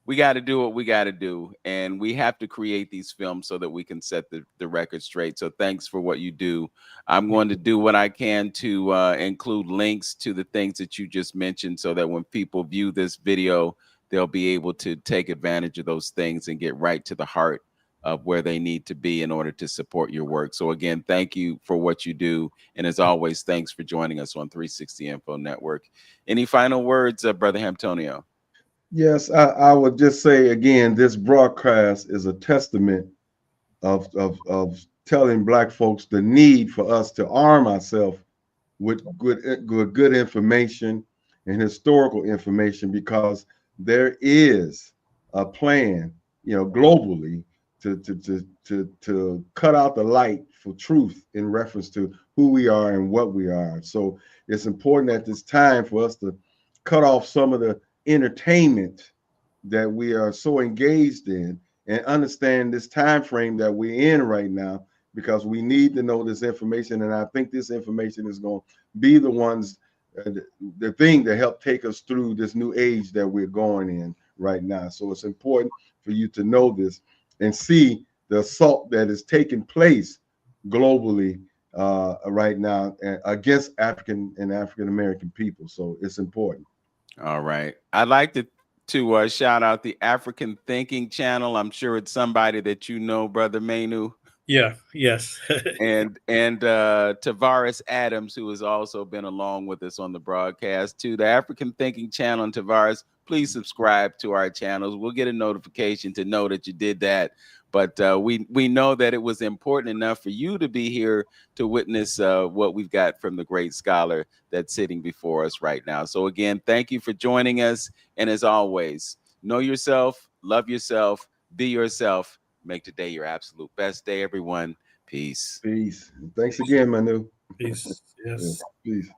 we got to do what we got to do, and we have to create these films so that we can set the record straight. So thanks for what you do. I'm going to do what I can to include links to the things that you just mentioned so that when people view this video, they'll be able to take advantage of those things and get right to the heart of where they need to be in order to support your work. So again, thank you for what you do. And as always, thanks for joining us on 360 Info Network. Any final words, Brother Hamptonio? Yes, I would just say again, this broadcast is a testament of telling Black folks the need for us to arm ourselves with good information and historical information, because there is a plan, globally to cut out the light for truth in reference to who we are and what we are. So it's important at this time for us to cut off some of the entertainment that we are so engaged in and understand this time frame that we're in right now, because we need to know this information. And I think this information is going to be the ones, the thing that help take us through this new age that we're going in right now. So it's important for you to know this and see the assault that is taking place globally right now against African and African American people. So it's important. All right. I'd like to shout out the African Thinking Channel. I'm sure it's somebody that you know, Brother Manu. Yeah, yes. and Tavares Adams, who has also been along with us on the broadcast, to the African Thinking Channel. And Tavares, please subscribe to our channels. We'll get a notification to know that you did that. But we know that it was important enough for you to be here to witness what we've got from the great scholar that's sitting before us right now. So again, thank you for joining us. And as always, know yourself, love yourself, be yourself. Make today your absolute best day, everyone. Peace. Peace. Thanks again, Manu. Peace. Yes. Peace.